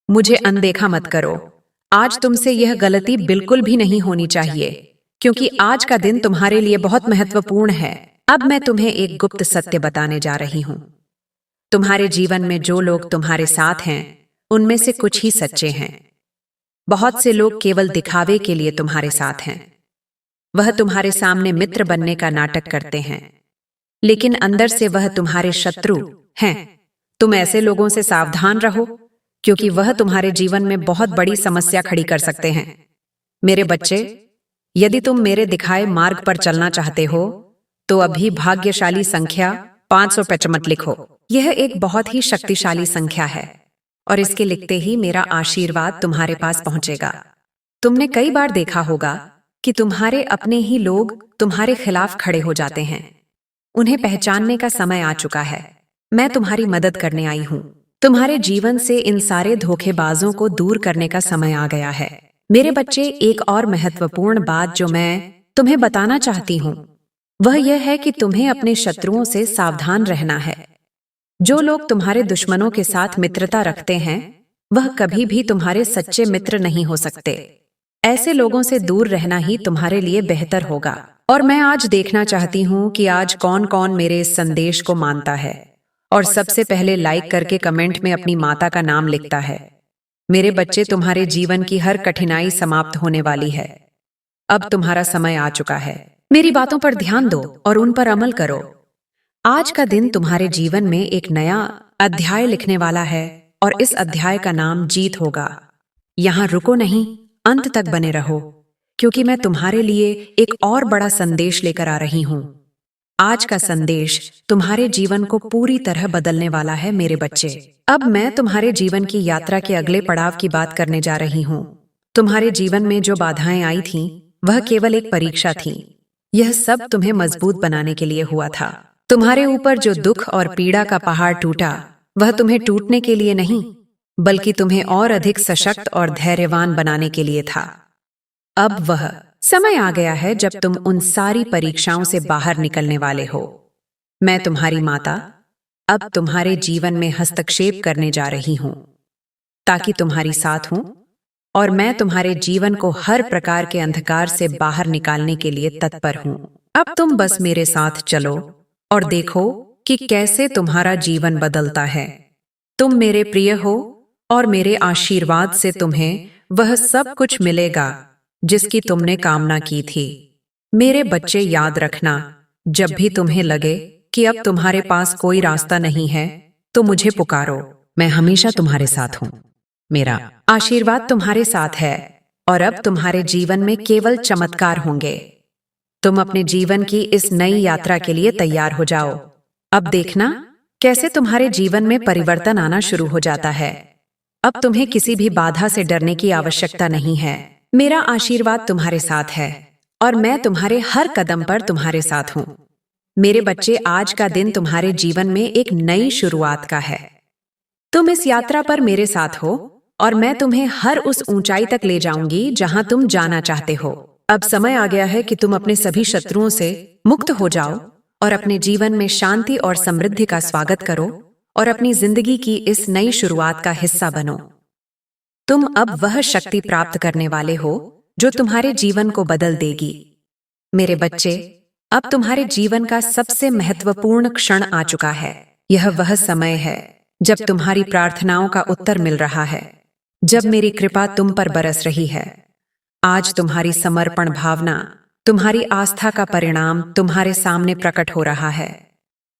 Speaker 1: मुझे अनदेखा मत करो। आज तुमसे यह गलती बिल्कुल भी नहीं होनी चाहिए, क्योंकि आज का दिन तुम्हारे लिए बहुत महत्वपूर्ण है। अब मैं तुम्हें एक गुप्त सत्य बताने जा रही हूं। तुम्हारे जीवन में जो लोग तुम्हारे साथ हैं, उनमें से कुछ ही सच्चे हैं। बहुत से लोग केवल दिखावे के लिए तुम्हारे साथ हैं। वह तुम्हारे सामने मित्र बनने का नाटक करते हैं, लेकिन अंदर से वह तुम्हारे शत्रु हैं। तुम ऐसे लोगों से सावधान रहो, क्योंकि वह तुम्हारे जीवन में बहुत बड़ी समस्या खड़ी कर सकते हैं। मेरे बच्चे, यदि तुम मेरे दिखाए मार्ग पर चलना चाहते हो, तो अभी भाग्यशाली संख्या 555 मत लिखो। यह एक बहुत ही शक्तिशाली संख्या है, और इसके लिखते ही मेरा आशीर्वाद तुम्हारे पास पहुंचेगा। तुमने कई बार देखा होगा कि तुम्हारे अपने ही लोग तुम्हारे खिलाफ खड़े हो जाते हैं। उन्हें पहचानने का समय आ चुका है। मैं तुम्हारी मदद करने आई हूं। तुम्हारे जीवन से इन सारे धोखेबाजों को दूर करने का समय आ गया है। मेरे बच्चे, एक और महत्वपूर्ण बात जो मैं तुम्हें बताना चाहती हूं, वह यह है कि तुम्हें अपने शत्रुओं से सावधान रहना है। जो लोग तुम्हारे दुश्मनों के साथ मित्रता रखते हैं, वह कभी भी तुम्हारे सच्चे मित्र नहीं हो सकते। ऐसे लोगों से दूर रहना ही तुम्हारे लिए बेहतर होगा। और मैं आज देखना चाहती हूँ कि आज कौन कौन मेरे इस संदेश को मानता है और सबसे पहले लाइक करके कमेंट में अपनी माता का नाम लिखता है। मेरे बच्चे, तुम्हारे जीवन की हर कठिनाई समाप्त होने वाली है। अब तुम्हारा समय आ चुका है। मेरी बातों पर ध्यान दो और उन पर अमल करो। आज का दिन तुम्हारे जीवन में एक नया अध्याय लिखने वाला है, और इस अध्याय का नाम जीत होगा। यहाँ रुको नहीं, अंत तक बने रहो, क्योंकि मैं तुम्हारे लिए एक और बड़ा संदेश लेकर आ रही हूँ। आज का संदेश तुम्हारे जीवन को पूरी तरह बदलने वाला है मेरे बच्चे। अब मैं तुम्हारे जीवन की यात्रा के अगले पड़ाव की बात करने जा रही हूँ। तुम्हारे जीवन में जो बाधाएं आई थीं, वह केवल एक परीक्षा थी। यह सब तुम्हें मजबूत बनाने के लिए हुआ था। तुम्हारे ऊपर जो दुख और पीड़ा का पहाड़ टूटा, वह तुम्हें टूटने के लिए नहीं, बल्कि तुम्हें और अधिक सशक्त और धैर्यवान बनाने के लिए था। अब वह समय आ गया है जब तुम उन सारी परीक्षाओं से बाहर निकलने वाले हो। मैं तुम्हारी माता अब तुम्हारे जीवन में हस्तक्षेप करने जा रही हूं, ताकि तुम्हारी साथ हूं और मैं तुम्हारे जीवन को हर प्रकार के अंधकार से बाहर निकालने के लिए तत्पर हूँ। अब तुम बस मेरे साथ चलो और देखो कि कैसे तुम्हारा जीवन बदलता है। तुम मेरे प्रिय हो और मेरे आशीर्वाद से तुम्हें वह सब कुछ मिलेगा जिसकी तुमने कामना की थी। मेरे बच्चे, याद रखना, जब भी तुम्हें लगे कि अब तुम्हारे पास कोई रास्ता नहीं है तो मुझे पुकारो। मैं हमेशा तुम्हारे साथ हूँ। मेरा आशीर्वाद तुम्हारे साथ है और अब तुम्हारे जीवन में केवल चमत्कार होंगे। तुम अपने जीवन की इस नई यात्रा के लिए तैयार हो जाओ। अब देखना कैसे तुम्हारे जीवन में परिवर्तन आना शुरू हो जाता है। अब तुम्हें किसी भी बाधा से डरने की आवश्यकता नहीं है। मेरा आशीर्वाद तुम्हारे साथ है और मैं तुम्हारे हर कदम पर तुम्हारे साथ हूँ। मेरे बच्चे, आज का दिन तुम्हारे जीवन में एक नई शुरुआत का है। तुम इस यात्रा पर मेरे साथ हो और मैं तुम्हें हर उस ऊंचाई तक ले जाऊंगी जहां तुम जाना चाहते हो। अब समय आ गया है कि तुम अपने सभी शत्रुओं से मुक्त हो जाओ और अपने जीवन में शांति और समृद्धि का स्वागत करो और अपनी जिंदगी की इस नई शुरुआत का हिस्सा बनो। तुम अब वह शक्ति प्राप्त करने वाले हो जो तुम्हारे जीवन को बदल देगी। मेरे बच्चे, अब तुम्हारे जीवन का सबसे महत्वपूर्ण क्षण आ चुका है। यह वह समय है जब तुम्हारी प्रार्थनाओं का उत्तर मिल रहा है, जब मेरी कृपा तुम पर बरस रही है। आज तुम्हारी समर्पण भावना, तुम्हारी आस्था का परिणाम तुम्हारे सामने प्रकट हो रहा है।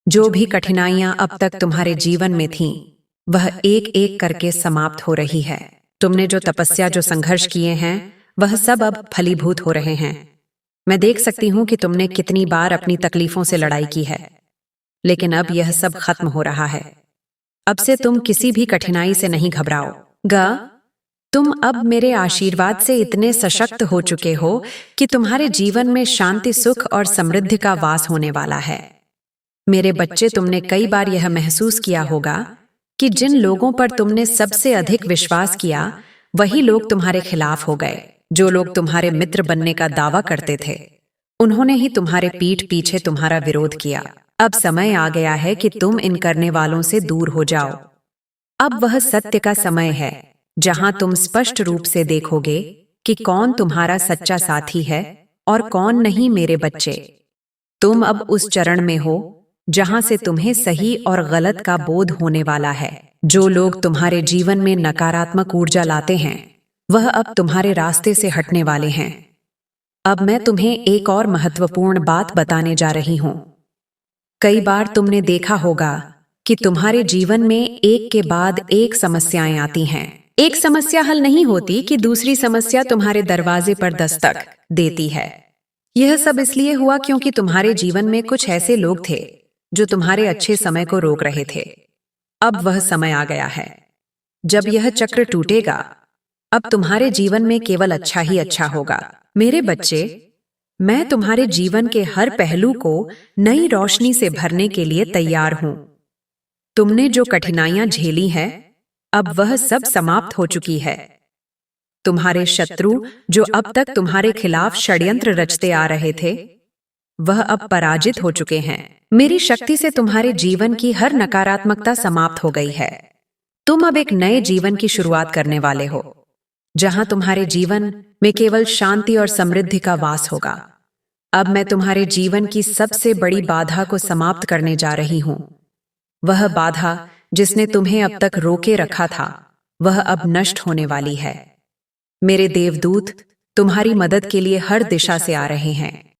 Speaker 1: जो भी कठिनाइयां अब तक तुम्हारे जीवन में थीं, वह एक एक करके समाप्त हो रही है। तुमने जो तपस्या, जो संघर्ष किए हैं, वह सब अब फलीभूत हो रहे हैं। मैं देख सकती हूँ कि तुमने कितनी बार अपनी तकलीफों से लड़ाई की है, लेकिन अब यह सब खत्म हो रहा है। अब से तुम किसी भी कठिनाई से नहीं घबराओगा। तुम अब मेरे आशीर्वाद से इतने सशक्त हो चुके हो कि तुम्हारे जीवन में शांति, सुख और समृद्धि का वास होने वाला है। मेरे बच्चे, तुमने कई बार यह महसूस किया होगा कि जिन लोगों पर तुमने सबसे अधिक विश्वास किया, वही लोग तुम्हारे खिलाफ हो गए। जो लोग तुम्हारे मित्र बनने का दावा करते थे, उन्होंने ही तुम्हारे पीठ पीछे तुम्हारा विरोध किया। अब समय आ गया है कि तुम इन करने वालों से दूर हो जाओ। अब वह सत्य का समय है जहां तुम स्पष्ट रूप से देखोगे कि कौन तुम्हारा सच्चा साथी है और कौन नहीं। मेरे बच्चे, तुम अब उस चरण में हो जहां से तुम्हें सही और गलत का बोध होने वाला है। जो लोग तुम्हारे जीवन में नकारात्मक ऊर्जा लाते हैं, वह अब तुम्हारे रास्ते से हटने वाले हैं। अब मैं तुम्हें एक और महत्वपूर्ण बात बताने जा रही हूं। कई बार तुमने देखा होगा कि तुम्हारे जीवन में एक के बाद एक समस्याएं आती हैं। एक समस्या हल नहीं होती कि दूसरी समस्या तुम्हारे दरवाजे पर दस्तक देती है। यह सब इसलिए हुआ क्योंकि तुम्हारे जीवन में कुछ ऐसे लोग थे जो तुम्हारे अच्छे समय को रोक रहे थे। अब वह समय आ गया है जब यह चक्र टूटेगा। अब तुम्हारे जीवन में केवल अच्छा ही अच्छा होगा। मेरे बच्चे, मैं तुम्हारे जीवन के हर पहलू को नई रोशनी से भरने के लिए तैयार हूं। तुमने जो कठिनाइयां झेली हैं, अब वह सब समाप्त हो चुकी है। तुम्हारे शत्रु जो अब तक तुम्हारे खिलाफ षड्यंत्र रचते आ रहे थे, वह अब पराजित हो चुके हैं। मेरी शक्ति से तुम्हारे जीवन की हर नकारात्मकता समाप्त हो गई है। तुम अब एक नए जीवन की शुरुआत करने वाले हो, जहां तुम्हारे जीवन में केवल शांति और समृद्धि का वास होगा। अब मैं तुम्हारे जीवन की सबसे बड़ी बाधा को समाप्त करने जा रही हूं। वह बाधा जिसने तुम्हें अब तक रोके रखा था, वह अब नष्ट होने वाली है। मेरे देवदूत तुम्हारी मदद के लिए हर दिशा से आ रहे हैं।